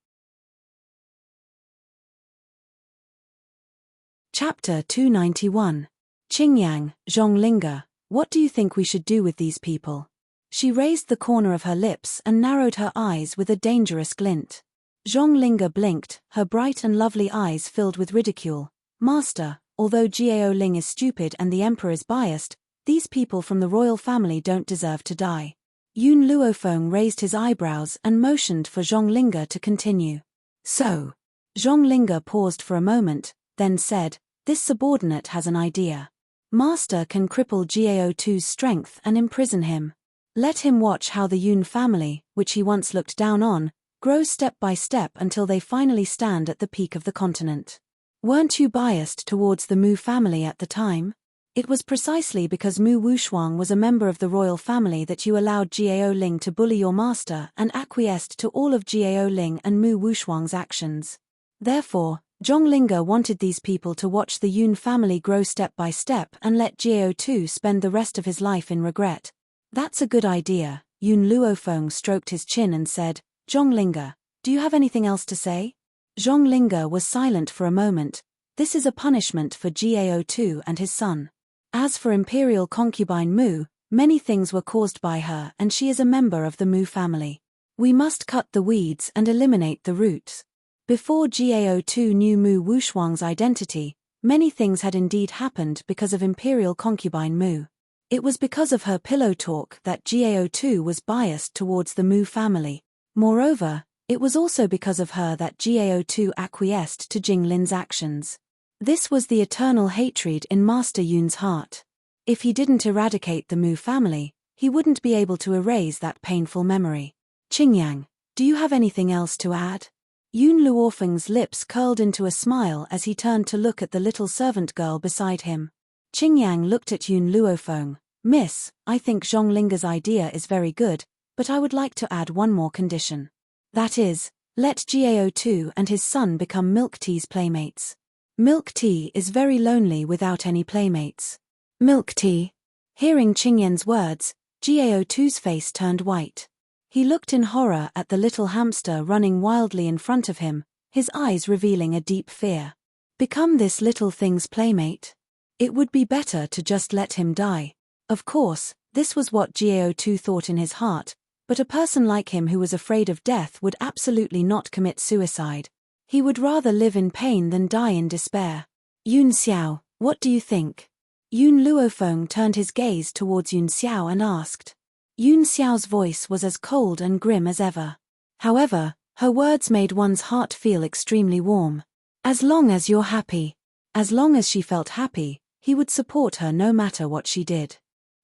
Chapter 291. Qingyang, Zhonglinga, what do you think we should do with these people? She raised the corner of her lips and narrowed her eyes with a dangerous glint. Zhonglinga blinked, her bright and lovely eyes filled with ridicule. Master, although Jiao Ling is stupid and the emperor is biased, these people from the royal family don't deserve to die. Yun Luofeng raised his eyebrows and motioned for Zhonglinga to continue. So. Zhonglinga paused for a moment, then said, this subordinate has an idea. Master can cripple Gao2's strength and imprison him. Let him watch how the Yun family, which he once looked down on, grows step by step until they finally stand at the peak of the continent. Weren't you biased towards the Mu family at the time? It was precisely because Mu Wushuang was a member of the royal family that you allowed Jiao Ling to bully your master and acquiesced to all of Jiao Ling and Mu Wushuang's actions. Therefore, Zhonglinga wanted these people to watch the Yun family grow step by step and let Jiao2 spend the rest of his life in regret. That's a good idea. Yun Luofeng stroked his chin and said, Zhonglinga, do you have anything else to say? Zhonglinga was silent for a moment. This is a punishment for Jiao2 and his son. As for imperial concubine Mu, many things were caused by her and she is a member of the Mu family. We must cut the weeds and eliminate the roots. Before Jiao2 knew Mu Wushuang's identity, many things had indeed happened because of imperial concubine Mu. It was because of her pillow talk that Jiao2 was biased towards the Mu family. Moreover, it was also because of her that Jiao2 acquiesced to Jinglin's actions. This was the eternal hatred in Master Yun's heart. If he didn't eradicate the Mu family, he wouldn't be able to erase that painful memory. Qingyang, do you have anything else to add? Yun Luofeng's lips curled into a smile as he turned to look at the little servant girl beside him. Qingyang looked at Yun Luofeng. Miss, I think Zhonglinga's idea is very good, but I would like to add one more condition. That is, let Jiao2 and his son become Milk Tea's playmates. Milk tea is very lonely without any playmates. Milk tea. Hearing Qingyan's words, Gao2's face turned white. He looked in horror at the little hamster running wildly in front of him, his eyes revealing a deep fear. Become this little thing's playmate? It would be better to just let him die. Of course, this was what Gao2 thought in his heart, but a person like him who was afraid of death would absolutely not commit suicide. He would rather live in pain than die in despair. Yun Xiao, what do you think? Yun Luofeng turned his gaze towards Yun Xiao and asked. Yun Xiao's voice was as cold and grim as ever. However, her words made one's heart feel extremely warm. As long as you're happy. As long as she felt happy, he would support her no matter what she did.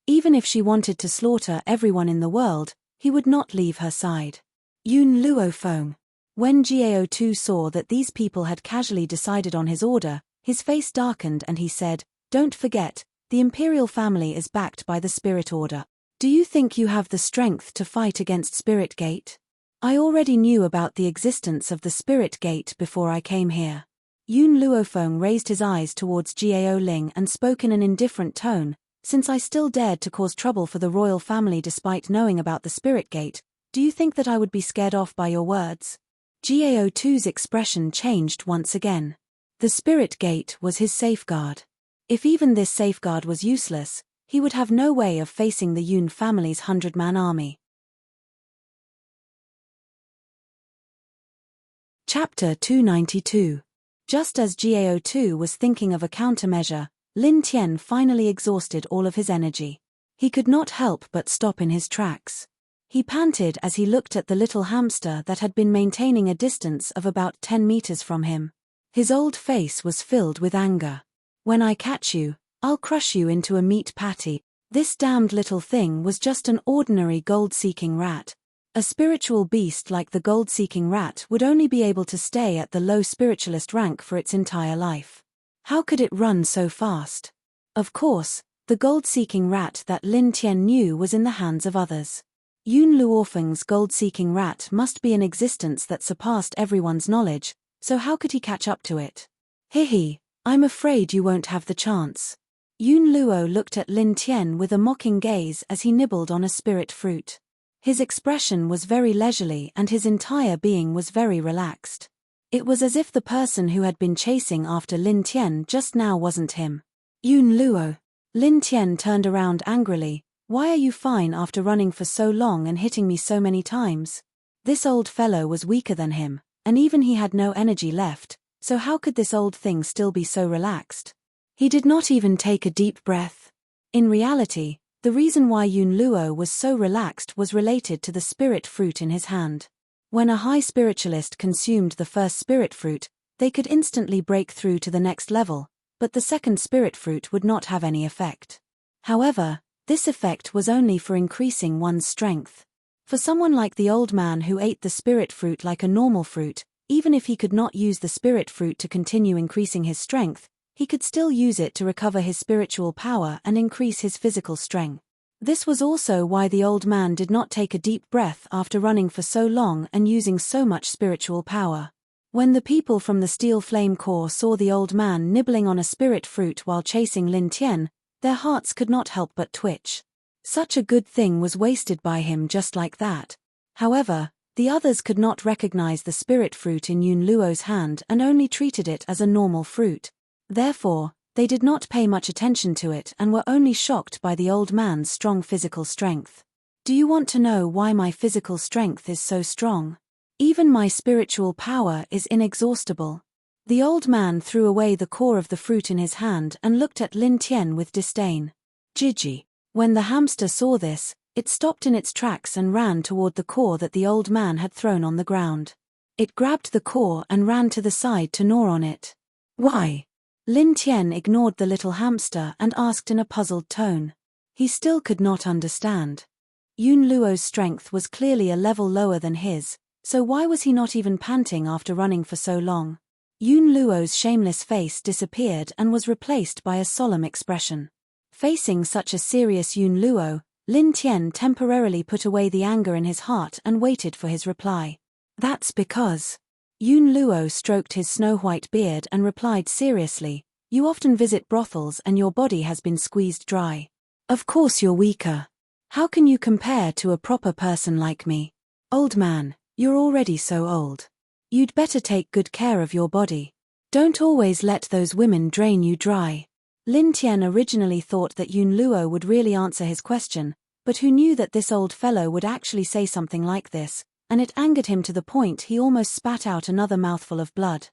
Even if she wanted to slaughter everyone in the world, he would not leave her side. Yun Luofeng. When Gao2 saw that these people had casually decided on his order, his face darkened and he said, Don't forget, the imperial family is backed by the Spirit Order. Do you think you have the strength to fight against Spirit Gate? I already knew about the existence of the Spirit Gate before I came here. Yun Luofeng raised his eyes towards Gao Ling and spoke in an indifferent tone, Since I still dared to cause trouble for the royal family despite knowing about the Spirit Gate, do you think that I would be scared off by your words? Gao2's expression changed once again. The Spirit Gate was his safeguard. If even this safeguard was useless, he would have no way of facing the Yun family's 100-man army. Chapter 292. Just as Gao2 was thinking of a countermeasure, Lin Tian finally exhausted all of his energy. He could not help but stop in his tracks. He panted as he looked at the little hamster that had been maintaining a distance of about 10 meters from him. His old face was filled with anger. When I catch you, I'll crush you into a meat patty. This damned little thing was just an ordinary gold-seeking rat. A spiritual beast like the gold-seeking rat would only be able to stay at the low spiritualist rank for its entire life. How could it run so fast? Of course, the gold-seeking rat that Lin Tian knew was in the hands of others. Yun Luofeng's gold-seeking rat must be an existence that surpassed everyone's knowledge, so how could he catch up to it? Hihi, I'm afraid you won't have the chance. Yun Luo looked at Lin Tian with a mocking gaze as he nibbled on a spirit fruit. His expression was very leisurely and his entire being was very relaxed. It was as if the person who had been chasing after Lin Tian just now wasn't him. Yun Luo. Lin Tian turned around angrily. Why are you fine after running for so long and hitting me so many times? This old fellow was weaker than him, and even he had no energy left, so how could this old thing still be so relaxed? He did not even take a deep breath. In reality, the reason why Yun Luo was so relaxed was related to the spirit fruit in his hand. When a high spiritualist consumed the first spirit fruit, they could instantly break through to the next level, but the second spirit fruit would not have any effect. However, this effect was only for increasing one's strength. For someone like the old man who ate the spirit fruit like a normal fruit, even if he could not use the spirit fruit to continue increasing his strength, he could still use it to recover his spiritual power and increase his physical strength. This was also why the old man did not take a deep breath after running for so long and using so much spiritual power. When the people from the Steel Flame Corps saw the old man nibbling on a spirit fruit while chasing Lin Tian, their hearts could not help but twitch. Such a good thing was wasted by him just like that. However, the others could not recognize the spirit fruit in Yun Luo's hand and only treated it as a normal fruit. Therefore, they did not pay much attention to it and were only shocked by the old man's strong physical strength. Do you want to know why my physical strength is so strong? Even my spiritual power is inexhaustible. The old man threw away the core of the fruit in his hand and looked at Lin Tian with disdain. Gigi. When the hamster saw this, it stopped in its tracks and ran toward the core that the old man had thrown on the ground. It grabbed the core and ran to the side to gnaw on it. Why? Lin Tian ignored the little hamster and asked in a puzzled tone. He still could not understand. Yun Luo's strength was clearly a level lower than his, so why was he not even panting after running for so long? Yun Luo's shameless face disappeared and was replaced by a solemn expression. Facing such a serious Yun Luo, Lin Tian temporarily put away the anger in his heart and waited for his reply. That's because Yun Luo stroked his snow-white beard and replied seriously, "You often visit brothels and your body has been squeezed dry. Of course you're weaker. How can you compare to a proper person like me? Old man, you're already so old. You'd better take good care of your body. Don't always let those women drain you dry." Lin Tian originally thought that Yun Luo would really answer his question, but who knew that this old fellow would actually say something like this, and it angered him to the point he almost spat out another mouthful of blood.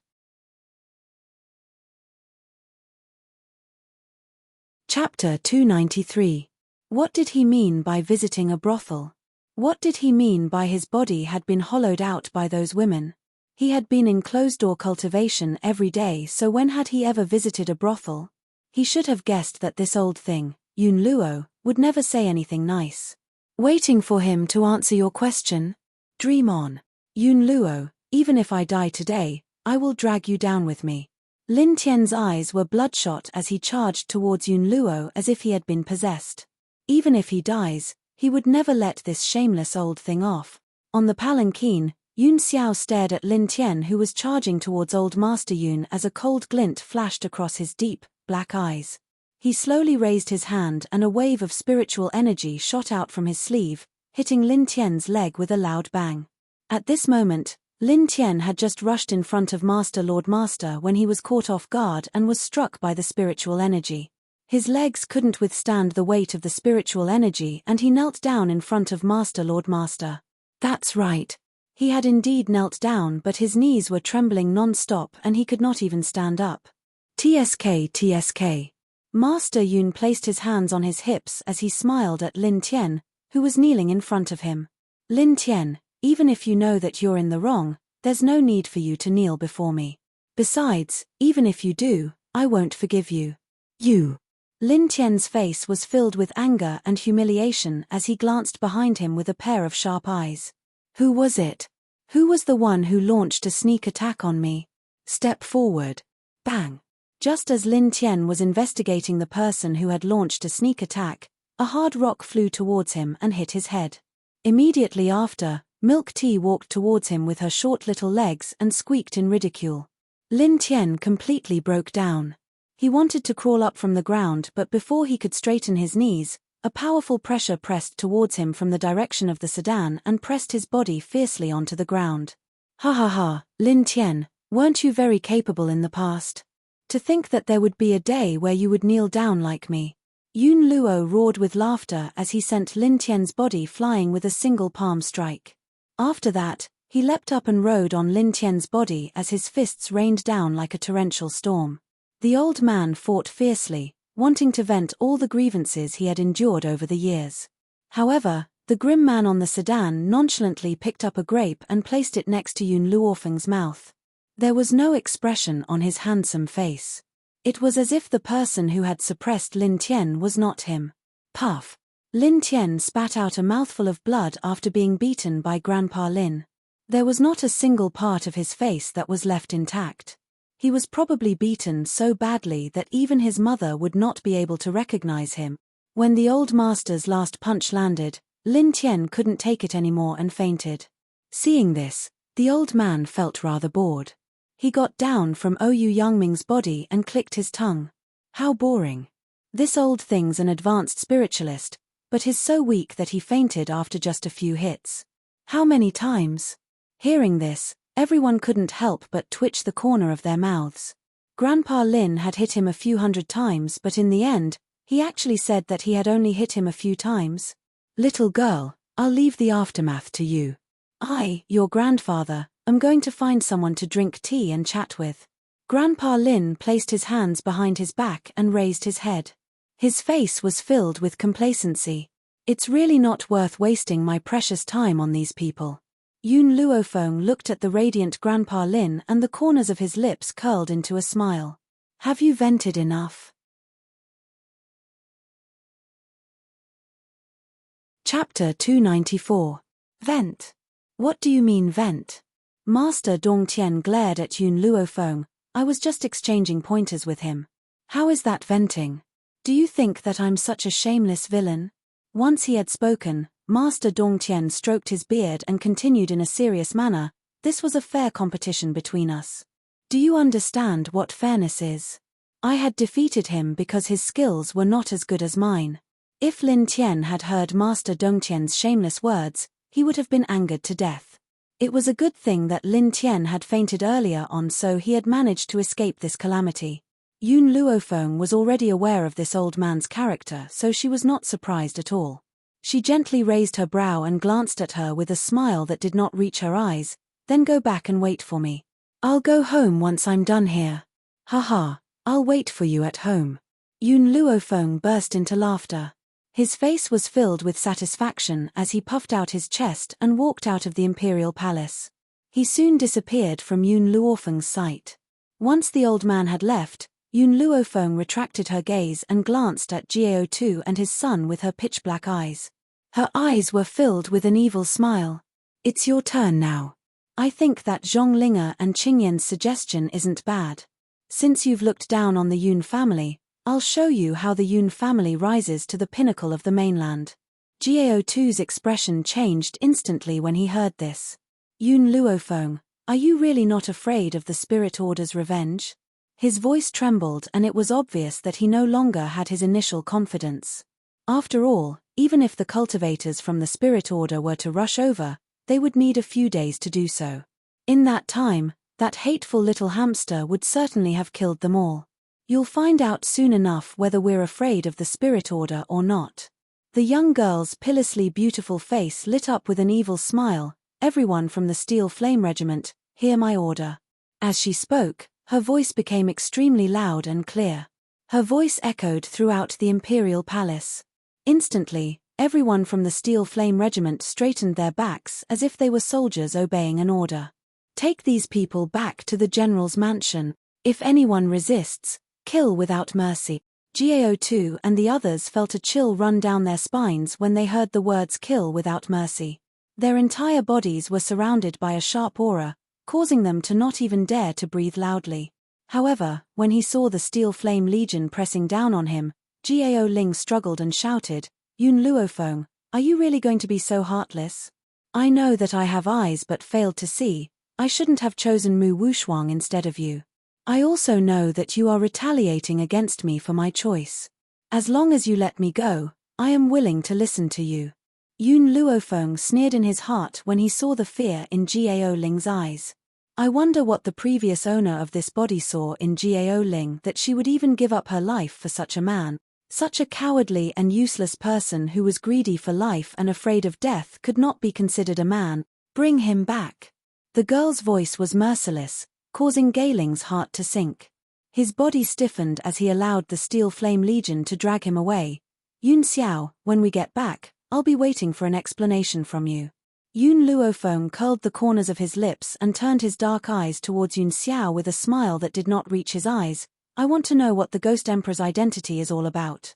Chapter 293. What did he mean by visiting a brothel? What did he mean by his body had been hollowed out by those women? He had been in closed-door cultivation every day, so when had he ever visited a brothel? He should have guessed that this old thing, Yun Luo, would never say anything nice. Waiting for him to answer your question? Dream on. Yun Luo, even if I die today, I will drag you down with me. Lin Tian's eyes were bloodshot as he charged towards Yun Luo as if he had been possessed. Even if he dies, he would never let this shameless old thing off. On the palanquin, Yun Xiao stared at Lin Tian, who was charging towards Old Master Yun, as a cold glint flashed across his deep, black eyes. He slowly raised his hand and a wave of spiritual energy shot out from his sleeve, hitting Lin Tian's leg with a loud bang. At this moment, Lin Tian had just rushed in front of Lord Master when he was caught off guard and was struck by the spiritual energy. His legs couldn't withstand the weight of the spiritual energy and he knelt down in front of Lord Master. That's right. He had indeed knelt down, but his knees were trembling non-stop and he could not even stand up. TSK, TSK. Master Yun placed his hands on his hips as he smiled at Lin Tian, who was kneeling in front of him. Lin Tian, even if you know that you're in the wrong, there's no need for you to kneel before me. Besides, even if you do, I won't forgive you. You. Lin Tian's face was filled with anger and humiliation as he glanced behind him with a pair of sharp eyes. Who was it? Who was the one who launched a sneak attack on me? Step forward. Bang. Just as Lin Tian was investigating the person who had launched a sneak attack, a hard rock flew towards him and hit his head. Immediately after, Milk Tea walked towards him with her short little legs and squeaked in ridicule. Lin Tian completely broke down. He wanted to crawl up from the ground, but before he could straighten his knees, a powerful pressure pressed towards him from the direction of the sedan and pressed his body fiercely onto the ground. Ha ha ha, Lin Tian, weren't you very capable in the past? To think that there would be a day where you would kneel down like me. Yun Luo roared with laughter as he sent Lin Tian's body flying with a single palm strike. After that, he leapt up and rode on Lin Tian's body as his fists rained down like a torrential storm. The old man fought fiercely, wanting to vent all the grievances he had endured over the years. However, the grim man on the sedan nonchalantly picked up a grape and placed it next to Yun Luofeng's mouth. There was no expression on his handsome face. It was as if the person who had suppressed Lin Tian was not him. Puff. Lin Tian spat out a mouthful of blood after being beaten by Grandpa Lin. There was not a single part of his face that was left intact. He was probably beaten so badly that even his mother would not be able to recognize him. When the old master's last punch landed, Lin Tian couldn't take it anymore and fainted. Seeing this, the old man felt rather bored. He got down from Oyu Yangming's body and clicked his tongue. How boring. This old thing's an advanced spiritualist, but he's so weak that he fainted after just a few hits. How many times? Hearing this, everyone couldn't help but twitch the corner of their mouths. Grandpa Lin had hit him a few hundred times, but in the end, he actually said that he had only hit him a few times. Little girl, I'll leave the aftermath to you. I, your grandfather, am going to find someone to drink tea and chat with. Grandpa Lin placed his hands behind his back and raised his head. His face was filled with complacency. It's really not worth wasting my precious time on these people. Yun Luofeng looked at the radiant Grandpa Lin and the corners of his lips curled into a smile. Have you vented enough? Chapter 294. Vent. What do you mean vent? Master Dongtian glared at Yun Luofeng. I was just exchanging pointers with him. How is that venting? Do you think that I'm such a shameless villain? Once he had spoken, Master Dongtian stroked his beard and continued in a serious manner, This was a fair competition between us. Do you understand what fairness is? I had defeated him because his skills were not as good as mine. If Lin Tian had heard Master Dongtian's shameless words, he would have been angered to death. It was a good thing that Lin Tian had fainted earlier on, so he had managed to escape this calamity. Yun Luofeng was already aware of this old man's character, so she was not surprised at all. She gently raised her brow and glanced at her with a smile that did not reach her eyes. Then go back and wait for me. I'll go home once I'm done here. Haha, I'll wait for you at home. Yun Luofeng burst into laughter. His face was filled with satisfaction as he puffed out his chest and walked out of the imperial palace. He soon disappeared from Yun Luofeng's sight. Once the old man had left, Yun Luofeng retracted her gaze and glanced at Jiao Tu and his son with her pitch-black eyes. Her eyes were filled with an evil smile. It's your turn now. I think that Zhonglinger and Qingyan's suggestion isn't bad. Since you've looked down on the Yun family, I'll show you how the Yun family rises to the pinnacle of the mainland. Jiao Tu's expression changed instantly when he heard this. Yun Luofeng, are you really not afraid of the Spirit Order's revenge? His voice trembled and it was obvious that he no longer had his initial confidence. After all, even if the cultivators from the Spirit Order were to rush over, they would need a few days to do so. In that time, that hateful little hamster would certainly have killed them all. You'll find out soon enough whether we're afraid of the Spirit Order or not. The young girl's pitilessly beautiful face lit up with an evil smile. Everyone from the Steel Flame Regiment, hear my order. As she spoke, her voice became extremely loud and clear. Her voice echoed throughout the Imperial Palace. Instantly, everyone from the Steel Flame Regiment straightened their backs as if they were soldiers obeying an order. Take these people back to the General's mansion. If anyone resists, kill without mercy. Jiao Tu and the others felt a chill run down their spines when they heard the words kill without mercy. Their entire bodies were surrounded by a sharp aura, causing them to not even dare to breathe loudly. However, when he saw the Steel Flame Legion pressing down on him, Jiao Ling struggled and shouted, Yun Luofeng, are you really going to be so heartless? I know that I have eyes but failed to see. I shouldn't have chosen Mu Wushuang instead of you. I also know that you are retaliating against me for my choice. As long as you let me go, I am willing to listen to you. Yun Luofeng sneered in his heart when he saw the fear in Jiao Ling's eyes. I wonder what the previous owner of this body saw in Jiao Ling that she would even give up her life for such a man. Such a cowardly and useless person who was greedy for life and afraid of death could not be considered a man. Bring him back. The girl's voice was merciless, causing Gailing's heart to sink. His body stiffened as he allowed the Steel Flame Legion to drag him away. Yun Xiao, when we get back, I'll be waiting for an explanation from you. Yun Luofeng curled the corners of his lips and turned his dark eyes towards Yun Xiao with a smile that did not reach his eyes. I want to know what the Ghost Emperor's identity is all about.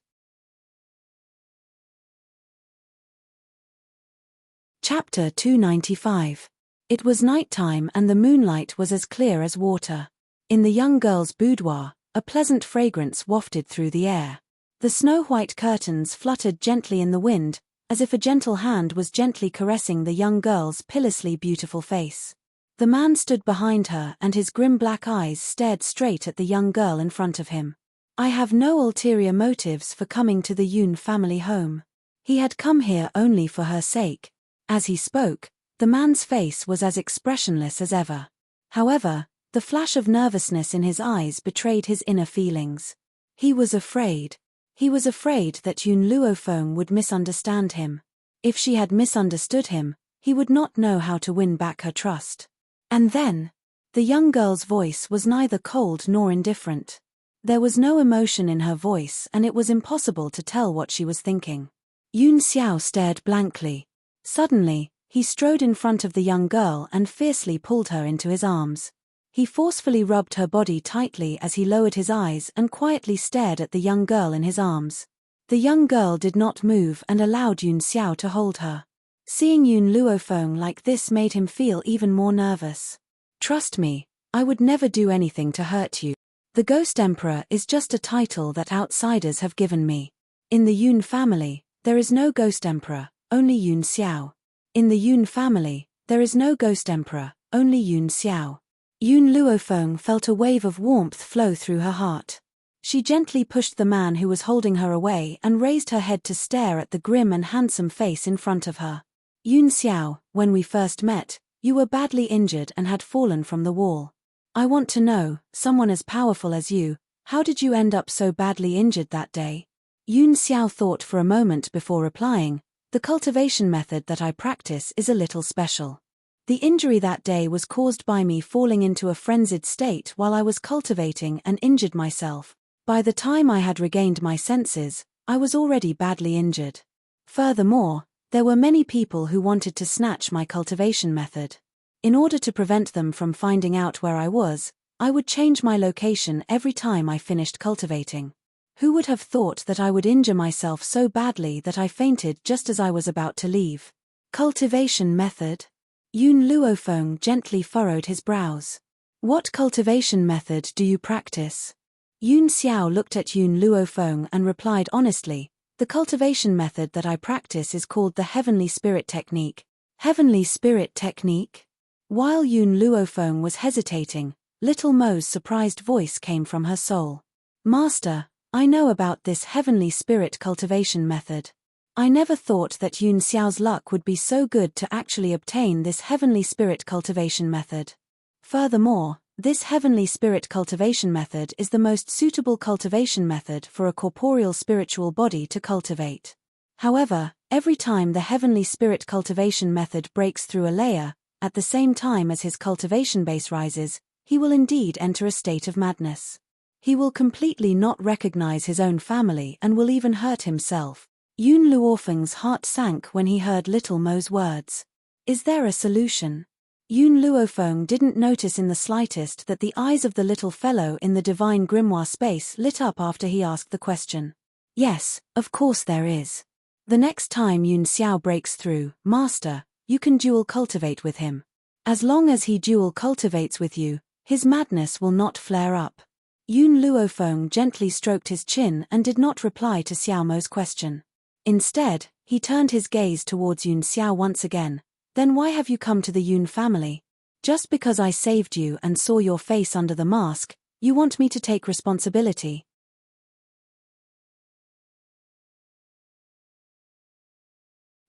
Chapter 295. It was nighttime and the moonlight was as clear as water. In the young girl's boudoir, a pleasant fragrance wafted through the air. The snow-white curtains fluttered gently in the wind, as if a gentle hand was gently caressing the young girl's pitilessly beautiful face. The man stood behind her and his grim black eyes stared straight at the young girl in front of him. I have no ulterior motives for coming to the Yun family home. He had come here only for her sake. As he spoke, the man's face was as expressionless as ever. However, the flash of nervousness in his eyes betrayed his inner feelings. He was afraid. He was afraid that Yun Luofeng would misunderstand him. If she had misunderstood him, he would not know how to win back her trust. And then, the young girl's voice was neither cold nor indifferent. There was no emotion in her voice and it was impossible to tell what she was thinking. Yun Xiao stared blankly. Suddenly, he strode in front of the young girl and fiercely pulled her into his arms. He forcefully rubbed her body tightly as he lowered his eyes and quietly stared at the young girl in his arms. The young girl did not move and allowed Yun Xiao to hold her. Seeing Yun Luofeng like this made him feel even more nervous. Trust me, I would never do anything to hurt you. The Ghost Emperor is just a title that outsiders have given me. In the Yun family, there is no Ghost Emperor, only Yun Xiao. In the Yun family, there is no Ghost Emperor, only Yun Xiao. Yun Luofeng felt a wave of warmth flow through her heart. She gently pushed the man who was holding her away and raised her head to stare at the grim and handsome face in front of her. Yun Xiao, when we first met, you were badly injured and had fallen from the wall. I want to know, someone as powerful as you, how did you end up so badly injured that day? Yun Xiao thought for a moment before replying, the cultivation method that I practice is a little special. The injury that day was caused by me falling into a frenzied state while I was cultivating and injured myself. By the time I had regained my senses, I was already badly injured. Furthermore, there were many people who wanted to snatch my cultivation method. In order to prevent them from finding out where I was, I would change my location every time I finished cultivating. Who would have thought that I would injure myself so badly that I fainted just as I was about to leave? Cultivation method? Yun Luofeng gently furrowed his brows. What cultivation method do you practice? Yun Xiao looked at Yun Luofeng and replied honestly, the cultivation method that I practice is called the Heavenly Spirit Technique. Heavenly Spirit Technique? While Yun Luofeng was hesitating, Little Mo's surprised voice came from her soul. Master, I know about this Heavenly Spirit cultivation method. I never thought that Yun Xiao's luck would be so good to actually obtain this Heavenly Spirit cultivation method. Furthermore, this Heavenly Spirit cultivation method is the most suitable cultivation method for a corporeal spiritual body to cultivate. However, every time the Heavenly Spirit cultivation method breaks through a layer, at the same time as his cultivation base rises, he will indeed enter a state of madness. He will completely not recognize his own family and will even hurt himself. Yun Luofeng's heart sank when he heard Little Mo's words. Is there a solution? Yun Luofeng didn't notice in the slightest that the eyes of the little fellow in the divine grimoire space lit up after he asked the question. Yes, of course there is. The next time Yun Xiao breaks through, Master, you can dual cultivate with him. As long as he dual cultivates with you, his madness will not flare up. Yun Luofeng gently stroked his chin and did not reply to Xiao Mo's question. Instead, he turned his gaze towards Yun Xiao once again. Then why have you come to the Yun family? Just because I saved you and saw your face under the mask, you want me to take responsibility?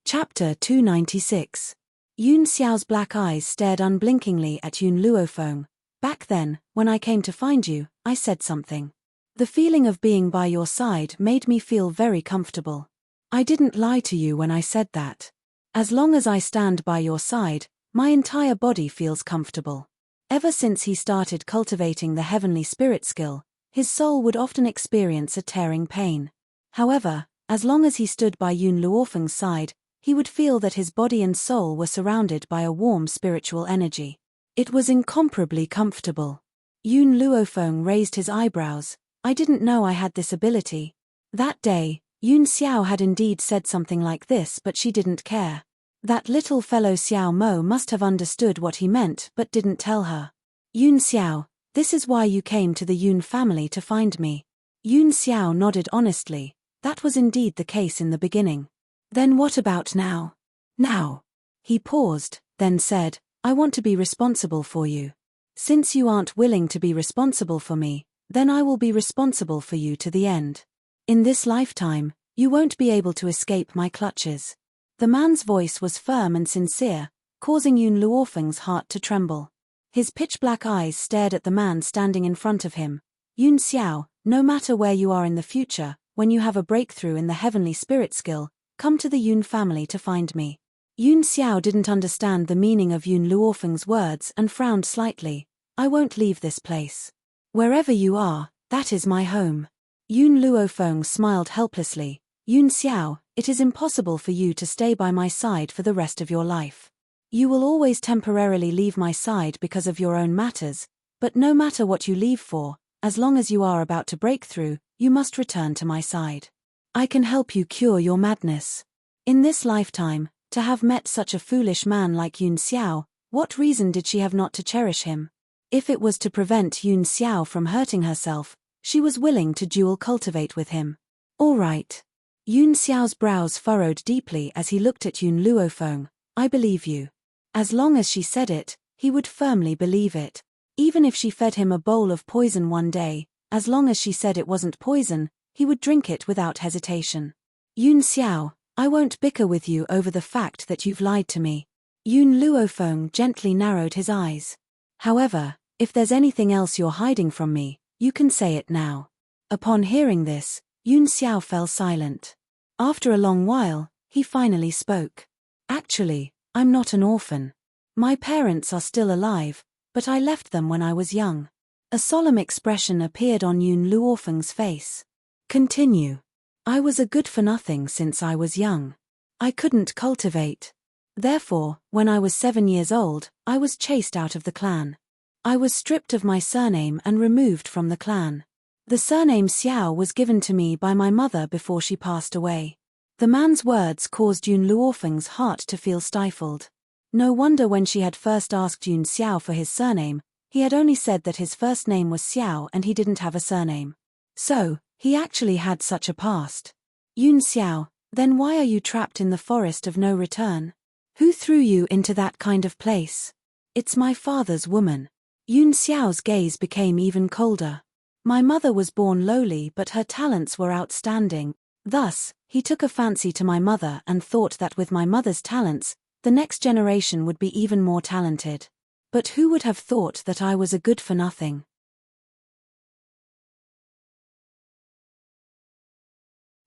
Chapter 296. Yun Xiao's black eyes stared unblinkingly at Yun Luofeng. Back then, when I came to find you, I said something. The feeling of being by your side made me feel very comfortable. I didn't lie to you when I said that. As long as I stand by your side, my entire body feels comfortable. Ever since he started cultivating the Heavenly Spirit skill, his soul would often experience a tearing pain. However, as long as he stood by Yun Luofeng's side, he would feel that his body and soul were surrounded by a warm spiritual energy. It was incomparably comfortable. Yun Luofeng raised his eyebrows. I didn't know I had this ability. That day, Yun Xiao had indeed said something like this, but she didn't care. That little fellow Xiao Mo must have understood what he meant but didn't tell her. Yun Xiao, this is why you came to the Yun family to find me. Yun Xiao nodded honestly. That was indeed the case in the beginning. Then what about now? Now. He paused, then said, I want to be responsible for you. Since you aren't willing to be responsible for me, then I will be responsible for you to the end. In this lifetime, you won't be able to escape my clutches. The man's voice was firm and sincere, causing Yun Luofeng's heart to tremble. His pitch-black eyes stared at the man standing in front of him. Yun Xiao, no matter where you are in the future, when you have a breakthrough in the Heavenly Spirit skill, come to the Yun family to find me. Yun Xiao didn't understand the meaning of Yun Luofeng's words and frowned slightly. I won't leave this place. Wherever you are, that is my home. Yun Luofeng smiled helplessly. Yun Xiao, it is impossible for you to stay by my side for the rest of your life. You will always temporarily leave my side because of your own matters, but no matter what you leave for, as long as you are about to break through, you must return to my side. I can help you cure your madness. In this lifetime, to have met such a foolish man like Yun Xiao, what reason did she have not to cherish him? If it was to prevent Yun Xiao from hurting herself, she was willing to dual cultivate with him. All right. Yun Xiao's brows furrowed deeply as he looked at Yun Luofeng. I believe you. As long as she said it, he would firmly believe it. Even if she fed him a bowl of poison one day, as long as she said it wasn't poison, he would drink it without hesitation. Yun Xiao, I won't bicker with you over the fact that you've lied to me. Yun Luofeng gently narrowed his eyes. However, if there's anything else you're hiding from me, you can say it now. Upon hearing this, Yun Xiao fell silent. After a long while, he finally spoke. Actually, I'm not an orphan. My parents are still alive, but I left them when I was young. A solemn expression appeared on Yun Luofeng's face. Continue. I was a good-for-nothing since I was young. I couldn't cultivate. Therefore, when I was 7 years old, I was chased out of the clan. I was stripped of my surname and removed from the clan. The surname Xiao was given to me by my mother before she passed away. The man's words caused Yun Luofeng's heart to feel stifled. No wonder when she had first asked Yun Xiao for his surname, he had only said that his first name was Xiao and he didn't have a surname. So, he actually had such a past. Yun Xiao, then why are you trapped in the forest of no return? Who threw you into that kind of place? It's my father's woman. Yun Xiao's gaze became even colder. My mother was born lowly but her talents were outstanding. Thus, he took a fancy to my mother and thought that with my mother's talents, the next generation would be even more talented. But who would have thought that I was a good-for-nothing?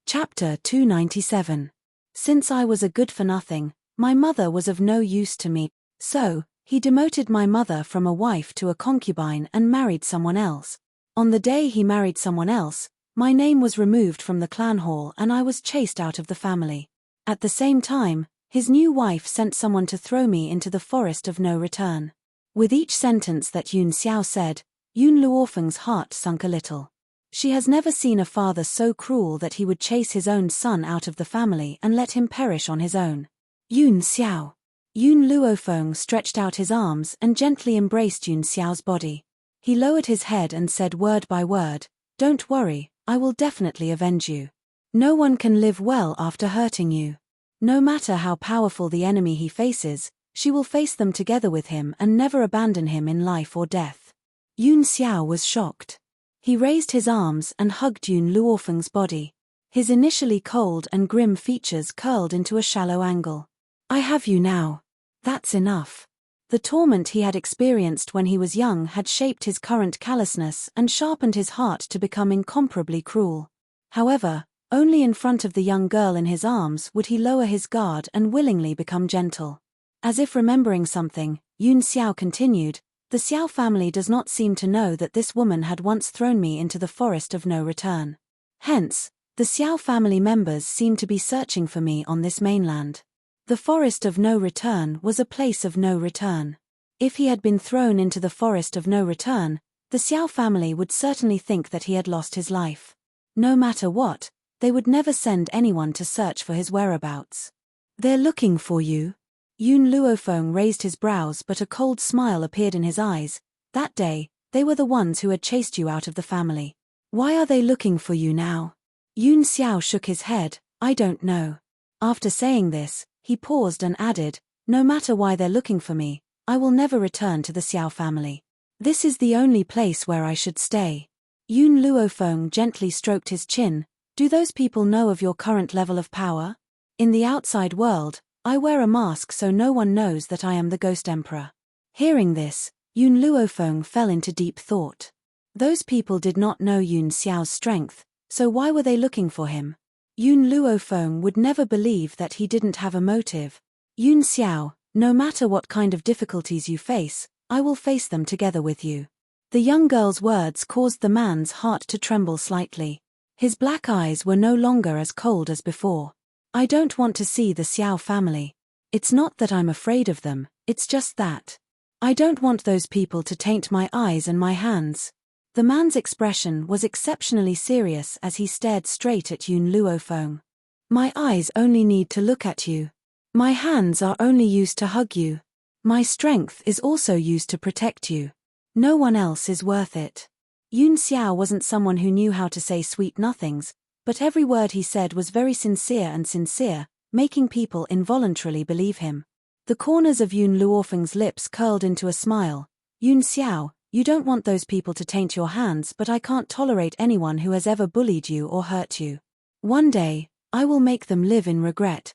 Chapter 297. Since I was a good-for-nothing, my mother was of no use to me, so, he demoted my mother from a wife to a concubine and married someone else. On the day he married someone else, my name was removed from the clan hall and I was chased out of the family. At the same time, his new wife sent someone to throw me into the forest of no return. With each sentence that Yun Xiao said, Yun Luofeng's heart sunk a little. She has never seen a father so cruel that he would chase his own son out of the family and let him perish on his own. Yun Xiao. Yun Luofeng stretched out his arms and gently embraced Yun Xiao's body. He lowered his head and said word by word, "Don't worry, I will definitely avenge you. No one can live well after hurting you. No matter how powerful the enemy he faces, she will face them together with him and never abandon him in life or death." Yun Xiao was shocked. He raised his arms and hugged Yun Luofeng's body. His initially cold and grim features curled into a shallow angle. "I have you now. That's enough." The torment he had experienced when he was young had shaped his current callousness and sharpened his heart to become incomparably cruel. However, only in front of the young girl in his arms would he lower his guard and willingly become gentle. As if remembering something, Yun Xiao continued, "The Xiao family does not seem to know that this woman had once thrown me into the forest of no return. Hence, the Xiao family members seem to be searching for me on this mainland." The forest of no return was a place of no return. If he had been thrown into the forest of no return, the Xiao family would certainly think that he had lost his life. No matter what, they would never send anyone to search for his whereabouts. "They're looking for you." Yun Luofeng raised his brows but a cold smile appeared in his eyes. "That day, they were the ones who had chased you out of the family. Why are they looking for you now?" Yun Xiao shook his head, "I don't know." After saying this, he paused and added, "No matter why they're looking for me, I will never return to the Xiao family. This is the only place where I should stay." Yun Luofeng gently stroked his chin. "Do those people know of your current level of power? In the outside world, I wear a mask so no one knows that I am the Ghost Emperor." Hearing this, Yun Luofeng fell into deep thought. Those people did not know Yun Xiao's strength, so why were they looking for him? Yun Luofeng would never believe that he didn't have a motive. "Yun Xiao, no matter what kind of difficulties you face, I will face them together with you." The young girl's words caused the man's heart to tremble slightly. His black eyes were no longer as cold as before. "I don't want to see the Xiao family. It's not that I'm afraid of them, it's just that I don't want those people to taint my eyes and my hands." The man's expression was exceptionally serious as he stared straight at Yun Luofeng. "My eyes only need to look at you. My hands are only used to hug you. My strength is also used to protect you. No one else is worth it." Yun Xiao wasn't someone who knew how to say sweet nothings, but every word he said was very sincere, making people involuntarily believe him. The corners of Yun Luofeng's lips curled into a smile. Yun Xiao, you don't want those people to taint your hands, but I can't tolerate anyone who has ever bullied you or hurt you. One day, I will make them live in regret.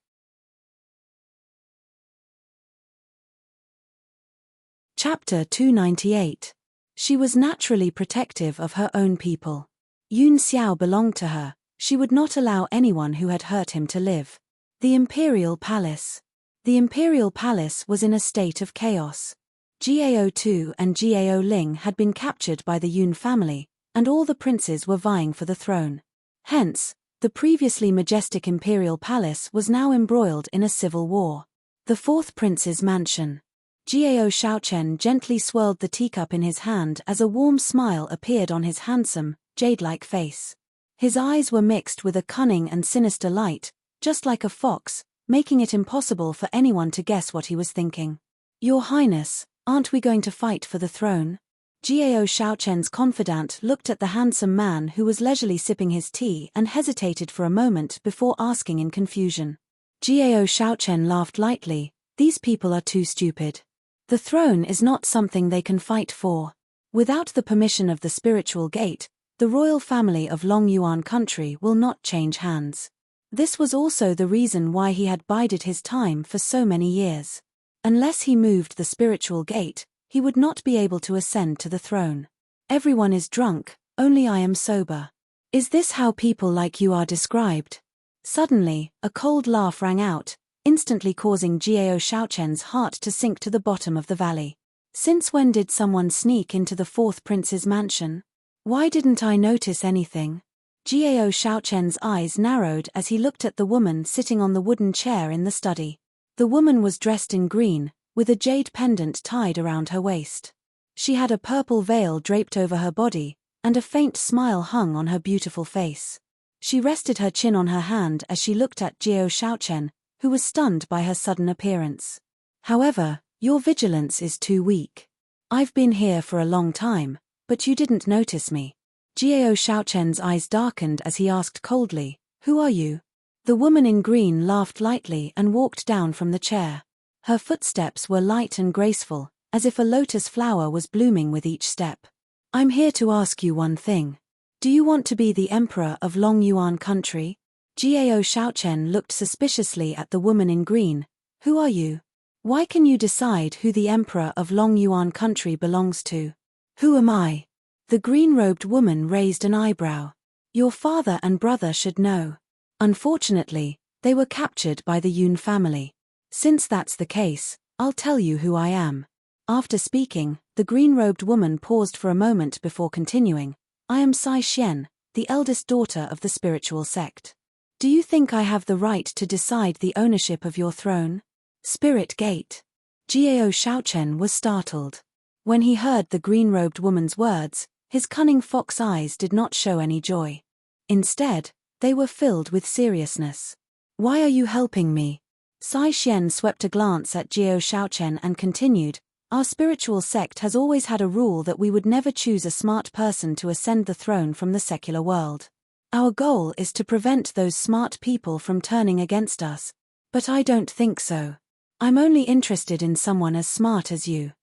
Chapter 298. She was naturally protective of her own people. Yun Xiao belonged to her. She would not allow anyone who had hurt him to live. The Imperial Palace. The Imperial Palace was in a state of chaos. Gao Tu and Gao Ling had been captured by the Yun family, and all the princes were vying for the throne. Hence, the previously majestic Imperial Palace was now embroiled in a civil war. The fourth prince's mansion. Gao Shaochen gently swirled the teacup in his hand as a warm smile appeared on his handsome, jade-like face. His eyes were mixed with a cunning and sinister light, just like a fox, making it impossible for anyone to guess what he was thinking. Your Highness, aren't we going to fight for the throne? Gao Shaochen's confidant looked at the handsome man who was leisurely sipping his tea and hesitated for a moment before asking in confusion. Gao Shaochen laughed lightly. These people are too stupid. The throne is not something they can fight for. Without the permission of the spiritual gate, the royal family of Long Yuan country will not change hands. This was also the reason why he had bided his time for so many years. Unless he moved the spiritual gate, he would not be able to ascend to the throne. Everyone is drunk, only I am sober. Is this how people like you are described? Suddenly, a cold laugh rang out, instantly causing Gao Shaochen's heart to sink to the bottom of the valley. Since when did someone sneak into the fourth prince's mansion? Why didn't I notice anything? Gao Shaochen's eyes narrowed as he looked at the woman sitting on the wooden chair in the study. The woman was dressed in green, with a jade pendant tied around her waist. She had a purple veil draped over her body, and a faint smile hung on her beautiful face. She rested her chin on her hand as she looked at Gao Shaochen, who was stunned by her sudden appearance. However, your vigilance is too weak. I've been here for a long time, but you didn't notice me. Gao Shaochen's eyes darkened as he asked coldly, who are you? The woman in green laughed lightly and walked down from the chair. Her footsteps were light and graceful, as if a lotus flower was blooming with each step. I'm here to ask you one thing. Do you want to be the emperor of Long Yuan country? Gao Shaochen looked suspiciously at the woman in green. Who are you? Why can you decide who the emperor of Long Yuan country belongs to? Who am I? The green-robed woman raised an eyebrow. Your father and brother should know. Unfortunately, they were captured by the Yun family. Since that's the case, I'll tell you who I am. After speaking, the green-robed woman paused for a moment before continuing. I am Sai Xian, the eldest daughter of the spiritual sect. Do you think I have the right to decide the ownership of your throne? Spirit Gate. Gao Shaochen was startled. When he heard the green-robed woman's words, his cunning fox eyes did not show any joy. Instead, they were filled with seriousness. Why are you helping me? Sai Xian swept a glance at Gao Shaochen and continued, our spiritual sect has always had a rule that we would never choose a smart person to ascend the throne from the secular world. Our goal is to prevent those smart people from turning against us. But I don't think so. I'm only interested in someone as smart as you.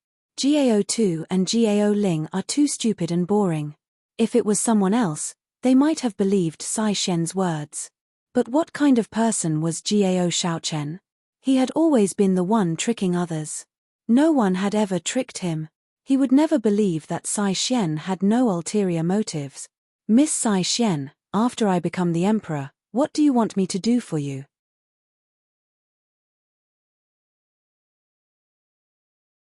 Gao Tu and Gao Ling are too stupid and boring. If it was someone else, they might have believed Sai Xian's words. But what kind of person was Gao Shaochen? He had always been the one tricking others. No one had ever tricked him. He would never believe that Sai Xian had no ulterior motives. Miss Sai Xian, after I become the emperor, what do you want me to do for you?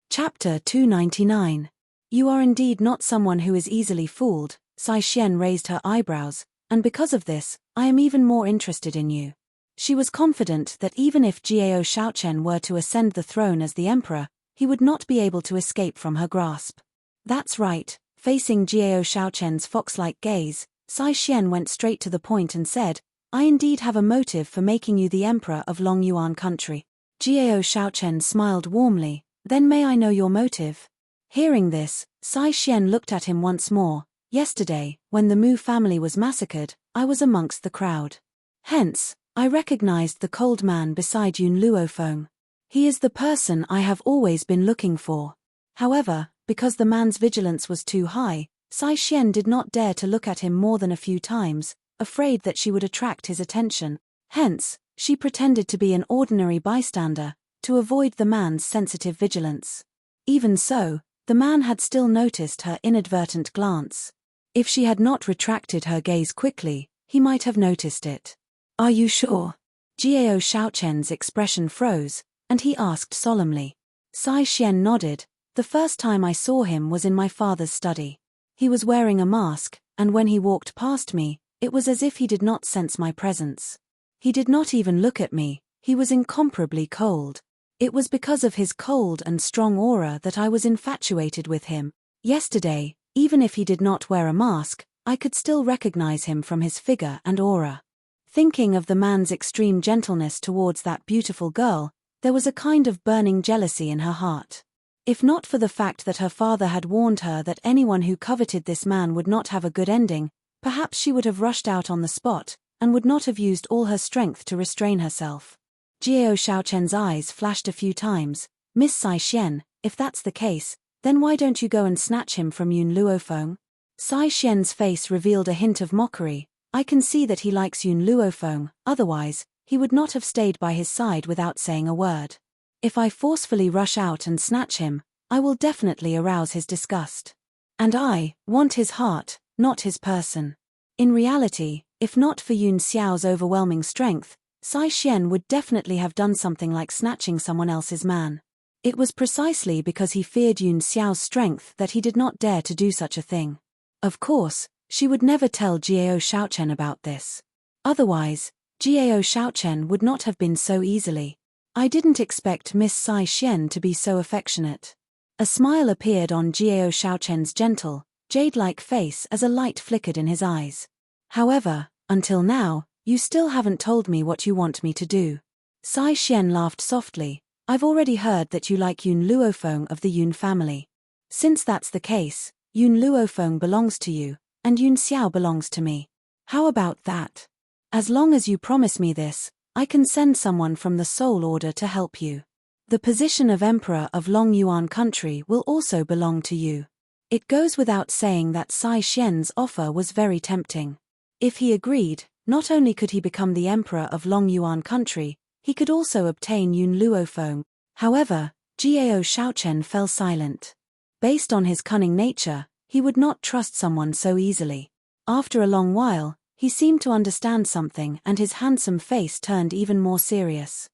Chapter 299. You are indeed not someone who is easily fooled. Sai Xian raised her eyebrows, and because of this, I am even more interested in you. She was confident that even if Gao Shaochen were to ascend the throne as the emperor, he would not be able to escape from her grasp. That's right. Facing Gao Shaochen's fox-like gaze, Sai Xian went straight to the point and said, I indeed have a motive for making you the emperor of Long Yuan country. Gao Shaochen smiled warmly. Then may I know your motive? Hearing this, Sai Xian looked at him once more. Yesterday, when the Mu family was massacred, I was amongst the crowd. Hence, I recognized the cold man beside Yun Luofeng. He is the person I have always been looking for. However, because the man's vigilance was too high, Sai Xian did not dare to look at him more than a few times, afraid that she would attract his attention. Hence, she pretended to be an ordinary bystander, to avoid the man's sensitive vigilance. Even so, the man had still noticed her inadvertent glance. If she had not retracted her gaze quickly, he might have noticed it. "Are you sure?" Jiao Shaochen's expression froze, and he asked solemnly. Sai Xian nodded. "The first time I saw him was in my father's study. He was wearing a mask, and when he walked past me, it was as if he did not sense my presence. He did not even look at me, he was incomparably cold. It was because of his cold and strong aura that I was infatuated with him. Yesterday, even if he did not wear a mask, I could still recognize him from his figure and aura." Thinking of the man's extreme gentleness towards that beautiful girl, there was a kind of burning jealousy in her heart. If not for the fact that her father had warned her that anyone who coveted this man would not have a good ending, perhaps she would have rushed out on the spot, and would not have used all her strength to restrain herself. Jiao Shaochen's eyes flashed a few times. "Miss Sai Xian, if that's the case, then why don't you go and snatch him from Yun Luofeng?" Sai Xian's face revealed a hint of mockery. "I can see that he likes Yun Luofeng, otherwise, he would not have stayed by his side without saying a word. If I forcefully rush out and snatch him, I will definitely arouse his disgust. And I want his heart, not his person." In reality, if not for Yun Xiao's overwhelming strength, Sai Xian would definitely have done something like snatching someone else's man. It was precisely because he feared Yun Xiao's strength that he did not dare to do such a thing. Of course, she would never tell Jiao Shaochen about this. Otherwise, Jiao Shaochen would not have been so easily. "I didn't expect Miss Sai Xian to be so affectionate." A smile appeared on Jiao Shaochen's gentle, jade-like face as a light flickered in his eyes. "However, until now, you still haven't told me what you want me to do." Sai Xian laughed softly. "I've already heard that you like Yun Luofeng of the Yun family. Since that's the case, Yun Luofeng belongs to you, and Yun Xiao belongs to me. How about that? As long as you promise me this, I can send someone from the Soul Order to help you. The position of Emperor of Long Yuan country will also belong to you." It goes without saying that Sai Xian's offer was very tempting. If he agreed, not only could he become the Emperor of Long Yuan country, he could also obtain Yun Luofeng. However, Jiao Shaochen fell silent. Based on his cunning nature, he would not trust someone so easily. After a long while, he seemed to understand something and his handsome face turned even more serious.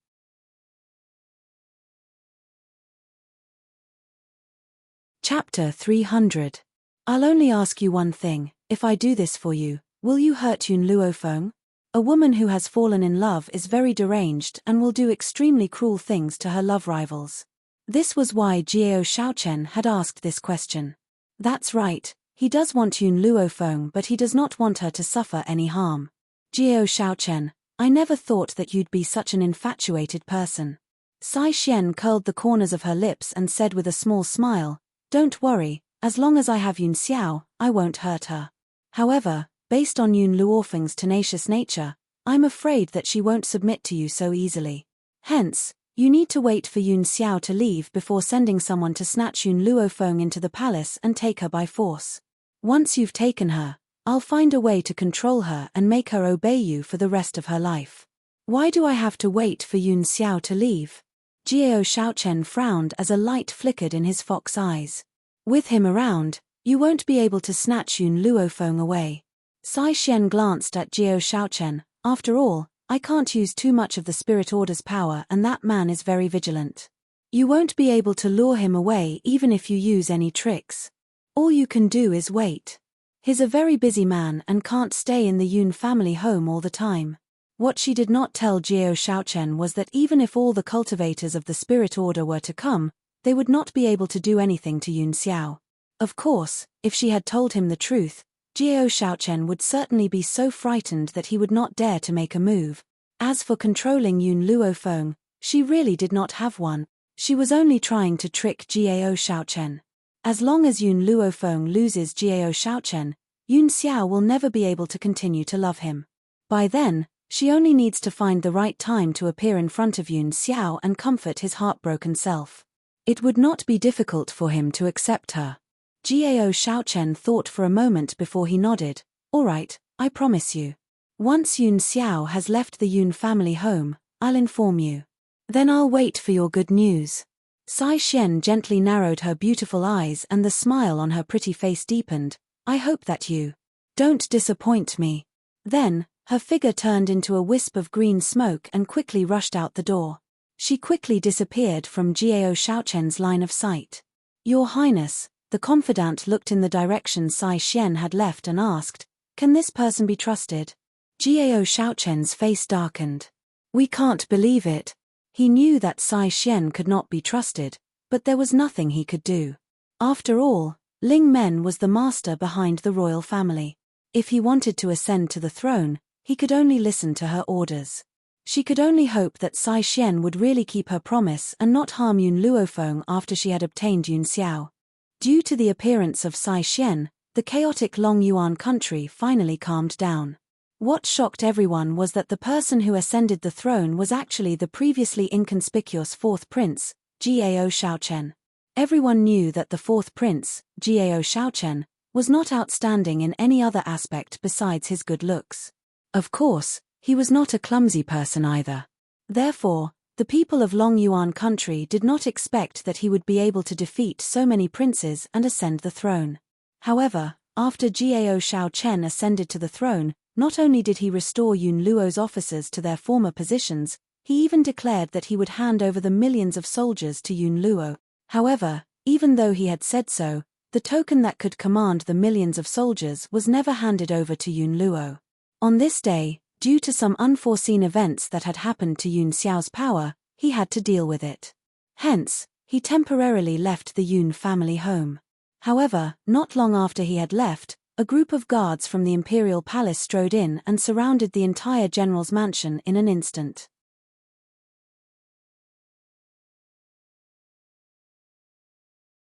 Chapter 300. I'll only ask you one thing. If I do this for you, will you hurt Yun Luofeng? A woman who has fallen in love is very deranged and will do extremely cruel things to her love rivals. This was why Jiao Shaochen had asked this question. That's right, he does want Yun Luofeng, but he does not want her to suffer any harm. "Jiao Shaochen, I never thought that you'd be such an infatuated person." Sai Xian curled the corners of her lips and said with a small smile, "Don't worry, as long as I have Yun Xiao, I won't hurt her. However, based on Yun Luofeng's tenacious nature, I'm afraid that she won't submit to you so easily. Hence, you need to wait for Yun Xiao to leave before sending someone to snatch Yun Luofeng into the palace and take her by force. Once you've taken her, I'll find a way to control her and make her obey you for the rest of her life." "Why do I have to wait for Yun Xiao to leave?" Jiao Shaochen frowned as a light flickered in his fox eyes. "With him around, you won't be able to snatch Yun Luofeng away." Sai Xian glanced at Jiao Shaochen. "After all, I can't use too much of the Spirit Order's power and that man is very vigilant. You won't be able to lure him away even if you use any tricks. All you can do is wait. He's a very busy man and can't stay in the Yun family home all the time." What she did not tell Jiao Shaochen was that even if all the cultivators of the Spirit Order were to come, they would not be able to do anything to Yun Xiao. Of course, if she had told him the truth, Jiao Shaochen would certainly be so frightened that he would not dare to make a move. As for controlling Yun Luofeng, she really did not have one. She was only trying to trick Jiao Shaochen. As long as Yun Luofeng loses Jiao Shaochen, Yun Xiao will never be able to continue to love him. By then, She only needs to find the right time to appear in front of Yun Xiao and comfort his heartbroken self. It would not be difficult for him to accept her. Gao Shaochen thought for a moment before he nodded. All right, I promise you. Once Yun Xiao has left the Yun family home, I'll inform you. Then I'll wait for your good news. Sai Xian gently narrowed her beautiful eyes and the smile on her pretty face deepened. I hope that you don't disappoint me. Then, her figure turned into a wisp of green smoke and quickly rushed out the door. She quickly disappeared from Gao Shaochen's line of sight. Your Highness, the confidant looked in the direction Sai Xian had left and asked, can this person be trusted? Gao Shaochen's face darkened. We can't believe it. He knew that Sai Xian could not be trusted, but there was nothing he could do. After all, Ling Men was the master behind the royal family. If he wanted to ascend to the throne, he could only listen to her orders. She could only hope that Sai Xian would really keep her promise and not harm Yun Luofeng after she had obtained Yun Xiao. Due to the appearance of Sai Xian, the chaotic Long Yuan country finally calmed down. What shocked everyone was that the person who ascended the throne was actually the previously inconspicuous fourth prince, Gao Shaochen. Everyone knew that the fourth prince, Gao Shaochen, was not outstanding in any other aspect besides his good looks. Of course, he was not a clumsy person either. Therefore, the people of Long Yuan country did not expect that he would be able to defeat so many princes and ascend the throne. However, after Gao Shaochen ascended to the throne, not only did he restore Yun Luo's officers to their former positions, he even declared that he would hand over the millions of soldiers to Yun Luo. However, even though he had said so, the token that could command the millions of soldiers was never handed over to Yun Luo. On this day, due to some unforeseen events that had happened to Yun Xiao's power, he had to deal with it. Hence, he temporarily left the Yun family home. However, not long after he had left, a group of guards from the imperial palace strode in and surrounded the entire general's mansion in an instant.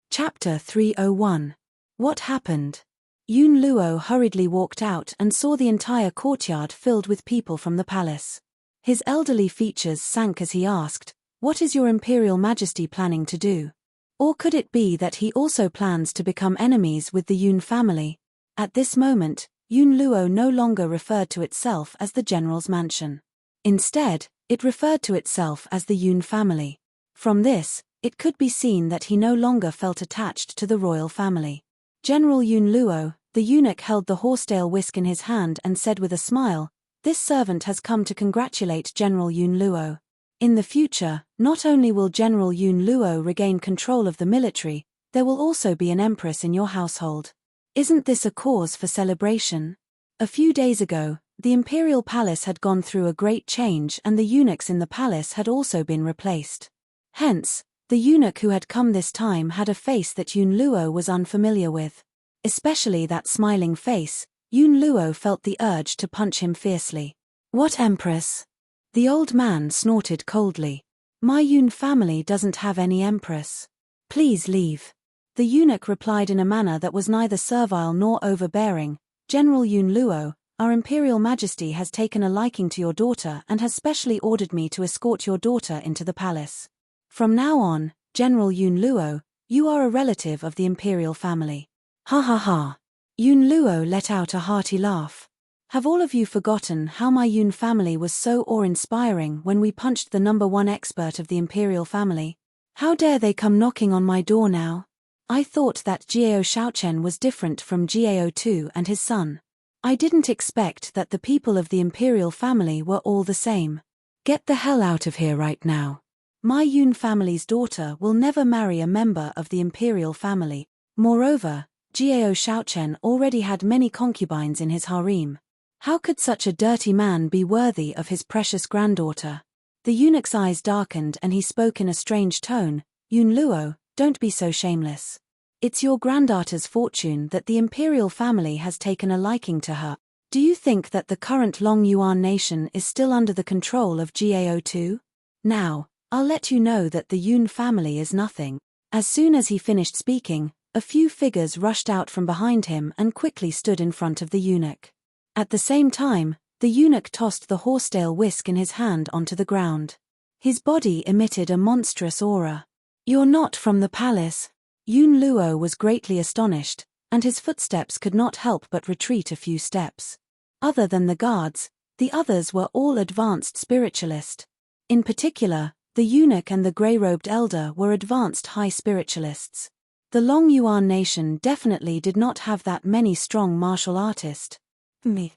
Chapter 301. What happened? Yun Luo hurriedly walked out and saw the entire courtyard filled with people from the palace. His elderly features sank as he asked, "What is your Imperial Majesty planning to do? Or could it be that he also plans to become enemies with the Yun family?" At this moment, Yun Luo no longer referred to itself as the general's mansion. Instead, it referred to itself as the Yun family. From this, it could be seen that he no longer felt attached to the royal family. General Yun Luo, the eunuch, held the horsetail whisk in his hand and said with a smile, "This servant has come to congratulate General Yun Luo. In the future, not only will General Yun Luo regain control of the military, there will also be an empress in your household. Isn't this a cause for celebration?" A few days ago, the imperial palace had gone through a great change and the eunuchs in the palace had also been replaced. Hence, the eunuch who had come this time had a face that Yun Luo was unfamiliar with. Especially that smiling face, Yun Luo felt the urge to punch him fiercely. "What empress?" The old man snorted coldly. "My Yun family doesn't have any empress. Please leave." The eunuch replied in a manner that was neither servile nor overbearing. "General Yun Luo, our Imperial Majesty has taken a liking to your daughter and has specially ordered me to escort your daughter into the palace. From now on, General Yun Luo, you are a relative of the Imperial family." Ha ha ha. Yun Luo let out a hearty laugh. "Have all of you forgotten how my Yun family was so awe-inspiring when we punched the #1 expert of the Imperial family? How dare they come knocking on my door now? I thought that Gao Shaochen was different from Gao Tu and his son. I didn't expect that the people of the Imperial family were all the same. Get the hell out of here right now. My Yun family's daughter will never marry a member of the Imperial family. Moreover, Gao Shaochen already had many concubines in his harem. How could such a dirty man be worthy of his precious granddaughter?" The eunuch's eyes darkened and he spoke in a strange tone. "Yun Luo, don't be so shameless. It's your granddaughter's fortune that the Imperial family has taken a liking to her. Do you think that the current Long Yuan nation is still under the control of Gao Tu? Now, I'll let you know that the Yun family is nothing." As soon as he finished speaking, a few figures rushed out from behind him and quickly stood in front of the eunuch. At the same time, the The eunuch tossed the horsetail whisk in his hand onto the ground. His body emitted a monstrous aura. "You're not from the palace." Yun Luo was greatly astonished, and his footsteps could not help but retreat a few steps. Other than the guards, the others were all advanced spiritualists. In particular, the eunuch and the grey-robed elder were advanced high spiritualists. The Long Yuan nation definitely did not have that many strong martial artists. Me.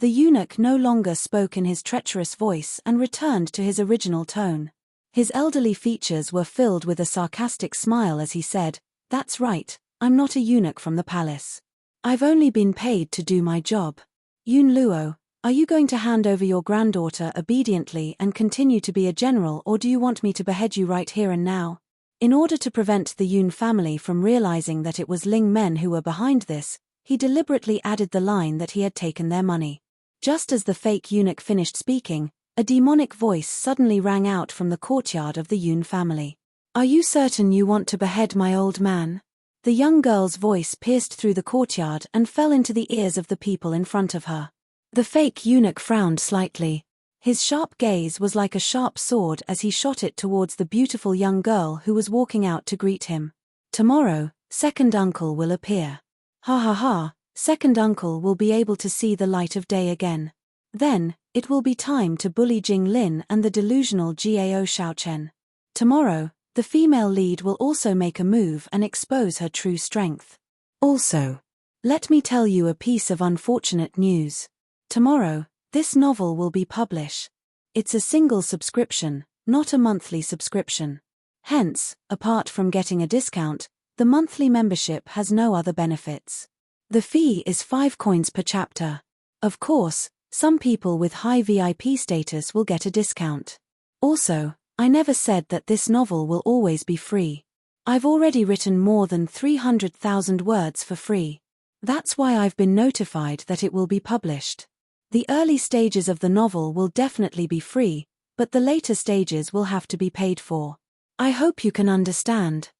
The eunuch no longer spoke in his treacherous voice and returned to his original tone. His elderly features were filled with a sarcastic smile as he said, "That's right, I'm not a eunuch from the palace. I've only been paid to do my job. Yun Luo, are you going to hand over your granddaughter obediently and continue to be a general, or do you want me to behead you right here and now?" In order to prevent the Yun family from realizing that it was Ling men who were behind this, he deliberately added the line that he had taken their money. Just as the fake eunuch finished speaking, a demonic voice suddenly rang out from the courtyard of the Yun family. "Are you certain you want to behead my old man?" The young girl's voice pierced through the courtyard and fell into the ears of the people in front of her. The fake eunuch frowned slightly. His sharp gaze was like a sharp sword as he shot it towards the beautiful young girl who was walking out to greet him. "Tomorrow, second uncle will appear. Ha ha ha, second uncle will be able to see the light of day again. Then, it will be time to bully Jing Lin and the delusional Gao Shaochen. Tomorrow, the female lead will also make a move and expose her true strength. Also, let me tell you a piece of unfortunate news. Tomorrow, this novel will be published. It's a single subscription, not a monthly subscription. Hence, apart from getting a discount, the monthly membership has no other benefits. The fee is 5 coins per chapter. Of course, some people with high VIP status will get a discount. Also, I never said that this novel will always be free. I've already written more than 300,000 words for free. That's why I've been notified that it will be published. The early stages of the novel will definitely be free, but the later stages will have to be paid for. I hope you can understand."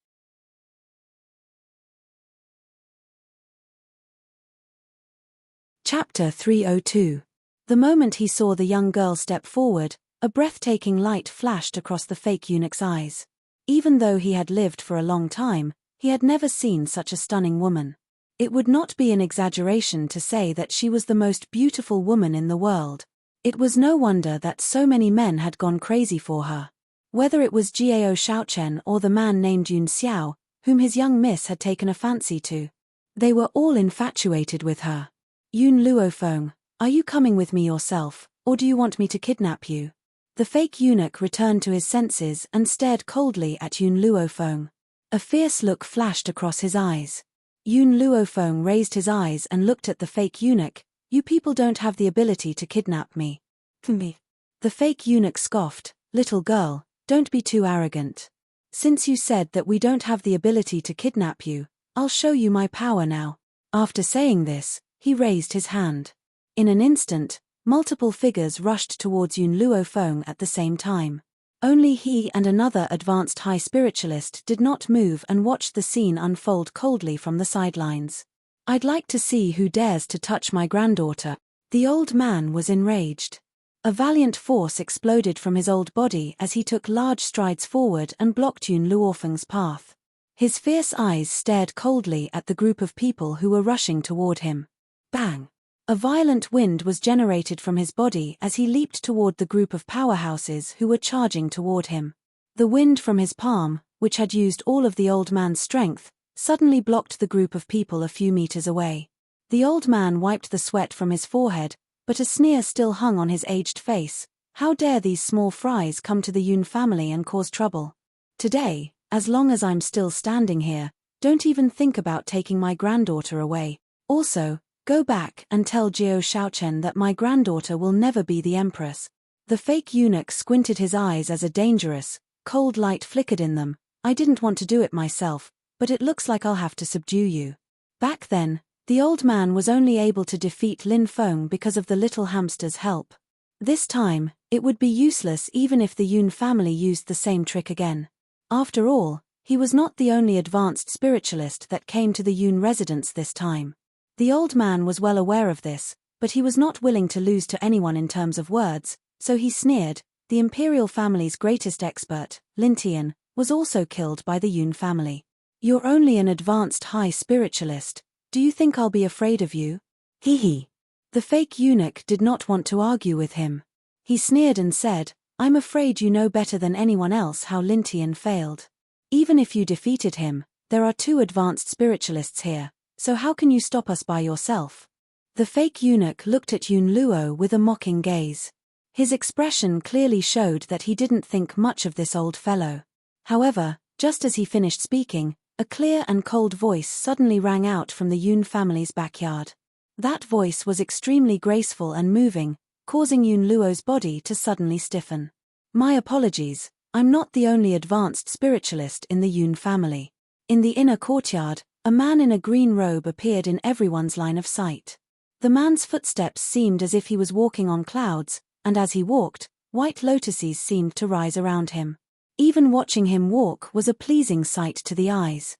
Chapter 302. The moment he saw the young girl step forward, a breathtaking light flashed across the fake eunuch's eyes. Even though he had lived for a long time, he had never seen such a stunning woman. It would not be an exaggeration to say that she was the most beautiful woman in the world. It was no wonder that so many men had gone crazy for her. Whether it was Gao Shaochen or the man named Yun Xiao, whom his young miss had taken a fancy to, they were all infatuated with her. "Yun Luofeng, are you coming with me yourself, or do you want me to kidnap you?" The fake eunuch returned to his senses and stared coldly at Yun Luofeng. A fierce look flashed across his eyes. Yun Luofeng raised his eyes and looked at the fake eunuch. "You people don't have the ability to kidnap me." "Me?" The fake eunuch scoffed. "Little girl, don't be too arrogant. Since you said that we don't have the ability to kidnap you, I'll show you my power now." After saying this, he raised his hand. In an instant, multiple figures rushed towards Yun Luofeng at the same time. Only he and another advanced high spiritualist did not move and watched the scene unfold coldly from the sidelines. "I'd like to see who dares to touch my granddaughter." The old man was enraged. A valiant force exploded from his old body as he took large strides forward and blocked Yun Luofeng's path. His fierce eyes stared coldly at the group of people who were rushing toward him. Bang! A violent wind was generated from his body as he leaped toward the group of powerhouses who were charging toward him. The wind from his palm, which had used all of the old man's strength, suddenly blocked the group of people a few meters away. The old man wiped the sweat from his forehead, but a sneer still hung on his aged face. How dare these small fries come to the Yun family and cause trouble? Today, as long as I'm still standing here, don't even think about taking my granddaughter away. Also, go back and tell Gao Shaochen that my granddaughter will never be the empress. The fake eunuch squinted his eyes as a dangerous, cold light flickered in them. "I didn't want to do it myself, but it looks like I'll have to subdue you." Back then, the old man was only able to defeat Lin Feng because of the little hamster's help. This time, it would be useless even if the Yun family used the same trick again. After all, he was not the only advanced spiritualist that came to the Yun residence this time. The old man was well aware of this, but he was not willing to lose to anyone in terms of words, so he sneered. The imperial family's greatest expert, Lin Tian, was also killed by the Yun family. You're only an advanced high spiritualist. Do you think I'll be afraid of you? Hee hee. The fake eunuch did not want to argue with him. He sneered and said, I'm afraid you know better than anyone else how Lin Tian failed. Even if you defeated him, there are 2 advanced spiritualists here, so how can you stop us by yourself? The fake eunuch looked at Yun Luo with a mocking gaze. His expression clearly showed that he didn't think much of this old fellow. However, just as he finished speaking, a clear and cold voice suddenly rang out from the Yun family's backyard. That voice was extremely graceful and moving, causing Yun Luo's body to suddenly stiffen. My apologies, I'm not the only advanced spiritualist in the Yun family. In the inner courtyard, a man in a green robe appeared in everyone's line of sight. The man's footsteps seemed as if he was walking on clouds, and as he walked, white lotuses seemed to rise around him. Even watching him walk was a pleasing sight to the eyes.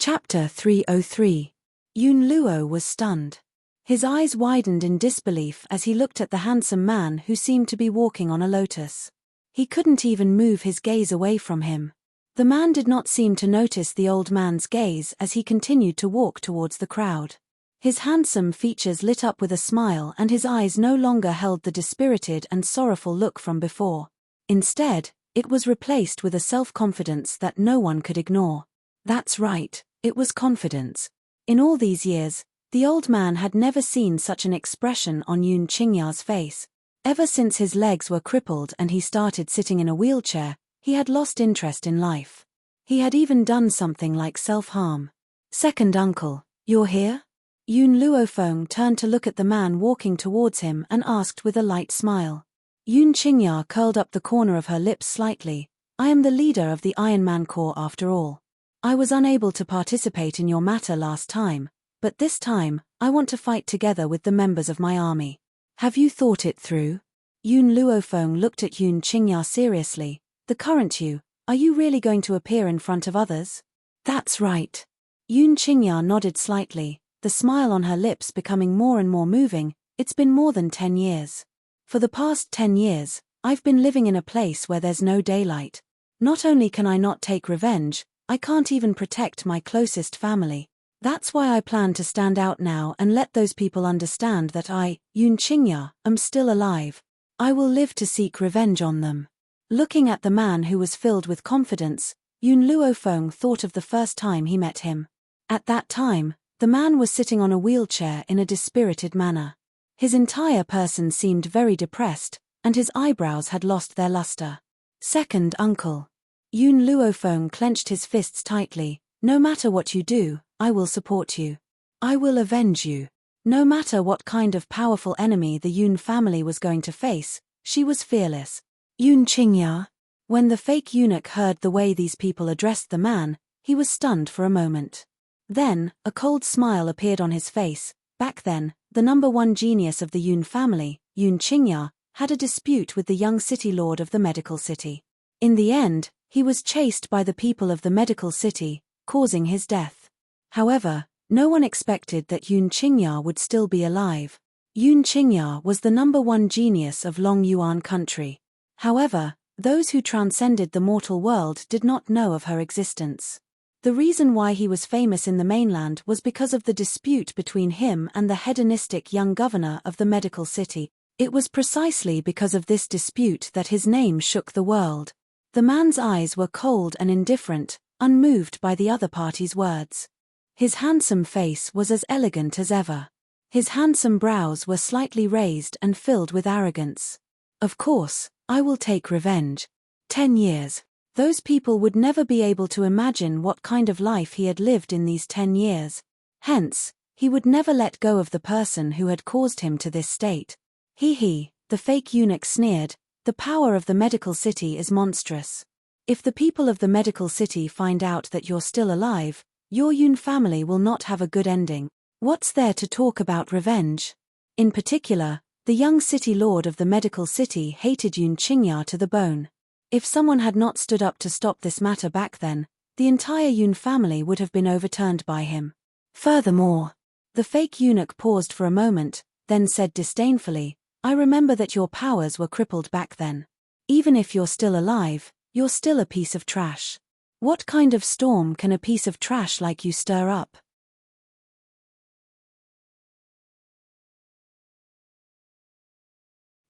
Chapter 303. Yun Luo was stunned. His eyes widened in disbelief as he looked at the handsome man who seemed to be walking on a lotus. He couldn't even move his gaze away from him. The man did not seem to notice the old man's gaze as he continued to walk towards the crowd. His handsome features lit up with a smile and his eyes no longer held the dispirited and sorrowful look from before. Instead, it was replaced with a self-confidence that no one could ignore. That's right, it was confidence. In all these years, the old man had never seen such an expression on Yun Qingya's face. Ever since his legs were crippled and he started sitting in a wheelchair, he had lost interest in life. He had even done something like self-harm. Second uncle, you're here? Yun Luofeng turned to look at the man walking towards him and asked with a light smile. Yun Qingya curled up the corner of her lips slightly. I am the leader of the Iron Man Corps after all. I was unable to participate in your matter last time, but this time, I want to fight together with the members of my army. Have you thought it through? Yun Luofeng looked at Yun Qingya seriously. The current you, are you really going to appear in front of others? That's right. Yun Qingya nodded slightly, the smile on her lips becoming more and more moving. It's been more than 10 years. For the past 10 years, I've been living in a place where there's no daylight. Not only can I not take revenge, I can't even protect my closest family. That's why I plan to stand out now and let those people understand that I, Yun Qingya, am still alive. I will live to seek revenge on them. Looking at the man who was filled with confidence, Yun Luofeng thought of the first time he met him. At that time, the man was sitting on a wheelchair in a dispirited manner. His entire person seemed very depressed, and his eyebrows had lost their luster. Second uncle. Yun Luofeng clenched his fists tightly. No matter what you do, I will support you. I will avenge you. No matter what kind of powerful enemy the Yun family was going to face, she was fearless. Yun Qingya. When the fake eunuch heard the way these people addressed the man, he was stunned for a moment. Then, a cold smile appeared on his face. Back then, the #1 genius of the Yun family, Yun Qingya, had a dispute with the young city lord of the medical city. In the end, he was chased by the people of the medical city, causing his death. However, no one expected that Yun Qingya would still be alive. Yun Qingya was the #1 genius of Long Yuan country. However, those who transcended the mortal world did not know of her existence. The reason why he was famous in the mainland was because of the dispute between him and the hedonistic young governor of the medical city. It was precisely because of this dispute that his name shook the world. The man's eyes were cold and indifferent, unmoved by the other party's words. His handsome face was as elegant as ever. His handsome brows were slightly raised and filled with arrogance. Of course, I will take revenge. 10 years. Those people would never be able to imagine what kind of life he had lived in these 10 years. Hence, he would never let go of the person who had caused him to this state. He, the fake eunuch sneered, the power of the medical city is monstrous. If the people of the medical city find out that you're still alive, your Yun family will not have a good ending. What's there to talk about revenge? In particular, the young city lord of the medical city hated Yun Qingya to the bone. If someone had not stood up to stop this matter back then, the entire Yun family would have been overturned by him. Furthermore, the fake eunuch paused for a moment, then said disdainfully, I remember that your powers were crippled back then. Even if you're still alive, you're still a piece of trash. What kind of storm can a piece of trash like you stir up?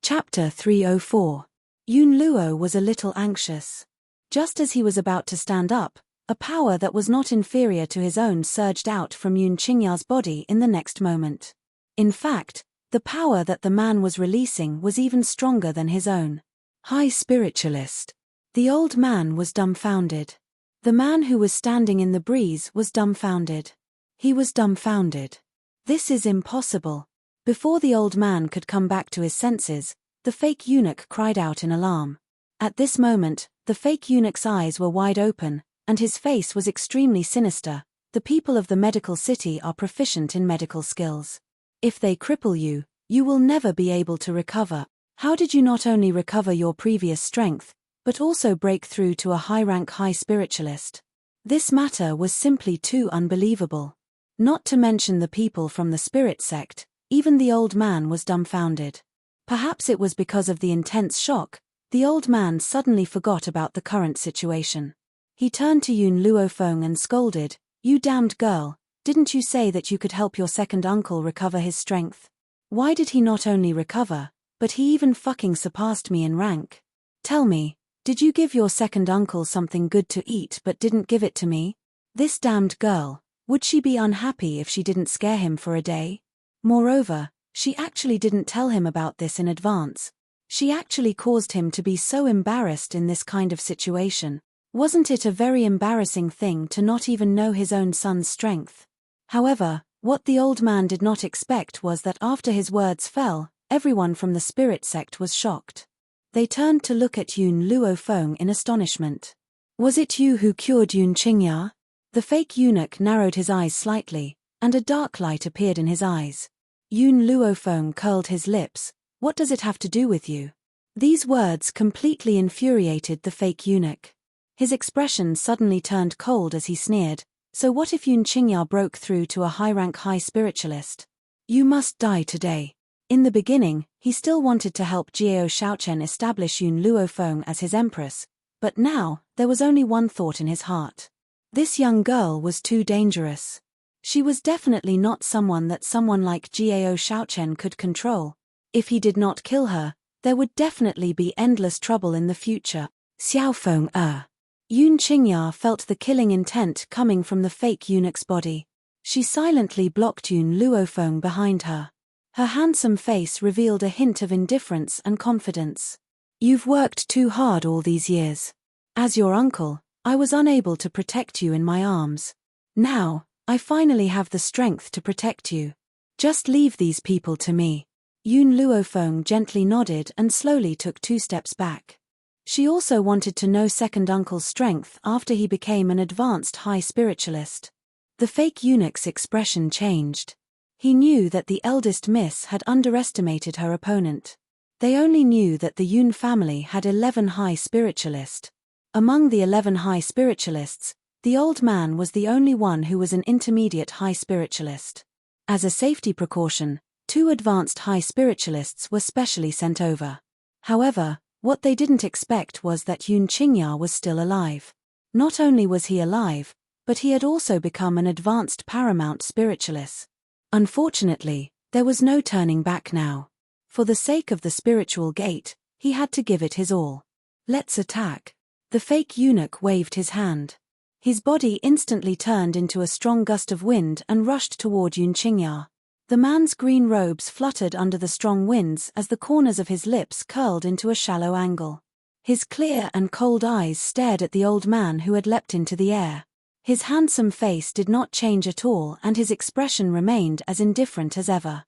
Chapter 304. Yun Luo was a little anxious. Just as he was about to stand up, a power that was not inferior to his own surged out from Yun Qingya's body in the next moment. In fact, the power that the man was releasing was even stronger than his own. High Spiritualist. The old man was dumbfounded. The man who was standing in the breeze was dumbfounded. He was dumbfounded. This is impossible. Before the old man could come back to his senses, the fake eunuch cried out in alarm. At this moment, the fake eunuch's eyes were wide open, and his face was extremely sinister. The people of the medical city are proficient in medical skills. If they cripple you, you will never be able to recover. How did you not only recover your previous strength, but also break through to a high-rank high spiritualist? This matter was simply too unbelievable. Not to mention the people from the spirit sect, even the old man was dumbfounded. Perhaps it was because of the intense shock, the old man suddenly forgot about the current situation. He turned to Yun Luofeng and scolded, You damned girl, didn't you say that you could help your second uncle recover his strength? Why did he not only recover, but he even fucking surpassed me in rank? Tell me, did you give your second uncle something good to eat but didn't give it to me? This damned girl, would she be unhappy if she didn't scare him for a day? Moreover, she actually didn't tell him about this in advance. She actually caused him to be so embarrassed in this kind of situation. Wasn't it a very embarrassing thing to not even know his own son's strength? However, what the old man did not expect was that after his words fell, everyone from the spirit sect was shocked. They turned to look at Yun Luofeng in astonishment. Was it you who cured Yun Qingya? The fake eunuch narrowed his eyes slightly, and a dark light appeared in his eyes. Yun Luofeng curled his lips. What does it have to do with you? These words completely infuriated the fake eunuch. His expression suddenly turned cold as he sneered, so what if Yun Qingya broke through to a high-rank high spiritualist? You must die today. In the beginning, he still wanted to help Jiao Shaochen establish Yun Luofeng as his empress, but now, there was only one thought in his heart. This young girl was too dangerous. She was definitely not someone that someone like Jiao Shaochen could control. If he did not kill her, there would definitely be endless trouble in the future. Xiaofeng Yun Qingya felt the killing intent coming from the fake eunuch's body. She silently blocked Yun Luofeng behind her. Her handsome face revealed a hint of indifference and confidence. You've worked too hard all these years. As your uncle, I was unable to protect you in my arms. Now, I finally have the strength to protect you. Just leave these people to me. Yun Luofeng gently nodded and slowly took 2 steps back. She also wanted to know second uncle's strength after he became an advanced high spiritualist. The fake eunuch's expression changed. He knew that the eldest miss had underestimated her opponent. They only knew that the Yun family had 11 high spiritualists. Among the 11 high spiritualists, the old man was the only one who was an intermediate high spiritualist. As a safety precaution, 2 advanced high spiritualists were specially sent over. However, what they didn't expect was that Yun Qingya was still alive. Not only was he alive, but he had also become an advanced paramount spiritualist. Unfortunately, there was no turning back now. For the sake of the spiritual gate, he had to give it his all. Let's attack. The fake eunuch waved his hand. His body instantly turned into a strong gust of wind and rushed toward Yun Qingya. The man's green robes fluttered under the strong winds as the corners of his lips curled into a shallow angle. His clear and cold eyes stared at the old man who had leapt into the air. His handsome face did not change at all and his expression remained as indifferent as ever.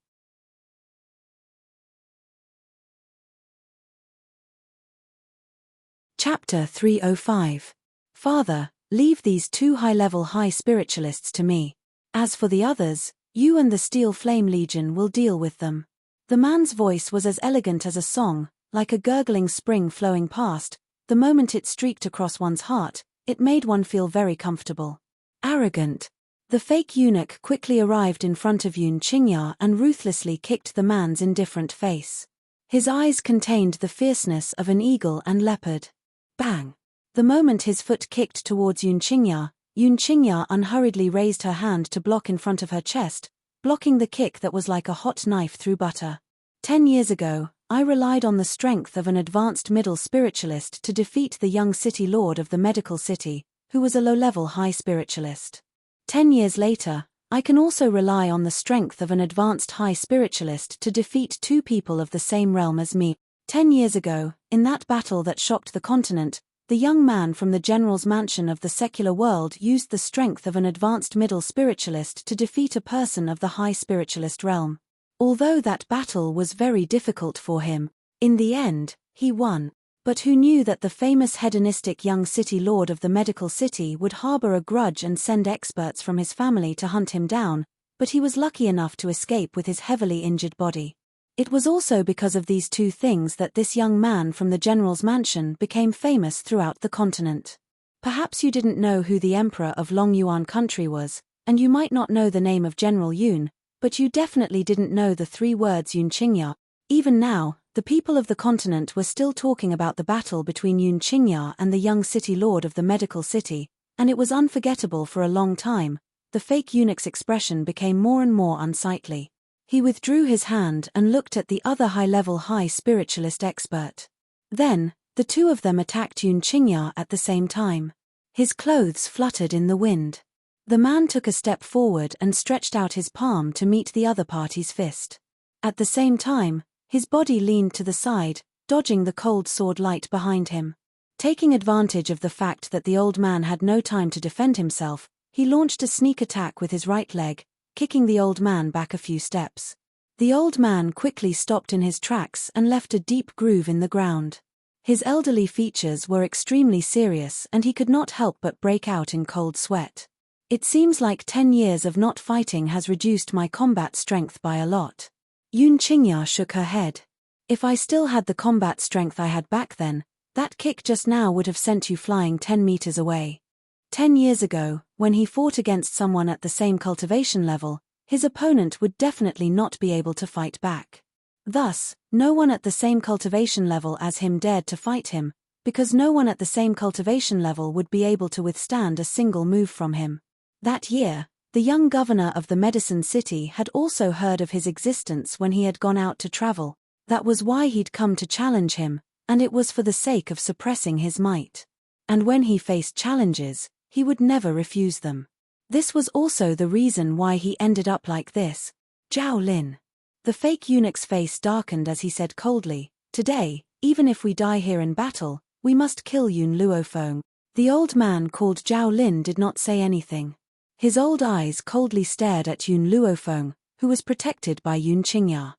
Chapter 305. Father, leave these 2 high-level high spiritualists to me. As for the others, you and the Steel Flame Legion will deal with them. The man's voice was as elegant as a song, like a gurgling spring flowing past. The moment it streaked across one's heart, It made one feel very comfortable. Arrogant. The fake eunuch quickly arrived in front of Yun Qingya and ruthlessly kicked the man's indifferent face. His eyes contained the fierceness of an eagle and leopard. Bang! The moment his foot kicked towards Yun Qingya unhurriedly raised her hand to block in front of her chest, blocking the kick that was like a hot knife through butter. 10 years ago, I relied on the strength of an advanced middle spiritualist to defeat the young city lord of the medical city, who was a low-level high spiritualist. 10 years later, I can also rely on the strength of an advanced high spiritualist to defeat two people of the same realm as me. 10 years ago, in that battle that shocked the continent, the young man from the general's mansion of the secular world used the strength of an advanced middle spiritualist to defeat a person of the high spiritualist realm. Although that battle was very difficult for him, in the end, he won. But who knew that the famous hedonistic young city lord of the medical city would harbor a grudge and send experts from his family to hunt him down, but he was lucky enough to escape with his heavily injured body. It was also because of these two things that this young man from the general's mansion became famous throughout the continent. Perhaps you didn't know who the emperor of Long Yuan country was, and you might not know the name of General Yun, but you definitely didn't know the 3 words Yun Qingya. Even now, the people of the continent were still talking about the battle between Yun Qingya and the young city lord of the medical city, and it was unforgettable for a long time. The fake eunuch's expression became more and more unsightly. He withdrew his hand and looked at the other high-level high spiritualist expert. Then, the two of them attacked Yun Qingya at the same time. His clothes fluttered in the wind. The man took a step forward and stretched out his palm to meet the other party's fist. At the same time, his body leaned to the side, dodging the cold sword light behind him. Taking advantage of the fact that the old man had no time to defend himself, he launched a sneak attack with his right leg, kicking the old man back a few steps. The old man quickly stopped in his tracks and left a deep groove in the ground. His elderly features were extremely serious and he could not help but break out in cold sweat. It seems like 10 years of not fighting has reduced my combat strength by a lot. Yun Qingya shook her head. If I still had the combat strength I had back then, that kick just now would have sent you flying 10 meters away. 10 years ago, when he fought against someone at the same cultivation level, his opponent would definitely not be able to fight back. Thus, no one at the same cultivation level as him dared to fight him, because no one at the same cultivation level would be able to withstand a single move from him. That year, the young governor of the medicine city had also heard of his existence when he had gone out to travel. That was why he'd come to challenge him, and it was for the sake of suppressing his might. And when he faced challenges, he would never refuse them. This was also the reason why he ended up like this. Zhao Lin. The fake eunuch's face darkened as he said coldly, "Today, even if we die here in battle, we must kill Yun Luofeng." The old man called Zhao Lin did not say anything. His old eyes coldly stared at Yun Luofeng, who was protected by Yun Qingya.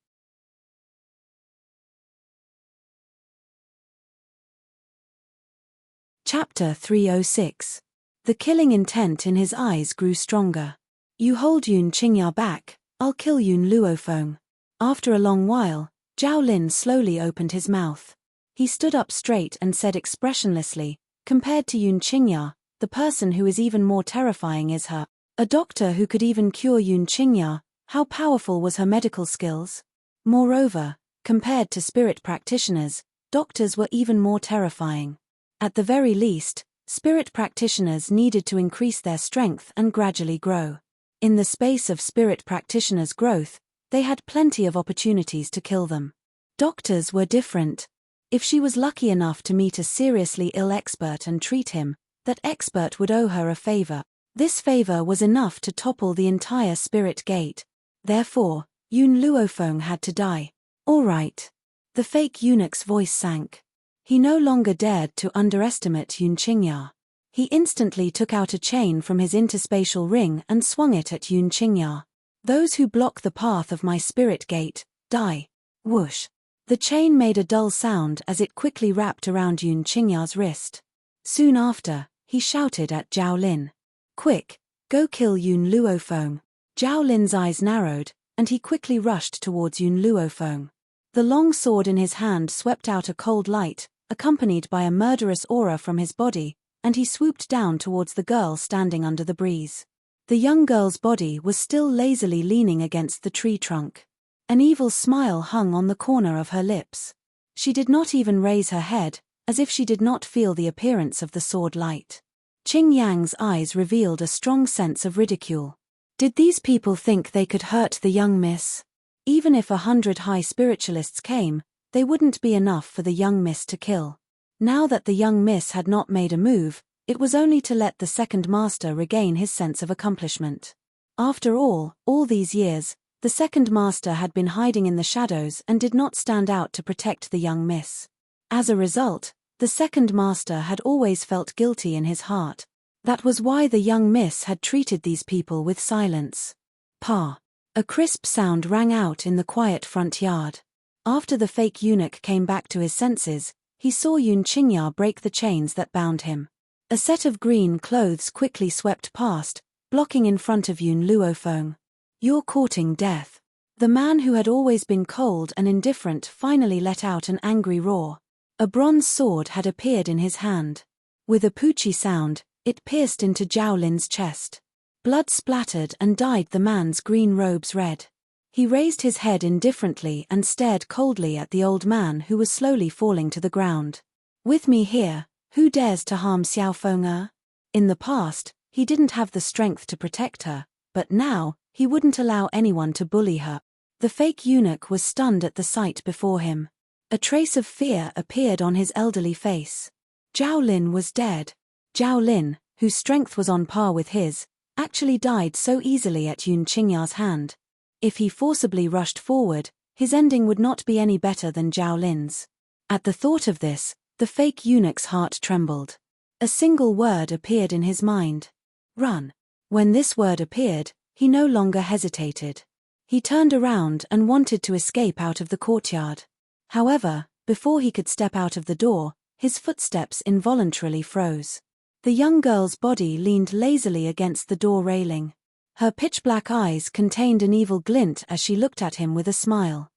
Chapter 306. The killing intent in his eyes grew stronger. "You hold Yun Qingya back, I'll kill Yun Luofeng." After a long while, Zhao Lin slowly opened his mouth. He stood up straight and said expressionlessly, "Compared to Yun Qingya, the person who is even more terrifying is her. A doctor who could even cure Yun Qingya, how powerful was her medical skills? Moreover, compared to spirit practitioners, doctors were even more terrifying. At the very least, spirit practitioners needed to increase their strength and gradually grow. In the space of spirit practitioners' growth, they had plenty of opportunities to kill them. Doctors were different. If she was lucky enough to meet a seriously ill expert and treat him, that expert would owe her a favor. This favor was enough to topple the entire spirit gate. Therefore, Yun Luofeng had to die. All right. The fake eunuch's voice sank. He no longer dared to underestimate Yun Qingya. He instantly took out a chain from his interspatial ring and swung it at Yun Qingya. "Those who block the path of my spirit gate, die." Whoosh. The chain made a dull sound as it quickly wrapped around Yun Qingya's wrist. Soon after, he shouted at Zhao Lin. "Quick, go kill Yun Luofeng." Zhao Lin's eyes narrowed, and he quickly rushed towards Yun Luofeng. The long sword in his hand swept out a cold light, accompanied by a murderous aura from his body, and he swooped down towards the girl standing under the breeze. The young girl's body was still lazily leaning against the tree trunk. An evil smile hung on the corner of her lips. She did not even raise her head, as if she did not feel the appearance of the sword light. Qing Yang's eyes revealed a strong sense of ridicule. Did these people think they could hurt the young miss? Even if 100 high spiritualists came, they wouldn't be enough for the young miss to kill. Now that the young miss had not made a move, it was only to let the second master regain his sense of accomplishment. After all these years, the second master had been hiding in the shadows and did not stand out to protect the young miss. As a result, the second master had always felt guilty in his heart. That was why the young miss had treated these people with silence. Pa! A crisp sound rang out in the quiet front yard. After the fake eunuch came back to his senses, he saw Yun Qingya break the chains that bound him. A set of green clothes quickly swept past, blocking in front of Yun Luofeng. You're courting death. The man who had always been cold and indifferent finally let out an angry roar. A bronze sword had appeared in his hand. With a poochie sound, it pierced into Zhao Lin's chest. Blood splattered and dyed the man's green robes red. He raised his head indifferently and stared coldly at the old man who was slowly falling to the ground. With me here, who dares to harm Xiaofeng? In the past, he didn't have the strength to protect her, but now, he wouldn't allow anyone to bully her. The fake eunuch was stunned at the sight before him. A trace of fear appeared on his elderly face. Zhao Lin was dead. Zhao Lin, whose strength was on par with his, actually died so easily at Yun Qingya's hand. If he forcibly rushed forward, his ending would not be any better than Zhao Lin's. At the thought of this, the fake eunuch's heart trembled. A single word appeared in his mind. Run. When this word appeared, he no longer hesitated. He turned around and wanted to escape out of the courtyard. However, before he could step out of the door, his footsteps involuntarily froze. The young girl's body leaned lazily against the door railing. Her pitch-black eyes contained an evil glint as she looked at him with a smile.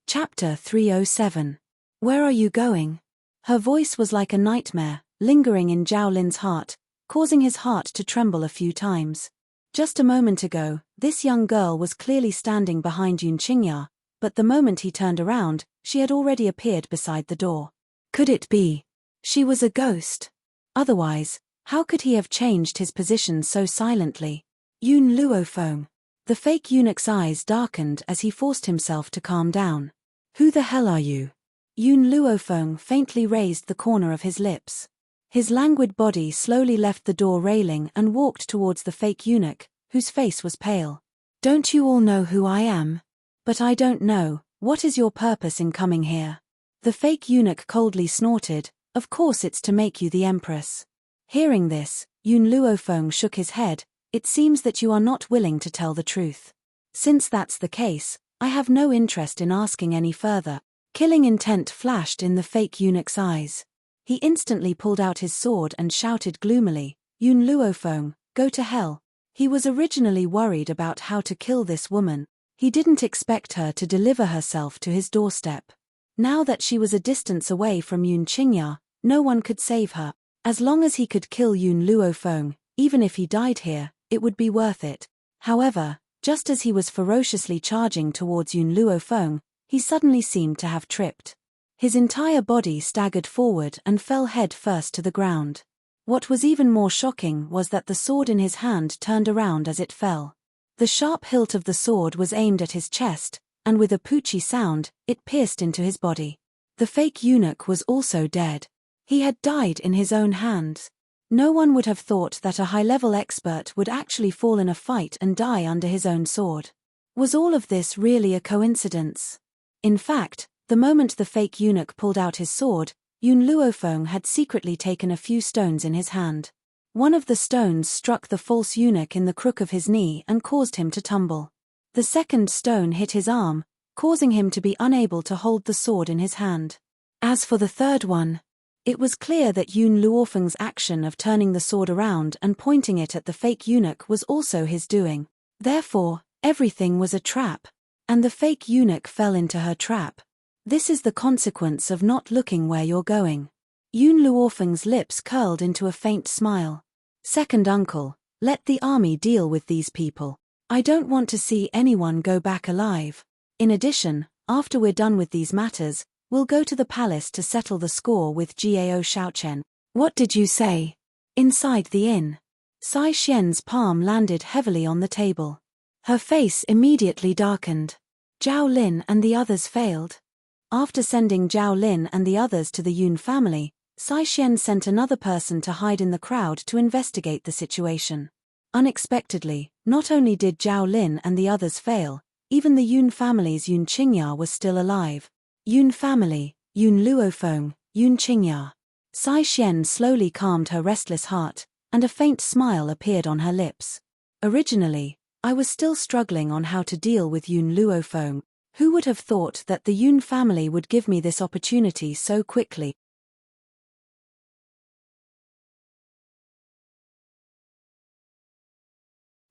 Chapter 307. Where are you going? Her voice was like a nightmare, lingering in Zhao Lin's heart, causing his heart to tremble a few times. Just a moment ago, this young girl was clearly standing behind Yun Qingya, but the moment he turned around, she had already appeared beside the door. Could it be? She was a ghost. Otherwise, how could he have changed his position so silently? Yun Luofeng. The fake eunuch's eyes darkened as he forced himself to calm down. Who the hell are you? Yun Luofeng faintly raised the corner of his lips. His languid body slowly left the door railing and walked towards the fake eunuch, whose face was pale. Don't you all know who I am? But I don't know. What is your purpose in coming here? The fake eunuch coldly snorted. Of course it's to make you the empress. Hearing this, Yun Luofeng shook his head. It seems that you are not willing to tell the truth. Since that's the case, I have no interest in asking any further. Killing intent flashed in the fake eunuch's eyes. He instantly pulled out his sword and shouted gloomily, Yun Luofeng, go to hell. He was originally worried about how to kill this woman. He didn't expect her to deliver herself to his doorstep. Now that she was a distance away from Yun Qingya, no one could save her. As long as he could kill Yun Luofeng, even if he died here, it would be worth it. However, just as he was ferociously charging towards Yun Luofeng, he suddenly seemed to have tripped. His entire body staggered forward and fell head first to the ground. What was even more shocking was that the sword in his hand turned around as it fell. The sharp hilt of the sword was aimed at his chest, and with a poochie sound, it pierced into his body. The fake eunuch was also dead. He had died in his own hands. No one would have thought that a high-level expert would actually fall in a fight and die under his own sword. Was all of this really a coincidence? In fact, the moment the fake eunuch pulled out his sword, Yun Luofeng had secretly taken a few stones in his hand. One of the stones struck the false eunuch in the crook of his knee and caused him to tumble. The second stone hit his arm, causing him to be unable to hold the sword in his hand. As for the third one, it was clear that Yun Luofeng's action of turning the sword around and pointing it at the fake eunuch was also his doing. Therefore, everything was a trap. And the fake eunuch fell into her trap. This is the consequence of not looking where you're going. Yun Luofeng's lips curled into a faint smile. Second uncle, let the army deal with these people. I don't want to see anyone go back alive. In addition, after we're done with these matters, we'll go to the palace to settle the score with Gao Shaochen. What did you say? Inside the inn. Sai Xian's palm landed heavily on the table. Her face immediately darkened. Zhao Lin and the others failed. After sending Zhao Lin and the others to the Yun family, Sai Xian sent another person to hide in the crowd to investigate the situation. Unexpectedly, not only did Zhao Lin and the others fail, even the Yun family's Yun Qingya was still alive. Yun family, Yun Luofeng, Yun Qingya. Sai Xian slowly calmed her restless heart, and a faint smile appeared on her lips. Originally, I was still struggling on how to deal with Yun Luofeng. Who would have thought that the Yun family would give me this opportunity so quickly?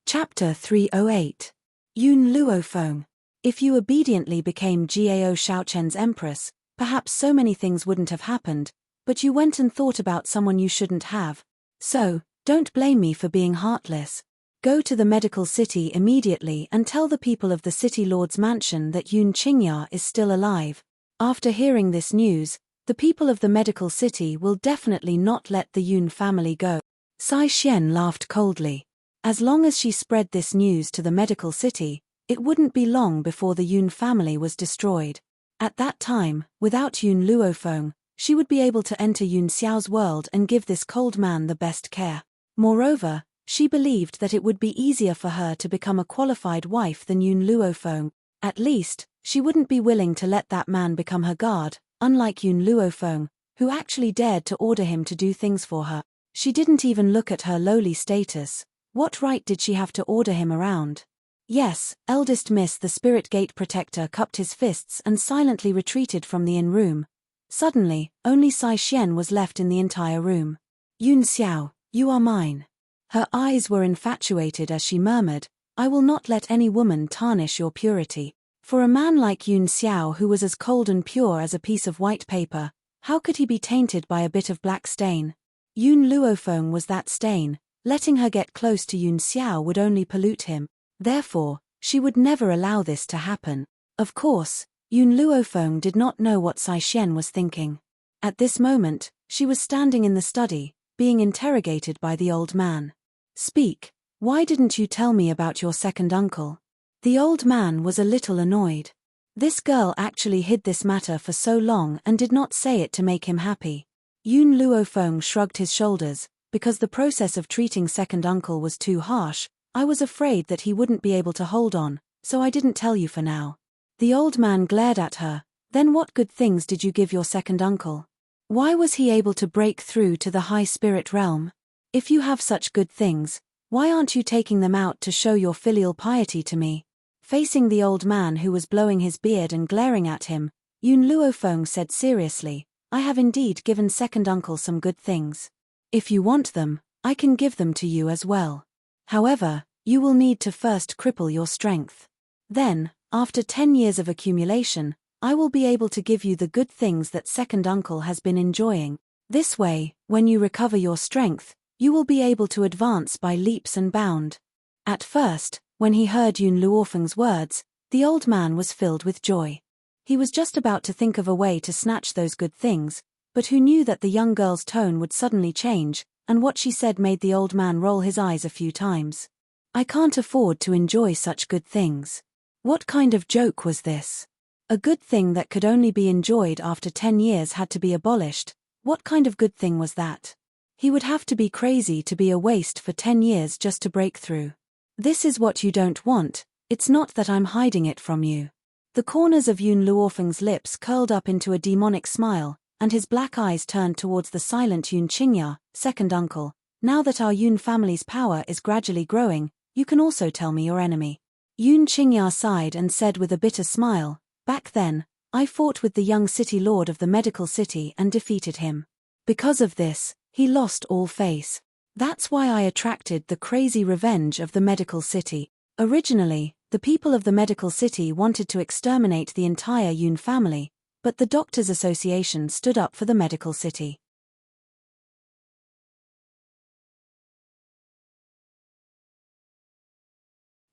Chapter 308. Yun Luofeng. If you obediently became Gao Shaochen's empress, perhaps so many things wouldn't have happened, but you went and thought about someone you shouldn't have. So, don't blame me for being heartless. Go to the medical city immediately and tell the people of the city lord's mansion that Yun Qingya is still alive. After hearing this news, the people of the medical city will definitely not let the Yun family go. Sai Xian laughed coldly. As long as she spread this news to the medical city, it wouldn't be long before the Yun family was destroyed. At that time, without Yun Luofeng, she would be able to enter Yun Xiao's world and give this cold man the best care. Moreover, she believed that it would be easier for her to become a qualified wife than Yun Luofeng. At least, she wouldn't be willing to let that man become her guard, unlike Yun Luofeng, who actually dared to order him to do things for her. She didn't even look at her lowly status. What right did she have to order him around? Yes, Eldest Miss the Spirit Gate Protector cupped his fists and silently retreated from the inn room. Suddenly, only Sai Xian was left in the entire room. Yun Xiao, you are mine. Her eyes were infatuated as she murmured, I will not let any woman tarnish your purity. For a man like Yun Xiao who was as cold and pure as a piece of white paper, how could he be tainted by a bit of black stain? Yun Luofeng was that stain. Letting her get close to Yun Xiao would only pollute him. Therefore, she would never allow this to happen. Of course, Yun Luofeng did not know what Sai Xian was thinking. At this moment, she was standing in the study, being interrogated by the old man. Speak, why didn't you tell me about your second uncle? The old man was a little annoyed. This girl actually hid this matter for so long and did not say it to make him happy. Yun Luofeng shrugged his shoulders. Because the process of treating second uncle was too harsh, I was afraid that he wouldn't be able to hold on, so I didn't tell you for now. The old man glared at her. Then what good things did you give your second uncle? Why was he able to break through to the high spirit realm? If you have such good things, why aren't you taking them out to show your filial piety to me? Facing the old man who was blowing his beard and glaring at him, Yun Luofeng said seriously, I have indeed given second uncle some good things. If you want them, I can give them to you as well. However, you will need to first cripple your strength. Then, after 10 years of accumulation, I will be able to give you the good things that second uncle has been enjoying. This way, when you recover your strength, you will be able to advance by leaps and bounds. At first, when he heard Yun Luofeng's words, the old man was filled with joy. He was just about to think of a way to snatch those good things, but who knew that the young girl's tone would suddenly change, and what she said made the old man roll his eyes a few times. I can't afford to enjoy such good things. What kind of joke was this? A good thing that could only be enjoyed after 10 years had to be abolished. What kind of good thing was that? He would have to be crazy to be a waste for 10 years just to break through. This is what you don't want, it's not that I'm hiding it from you. The corners of Yun Luofeng's lips curled up into a demonic smile, and his black eyes turned towards the silent Yun Qingya, second uncle. Now that our Yun family's power is gradually growing, you can also tell me your enemy. Yun Qingya sighed and said with a bitter smile, back then, I fought with the young city lord of the medical city and defeated him. Because of this, he lost all face. That's why I attracted the crazy revenge of the medical city. Originally, The people of the medical city wanted to exterminate the entire Yoon family, but the Doctors' Association stood up for the medical city.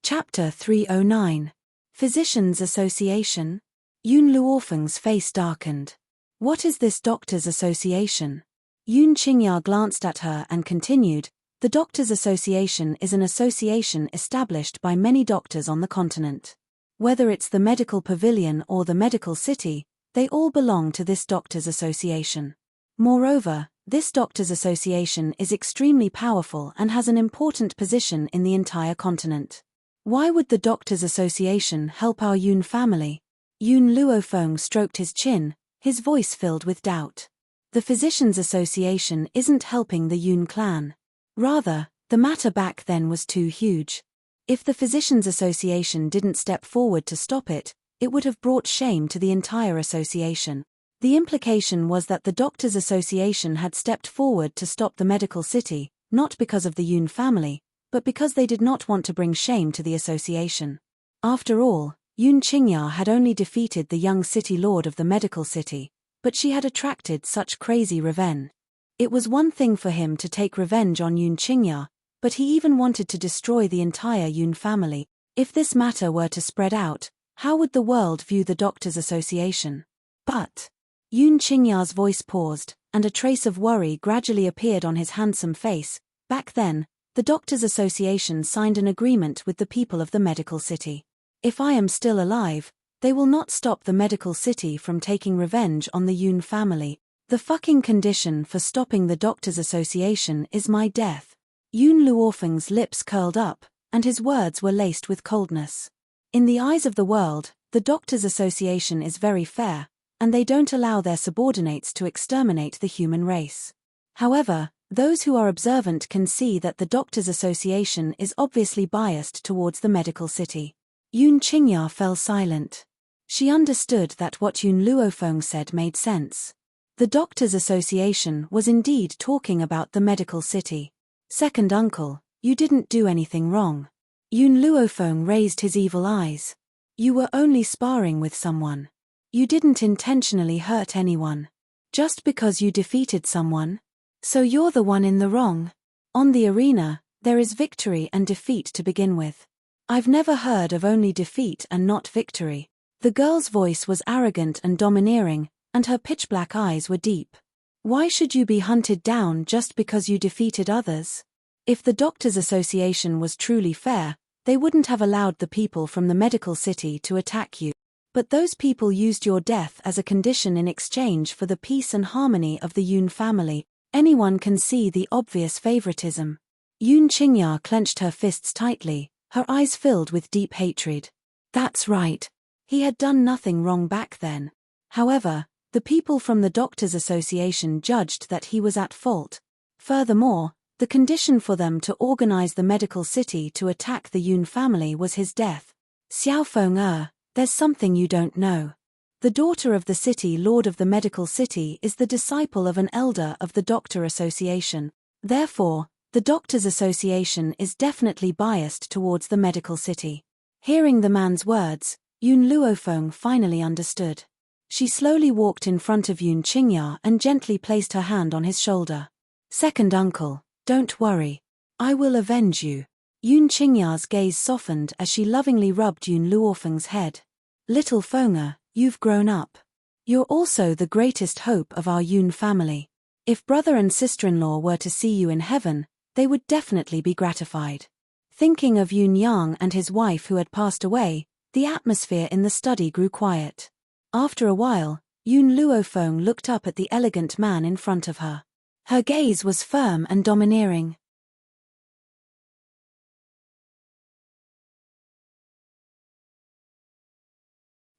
Chapter 309. Physicians' Association? Yoon Luofeng's face darkened. What is this Doctors' Association? Yoon Qingya glanced at her and continued, the Doctors' Association is an association established by many doctors on the continent. Whether it's the medical pavilion or the medical city, they all belong to this Doctors' Association. Moreover, this Doctors' Association is extremely powerful and has an important position in the entire continent. Why would the Doctors' Association help our Yoon family? Yoon Luofeng stroked his chin, his voice filled with doubt. The Physicians' Association isn't helping the Yoon clan. Rather, the matter back then was too huge. If the Physicians' Association didn't step forward to stop it, it would have brought shame to the entire association. The implication was that the Doctors' Association had stepped forward to stop the medical city, not because of the Yoon family, but because they did not want to bring shame to the association. After all, Yoon Qingya had only defeated the young city lord of the medical city, but she had attracted such crazy revenge. It was one thing for him to take revenge on Yoon Qingya, but he even wanted to destroy the entire Yoon family. If this matter were to spread out, how would the world view the Doctors' Association? But Yoon Qingya's voice paused, and a trace of worry gradually appeared on his handsome face. Back then, the Doctors' Association signed an agreement with the people of the medical city. If I am still alive, they will not stop the medical city from taking revenge on the Yoon family. The fucking condition for stopping the Doctors' Association is my death. Yoon Luofeng's lips curled up, and his words were laced with coldness. In the eyes of the world, the Doctors' Association is very fair, and they don't allow their subordinates to exterminate the human race. However, those who are observant can see that the Doctors' Association is obviously biased towards the medical city. Yoon Qingya fell silent. She understood that what Yoon Luofeng said made sense. The Doctors' Association was indeed talking about the medical city. Second uncle, you didn't do anything wrong. Yoon Luofeng raised his evil eyes. You were only sparring with someone. You didn't intentionally hurt anyone. Just because you defeated someone? So you're the one in the wrong. On the arena, there is victory and defeat to begin with. I've never heard of only defeat and not victory. The girl's voice was arrogant and domineering, and her pitch-black eyes were deep. Why should you be hunted down just because you defeated others? If the Doctors' Association was truly fair, they wouldn't have allowed the people from the medical city to attack you. But those people used your death as a condition in exchange for the peace and harmony of the Yoon family. Anyone can see the obvious favoritism. Yoon Qingya clenched her fists tightly, her eyes filled with deep hatred. That's right. He had done nothing wrong back then. However, the people from the Doctors' Association judged that he was at fault. Furthermore, the condition for them to organize the medical city to attack the Yoon family was his death. Xiaofeng there's something you don't know. The daughter of the city lord of the medical city is the disciple of an elder of the Doctor Association. Therefore, the Doctors' Association is definitely biased towards the medical city. Hearing the man's words, Yoon Luofeng finally understood. She slowly walked in front of Yoon Qingya and gently placed her hand on his shoulder. Second uncle, don't worry. I will avenge you. Yoon Qingya's gaze softened as she lovingly rubbed Yoon Luofeng's head. Little Feng'er, you've grown up. You're also the greatest hope of our Yoon family. If brother and sister-in-law were to see you in heaven, they would definitely be gratified. Thinking of Yoon Yang and his wife who had passed away, the atmosphere in the study grew quiet. After a while, Yoon Luofeng looked up at the elegant man in front of her. Her gaze was firm and domineering.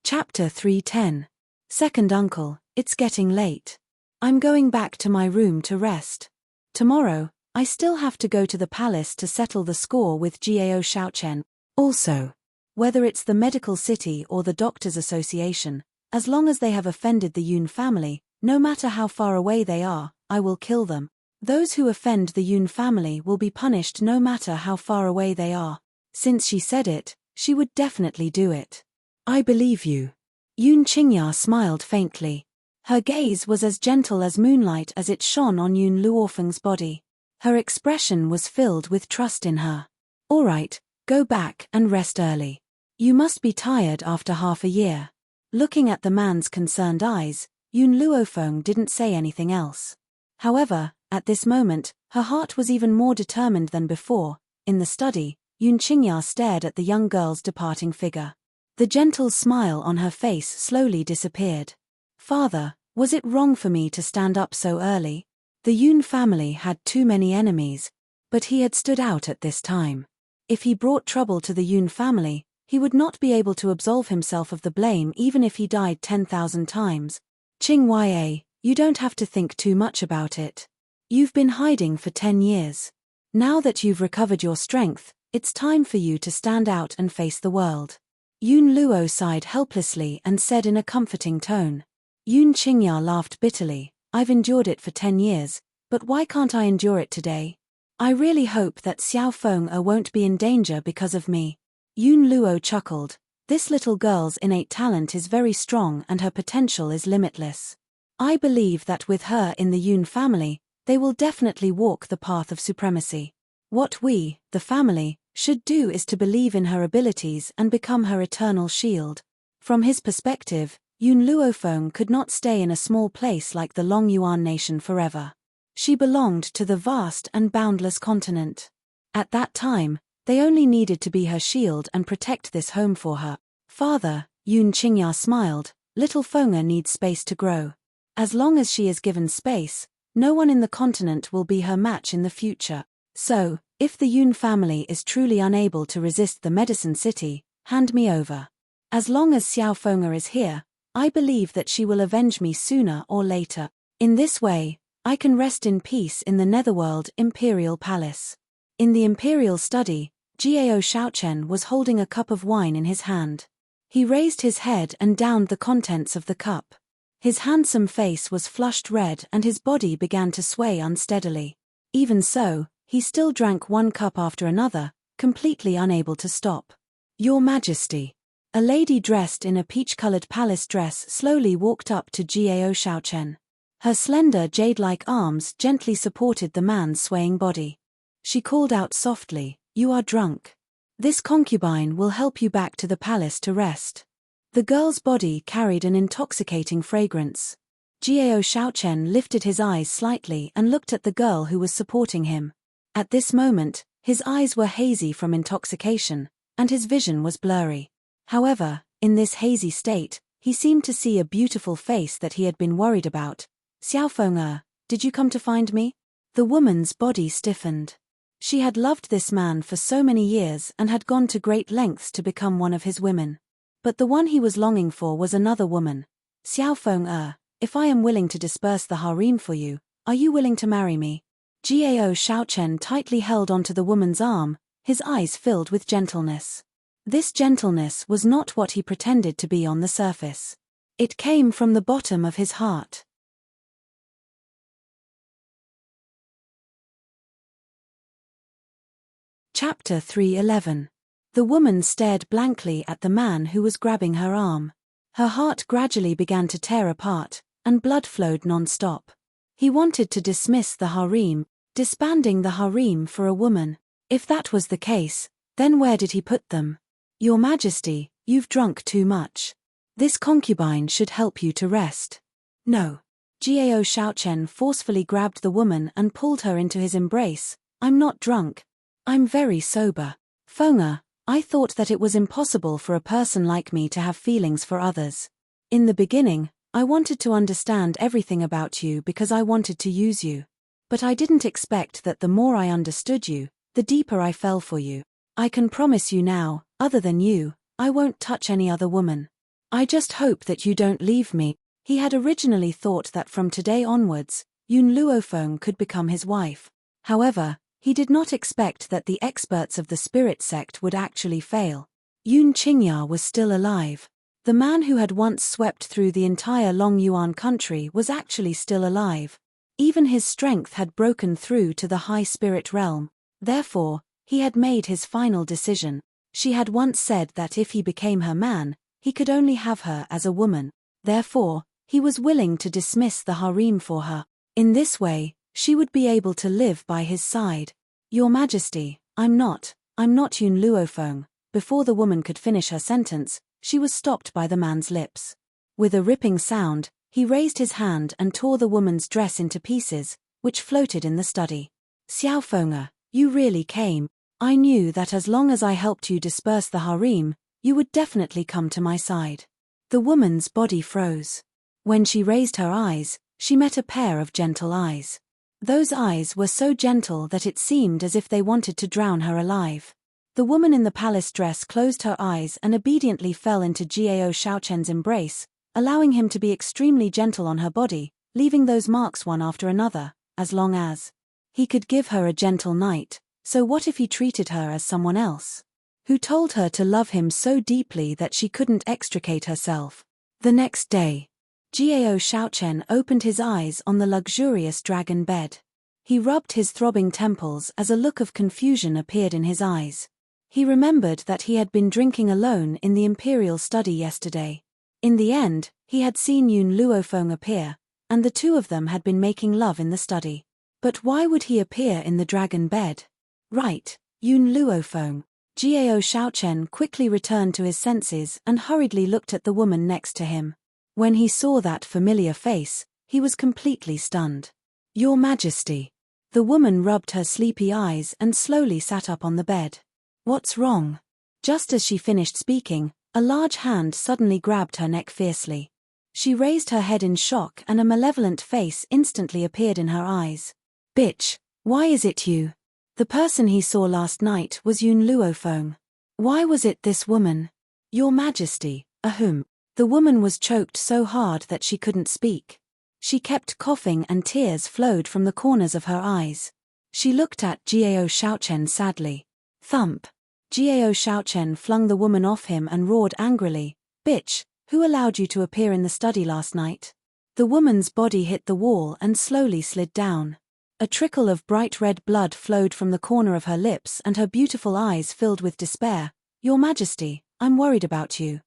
Chapter 310. Second uncle, it's getting late. I'm going back to my room to rest. Tomorrow, I still have to go to the palace to settle the score with Gao Shaochen. Also, whether it's the medical city or the Doctors' Association, as long as they have offended the Yoon family, no matter how far away they are, I will kill them. Those who offend the Yoon family will be punished no matter how far away they are. Since she said it, She would definitely do it. I believe you. Yun Qingya smiled faintly. Her gaze was as gentle as moonlight as it shone on Yun Luofeng's body. Her expression was filled with trust in her. All right, go back and rest early. You must be tired after half a year. Looking at the man's concerned eyes, Yun Luofeng didn't say anything else. However, at this moment, her heart was even more determined than before. In the study, Yun Qingya stared at the young girl's departing figure. The gentle smile on her face slowly disappeared. Father, was it wrong for me to stand up so early? The Yun family had too many enemies, but he had stood out at this time. If he brought trouble to the Yun family, he would not be able to absolve himself of the blame even if he died 10,000 times. Qing Ya, you don't have to think too much about it. You've been hiding for 10 years. Now that you've recovered your strength, it's time for you to stand out and face the world. Yun Luo sighed helplessly and said in a comforting tone. Yun Qingya laughed bitterly. I've endured it for 10 years, but why can't I endure it today? I really hope that Xiao Feng won't be in danger because of me. Yun Luo chuckled. This little girl's innate talent is very strong and her potential is limitless. I believe that with her in the Yun family, they will definitely walk the path of supremacy. What we, the family, should do is to believe in her abilities and become her eternal shield. From his perspective, Yun Luofeng could not stay in a small place like the Long Yuan nation forever. She belonged to the vast and boundless continent. At that time, they only needed to be her shield and protect this home for her. Father, Yun Qingya smiled, little Feng'er needs space to grow. As long as she is given space, no one in the continent will be her match in the future. So, if the Yun family is truly unable to resist the Medicine City, hand me over. As long as Xiao Feng'er is here, I believe that she will avenge me sooner or later. In this way, I can rest in peace in the Netherworld Imperial Palace. In the Imperial study, Jiao Shaochen was holding a cup of wine in his hand. He raised his head and downed the contents of the cup. His handsome face was flushed red and his body began to sway unsteadily. Even so, he still drank one cup after another, completely unable to stop. Your Majesty. A lady dressed in a peach-colored palace dress slowly walked up to Jiao Shaochen. Her slender jade-like arms gently supported the man's swaying body. She called out softly, "You are drunk. This concubine will help you back to the palace to rest." The girl's body carried an intoxicating fragrance. Jiao Shaochen lifted his eyes slightly and looked at the girl who was supporting him. At this moment, his eyes were hazy from intoxication, and his vision was blurry. However, in this hazy state, he seemed to see a beautiful face that he had been worried about. Xiao Feng'er, did you come to find me? The woman's body stiffened. She had loved this man for so many years and had gone to great lengths to become one of his women. But the one he was longing for was another woman. Xiao Feng'er, if I am willing to disperse the harem for you, are you willing to marry me? Jiao Shaochen tightly held onto the woman's arm, his eyes filled with gentleness. This gentleness was not what he pretended to be on the surface. It came from the bottom of his heart. Chapter 311. The woman stared blankly at the man who was grabbing her arm. Her heart gradually began to tear apart, and blood flowed non-stop. He wanted to dismiss the harem, disbanding the harem for a woman. If that was the case, then where did he put them? Your Majesty, you've drunk too much. This concubine should help you to rest. No. Jiao Shaochen forcefully grabbed the woman and pulled her into his embrace. I'm not drunk. I'm very sober. Feng'er, I thought that it was impossible for a person like me to have feelings for others. In the beginning, I wanted to understand everything about you because I wanted to use you. But I didn't expect that the more I understood you, the deeper I fell for you. I can promise you now, other than you, I won't touch any other woman. I just hope that you don't leave me. He had originally thought that from today onwards, Yun Luofeng could become his wife. However, he did not expect that the experts of the spirit sect would actually fail. Yun Qingya was still alive. The man who had once swept through the entire Long Yuan country was actually still alive. Even his strength had broken through to the high spirit realm. Therefore, he had made his final decision. She had once said that if he became her man, he could only have her as a woman. Therefore, he was willing to dismiss the harem for her. In this way, she would be able to live by his side. Your Majesty, I'm not Yun Luofeng. Before the woman could finish her sentence, she was stopped by the man's lips. With a ripping sound, he raised his hand and tore the woman's dress into pieces, which floated in the study. Xiaofenga, you really came. I knew that as long as I helped you disperse the harem, you would definitely come to my side. The woman's body froze. When she raised her eyes, she met a pair of gentle eyes. Those eyes were so gentle that it seemed as if they wanted to drown her alive. The woman in the palace dress closed her eyes and obediently fell into Jiao Shaochen's embrace, allowing him to be extremely gentle on her body, leaving those marks one after another, as long as he could give her a gentle night. So what if he treated her as someone else? Who told her to love him so deeply that she couldn't extricate herself? The next day, Jiao Shaochen opened his eyes on the luxurious dragon bed. He rubbed his throbbing temples as a look of confusion appeared in his eyes. He remembered that he had been drinking alone in the imperial study yesterday. In the end, he had seen Yun Luofeng appear, and the two of them had been making love in the study. But why would he appear in the dragon bed? Right, Yun Luofeng. Jiao Shaochen quickly returned to his senses and hurriedly looked at the woman next to him. When he saw that familiar face, he was completely stunned. Your Majesty. The woman rubbed her sleepy eyes and slowly sat up on the bed. What's wrong? Just as she finished speaking, a large hand suddenly grabbed her neck fiercely. She raised her head in shock and a malevolent face instantly appeared in her eyes. Bitch, why is it you? The person he saw last night was Yun Luofeng. Why was it this woman? Your Majesty, ahem. The woman was choked so hard that she couldn't speak. She kept coughing and tears flowed from the corners of her eyes. She looked at Jiao Shaochen sadly. Thump. Jiao Shaochen flung the woman off him and roared angrily, Bitch, who allowed you to appear in the study last night? The woman's body hit the wall and slowly slid down. A trickle of bright red blood flowed from the corner of her lips and her beautiful eyes filled with despair. Your Majesty, I'm worried about you.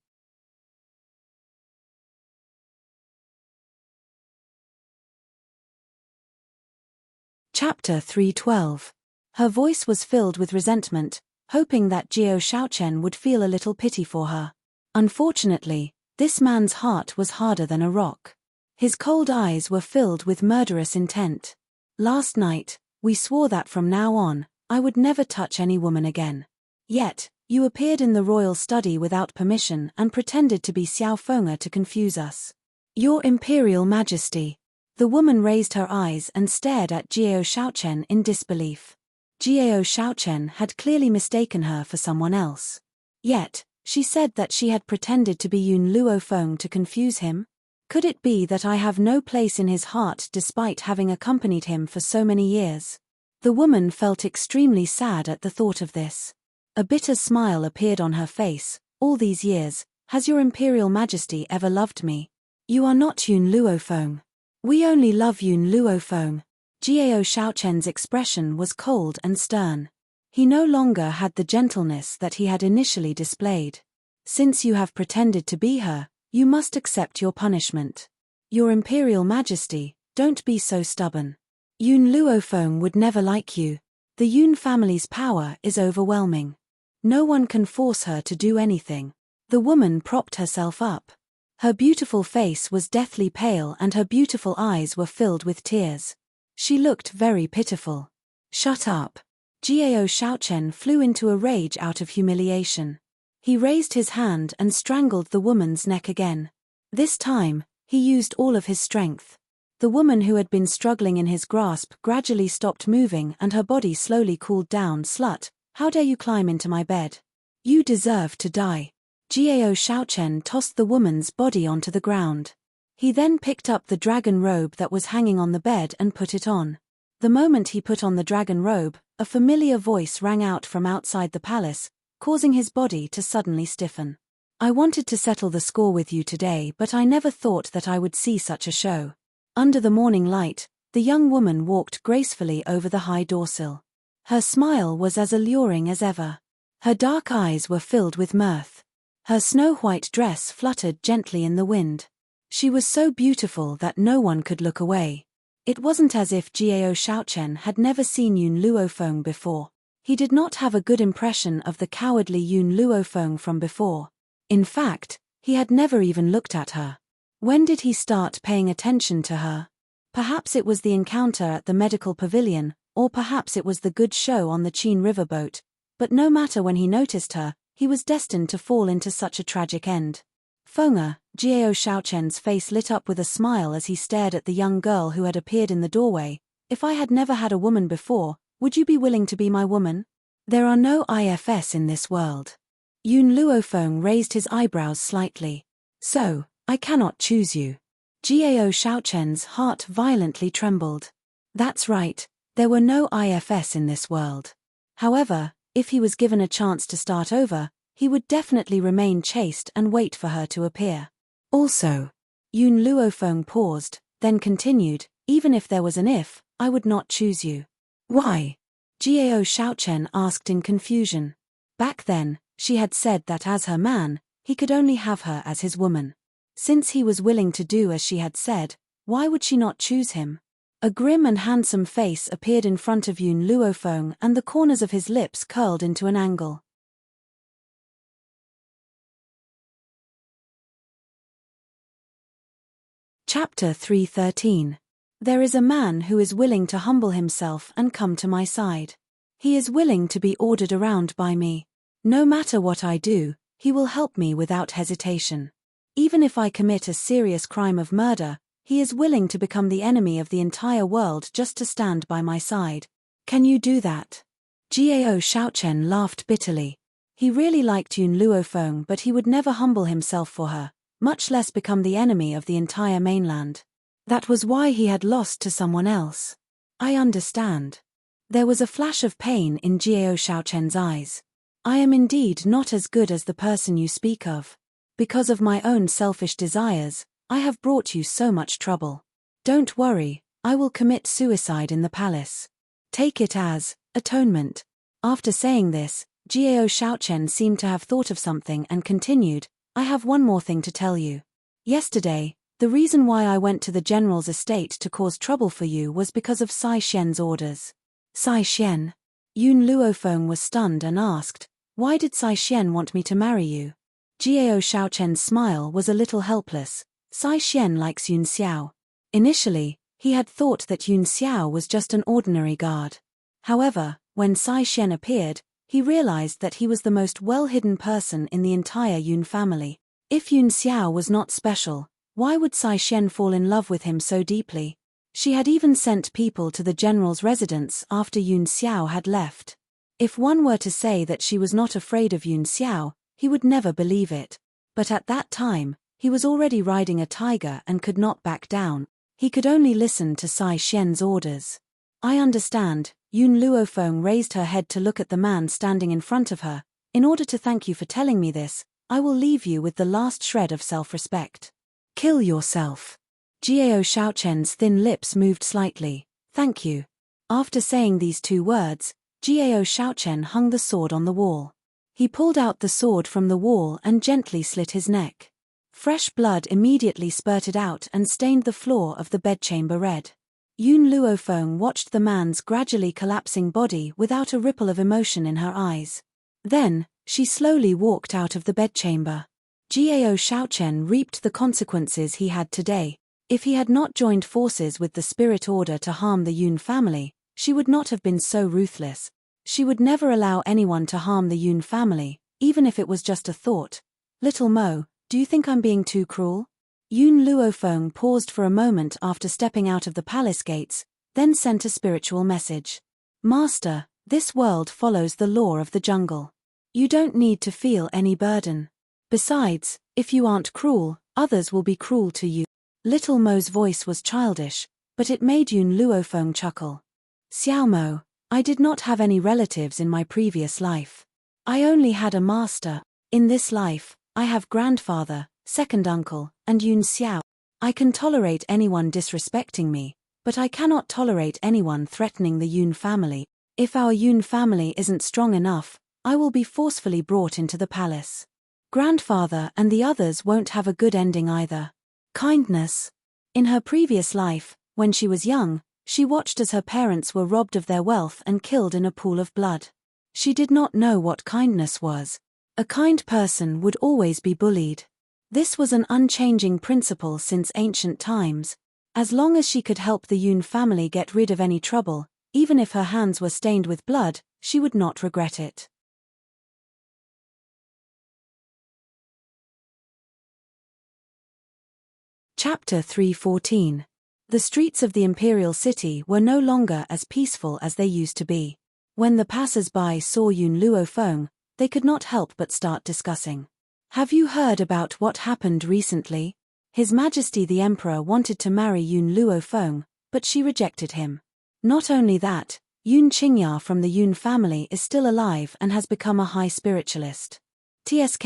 Chapter 312. Her voice was filled with resentment, hoping that Jiao Shaochen would feel a little pity for her. Unfortunately, this man's heart was harder than a rock. His cold eyes were filled with murderous intent. Last night, we swore that from now on, I would never touch any woman again. Yet, you appeared in the royal study without permission and pretended to be Xiaofenga to confuse us. Your Imperial Majesty. The woman raised her eyes and stared at Jiao Shaochen in disbelief. Jiao Shaochen had clearly mistaken her for someone else. Yet, she said that she had pretended to be Yun Luofeng to confuse him? Could it be that I have no place in his heart despite having accompanied him for so many years? The woman felt extremely sad at the thought of this. A bitter smile appeared on her face. All these years, has your Imperial Majesty ever loved me? You are not Yun Luofeng. We only love Yun Luofeng. Jiao Shaochen's expression was cold and stern. He no longer had the gentleness that he had initially displayed. Since you have pretended to be her, you must accept your punishment. Your Imperial Majesty, don't be so stubborn. Yun Luofeng would never like you. The Yun family's power is overwhelming. No one can force her to do anything. The woman propped herself up. Her beautiful face was deathly pale and her beautiful eyes were filled with tears. She looked very pitiful. Shut up. Jiao Shaochen flew into a rage out of humiliation. He raised his hand and strangled the woman's neck again. This time, he used all of his strength. The woman who had been struggling in his grasp gradually stopped moving and her body slowly cooled down. Slut, how dare you climb into my bed? You deserve to die. Jiao Shaochen tossed the woman's body onto the ground. He then picked up the dragon robe that was hanging on the bed and put it on. The moment he put on the dragon robe, a familiar voice rang out from outside the palace, causing his body to suddenly stiffen. I wanted to settle the score with you today, but I never thought that I would see such a show. Under the morning light, the young woman walked gracefully over the high doorsill. Her smile was as alluring as ever. Her dark eyes were filled with mirth. Her snow-white dress fluttered gently in the wind. She was so beautiful that no one could look away. It wasn't as if Jiao Shaochen had never seen Yun Luofeng before. He did not have a good impression of the cowardly Yun Luofeng from before. In fact, he had never even looked at her. When did he start paying attention to her? Perhaps it was the encounter at the medical pavilion, or perhaps it was the good show on the Qin riverboat, but no matter when he noticed her, he was destined to fall into such a tragic end. Feng'er, Jiao Shaochen's face lit up with a smile as he stared at the young girl who had appeared in the doorway. If I had never had a woman before, would you be willing to be my woman? There are no IFS in this world. Yun Luofeng raised his eyebrows slightly. So, I cannot choose you. Jiao Shaochen's heart violently trembled. That's right, there were no IFS in this world. However, if he was given a chance to start over, he would definitely remain chaste and wait for her to appear. Also, Yun Luofeng paused, then continued, even if there was an if, I would not choose you. Why? Jiao Shaochen asked in confusion. Back then, she had said that as her man, he could only have her as his woman. Since he was willing to do as she had said, why would she not choose him? A grim and handsome face appeared in front of Yun Luofeng and the corners of his lips curled into an angle. Chapter 313. There is a man who is willing to humble himself and come to my side. He is willing to be ordered around by me. No matter what I do, he will help me without hesitation. Even if I commit a serious crime of murder, he is willing to become the enemy of the entire world just to stand by my side. Can you do that? Jiao Shaochen laughed bitterly. He really liked Yun Luofeng, but he would never humble himself for her, much less become the enemy of the entire mainland. That was why he had lost to someone else. I understand. There was a flash of pain in Jiao Shaochen's eyes. I am indeed not as good as the person you speak of. Because of my own selfish desires, I have brought you so much trouble. Don't worry, I will commit suicide in the palace. Take it as atonement. After saying this, Jiao Shaochen seemed to have thought of something and continued, I have one more thing to tell you. Yesterday, the reason why I went to the general's estate to cause trouble for you was because of Sai Xian's orders. Sai Xian? Yun Luofeng was stunned and asked, why did Sai Xian want me to marry you? Jiao Shaochen's smile was a little helpless. Sai Xian likes Yun Xiao. Initially, he had thought that Yun Xiao was just an ordinary guard. However, when Sai Xian appeared, he realized that he was the most well-hidden person in the entire Yun family. If Yun Xiao was not special, why would Sai Xian fall in love with him so deeply? She had even sent people to the general's residence after Yun Xiao had left. If one were to say that she was not afraid of Yun Xiao, he would never believe it. But at that time, he was already riding a tiger and could not back down. He could only listen to Sai Xian's orders. I understand. Yun Luofeng raised her head to look at the man standing in front of her. In order to thank you for telling me this, I will leave you with the last shred of self-respect. Kill yourself. Jiao Shaochen's thin lips moved slightly. Thank you. After saying these two words, Jiao Shaochen hung the sword on the wall. He pulled out the sword from the wall and gently slit his neck. Fresh blood immediately spurted out and stained the floor of the bedchamber red. Yun Luofeng watched the man's gradually collapsing body without a ripple of emotion in her eyes. Then, she slowly walked out of the bedchamber. Jiao Shaochen reaped the consequences he had today. If he had not joined forces with the spirit order to harm the Yun family, she would not have been so ruthless. She would never allow anyone to harm the Yun family, even if it was just a thought. Little Mo, do you think I'm being too cruel? Yun Luofeng paused for a moment after stepping out of the palace gates, then sent a spiritual message. Master, this world follows the law of the jungle. You don't need to feel any burden. Besides, if you aren't cruel, others will be cruel to you. Little Mo's voice was childish, but it made Yun Luofeng chuckle. Xiao Mo, I did not have any relatives in my previous life. I only had a master. In this life, I have grandfather, second uncle, and Yun Xiao. I can tolerate anyone disrespecting me, but I cannot tolerate anyone threatening the Yun family. If our Yun family isn't strong enough, I will be forcefully brought into the palace. Grandfather and the others won't have a good ending either. Kindness. In her previous life, when she was young, she watched as her parents were robbed of their wealth and killed in a pool of blood. She did not know what kindness was. A kind person would always be bullied. This was an unchanging principle since ancient times. As long as she could help the Yun family get rid of any trouble, even if her hands were stained with blood, she would not regret it. Chapter 3:14. The streets of the imperial city were no longer as peaceful as they used to be. When the passers-by saw Yun Luofeng, they could not help but start discussing. Have you heard about what happened recently? His Majesty the Emperor wanted to marry Yun Luofeng, but she rejected him. Not only that, Yun Qingya from the Yun family is still alive and has become a high spiritualist. TSK,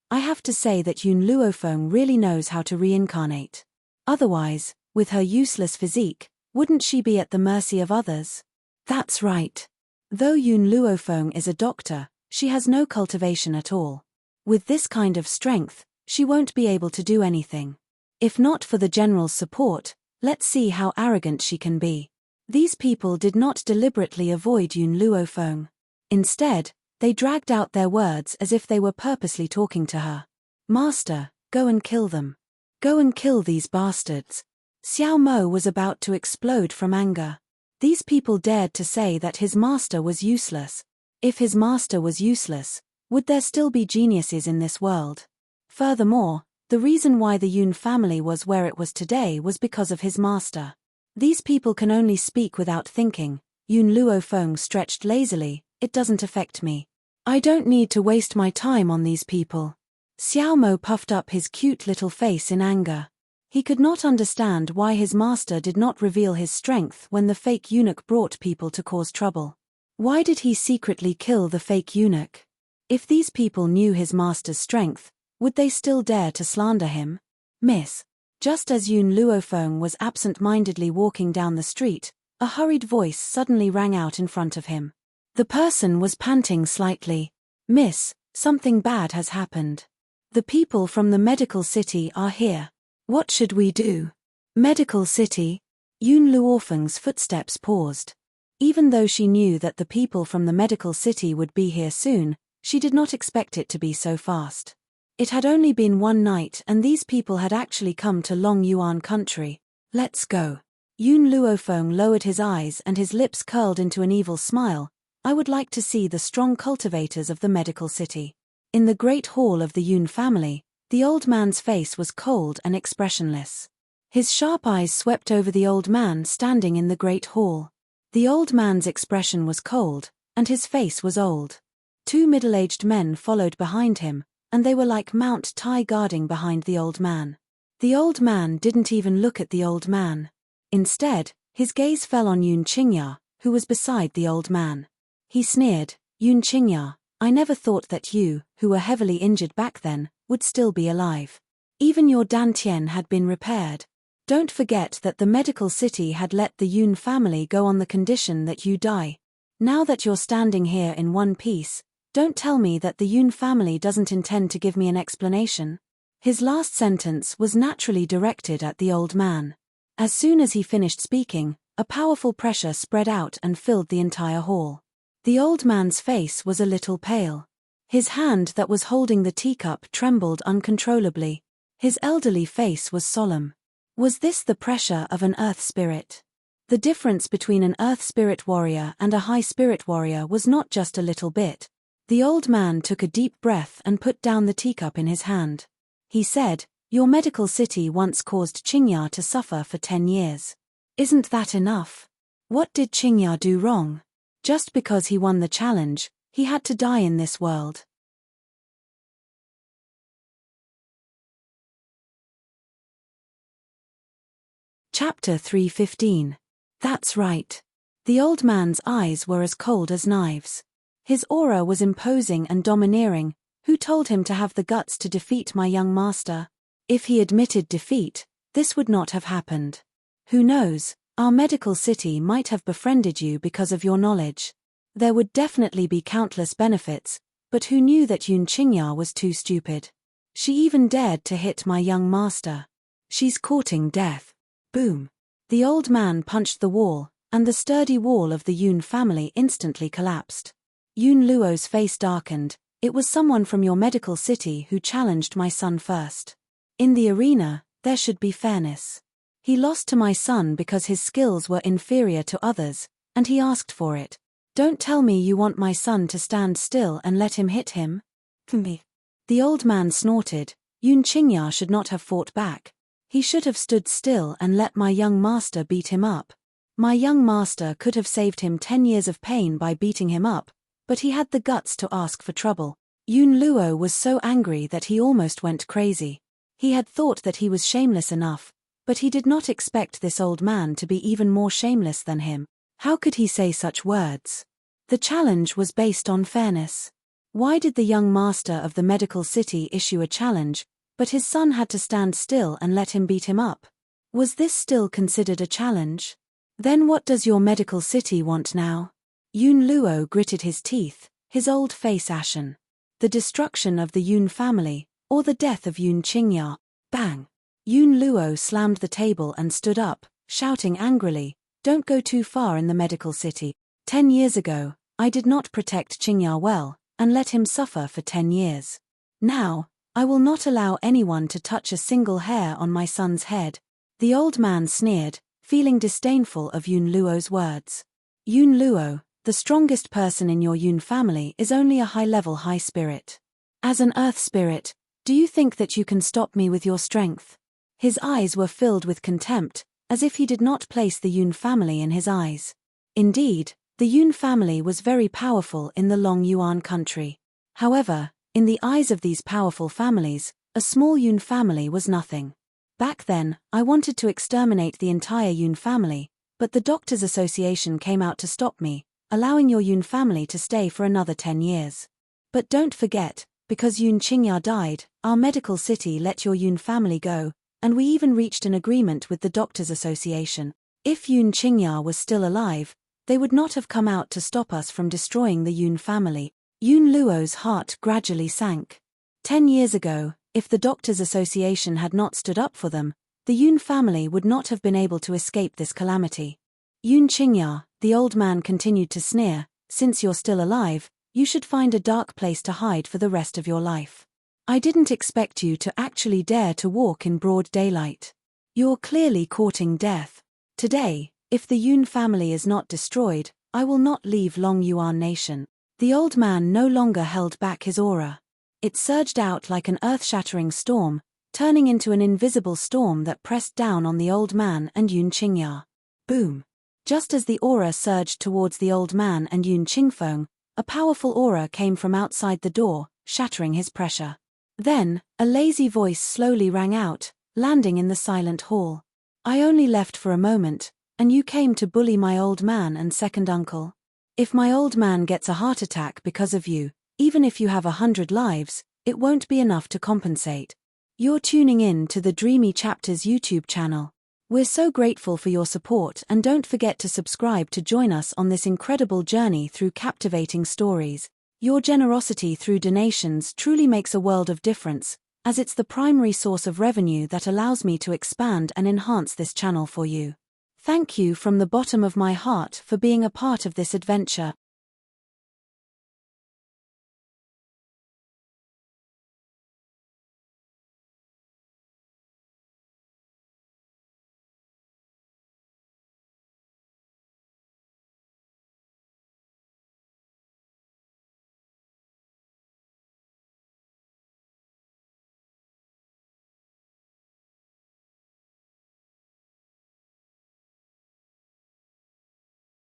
I have to say that Yun Luofeng really knows how to reincarnate. Otherwise, with her useless physique, wouldn't she be at the mercy of others? That's right. Though Yun Luofeng is a doctor, she has no cultivation at all. With this kind of strength, she won't be able to do anything. If not for the general's support, let's see how arrogant she can be. These people did not deliberately avoid Yun Luofeng. Instead, they dragged out their words as if they were purposely talking to her. Master, go and kill them. Go and kill these bastards. Xiao Mo was about to explode from anger. These people dared to say that his master was useless. If his master was useless, would there still be geniuses in this world? Furthermore, the reason why the Yun family was where it was today was because of his master. These people can only speak without thinking. Yun Luofeng stretched lazily. It doesn't affect me. I don't need to waste my time on these people. Xiao Mo puffed up his cute little face in anger. He could not understand why his master did not reveal his strength when the fake eunuch brought people to cause trouble. Why did he secretly kill the fake eunuch? If these people knew his master's strength, would they still dare to slander him? Miss. Just as Yun Luofeng was absent-mindedly walking down the street, a hurried voice suddenly rang out in front of him. The person was panting slightly. Miss, something bad has happened. The people from the medical city are here. What should we do? Medical city? Yun Luofeng's footsteps paused. Even though she knew that the people from the medical city would be here soon, she did not expect it to be so fast. It had only been one night and these people had actually come to Long Yuan country. Let's go. Yun Luofeng lowered his eyes and his lips curled into an evil smile. I would like to see the strong cultivators of the medical city. In the great hall of the Yun family, the old man's face was cold and expressionless. His sharp eyes swept over the old man standing in the great hall. The old man's expression was cold, and his face was old. Two middle-aged men followed behind him, and they were like Mount Tai guarding behind the old man. The old man didn't even look at the old man. Instead, his gaze fell on Yun Qingya, who was beside the old man. He sneered, Yun Qingya, I never thought that you, who were heavily injured back then, would still be alive. Even your dantian had been repaired. Don't forget that the medical city had let the Yun family go on the condition that you die. Now that you're standing here in one piece, don't tell me that the Yun family doesn't intend to give me an explanation. His last sentence was naturally directed at the old man. As soon as he finished speaking, a powerful pressure spread out and filled the entire hall. The old man's face was a little pale. His hand that was holding the teacup trembled uncontrollably. His elderly face was solemn. Was this the pressure of an earth spirit? The difference between an earth spirit warrior and a high spirit warrior was not just a little bit. The old man took a deep breath and put down the teacup in his hand. He said, Your medical city once caused Qingya to suffer for 10 years. Isn't that enough? What did Qingya do wrong? Just because he won the challenge, he had to die in this world. Chapter 3:15. That's right. The old man's eyes were as cold as knives. His aura was imposing and domineering. Who told him to have the guts to defeat my young master? If he admitted defeat, this would not have happened. Who knows, our medical city might have befriended you because of your knowledge. There would definitely be countless benefits, but who knew that Yun Qingya was too stupid? She even dared to hit my young master. She's courting death. Boom. The old man punched the wall, and the sturdy wall of the Yun family instantly collapsed. Yun Luo's face darkened. It was someone from your medical city who challenged my son first. In the arena, there should be fairness. He lost to my son because his skills were inferior to others, and he asked for it. Don't tell me you want my son to stand still and let him hit him? Me. The old man snorted. Yun Qingya should not have fought back. He should have stood still and let my young master beat him up. My young master could have saved him 10 years of pain by beating him up, but he had the guts to ask for trouble. Yun Luo was so angry that he almost went crazy. He had thought that he was shameless enough, but he did not expect this old man to be even more shameless than him. How could he say such words? The challenge was based on fairness. Why did the young master of the medical city issue a challenge, but his son had to stand still and let him beat him up? Was this still considered a challenge? Then what does your medical city want now? Yun Luo gritted his teeth, his old face ashen. The destruction of the Yun family, or the death of Yun Qingya. Bang! Yun Luo slammed the table and stood up, shouting angrily, "Don't go too far in the medical city. 10 years ago, I did not protect Qingya well, and let him suffer for 10 years. Now, I will not allow anyone to touch a single hair on my son's head." The old man sneered, feeling disdainful of Yun Luo's words. Yun Luo, the strongest person in your Yun family is only a high-level high spirit. As an earth spirit, do you think that you can stop me with your strength? His eyes were filled with contempt, as if he did not place the Yun family in his eyes. Indeed, the Yun family was very powerful in the Long Yuan country. However, in the eyes of these powerful families, a small Yun family was nothing. Back then, I wanted to exterminate the entire Yun family, but the Doctors Association came out to stop me, allowing your Yun family to stay for another 10 years. But don't forget, because Yun Qingya died, our medical city let your Yun family go, and we even reached an agreement with the Doctors Association. If Yun Qingya was still alive, they would not have come out to stop us from destroying the Yun family. Yun Luo's heart gradually sank. 10 years ago, if the Doctors Association had not stood up for them, the Yun family would not have been able to escape this calamity. Yun Qingya, the old man continued to sneer, since you're still alive, you should find a dark place to hide for the rest of your life. I didn't expect you to actually dare to walk in broad daylight. You're clearly courting death. Today, if the Yun family is not destroyed, I will not leave Long Yuan Nation. The old man no longer held back his aura. It surged out like an earth-shattering storm, turning into an invisible storm that pressed down on the old man and Yun Qingya. Boom! Just as the aura surged towards the old man and Yun Qingfeng, a powerful aura came from outside the door, shattering his pressure. Then, a lazy voice slowly rang out, landing in the silent hall. "I only left for a moment, and you came to bully my old man and second uncle. If my old man gets a heart attack because of you, even if you have 100 lives, it won't be enough to compensate." You're tuning in to the Dreamy Chapters YouTube channel. We're so grateful for your support, and don't forget to subscribe to join us on this incredible journey through captivating stories. Your generosity through donations truly makes a world of difference, as it's the primary source of revenue that allows me to expand and enhance this channel for you. Thank you from the bottom of my heart for being a part of this adventure.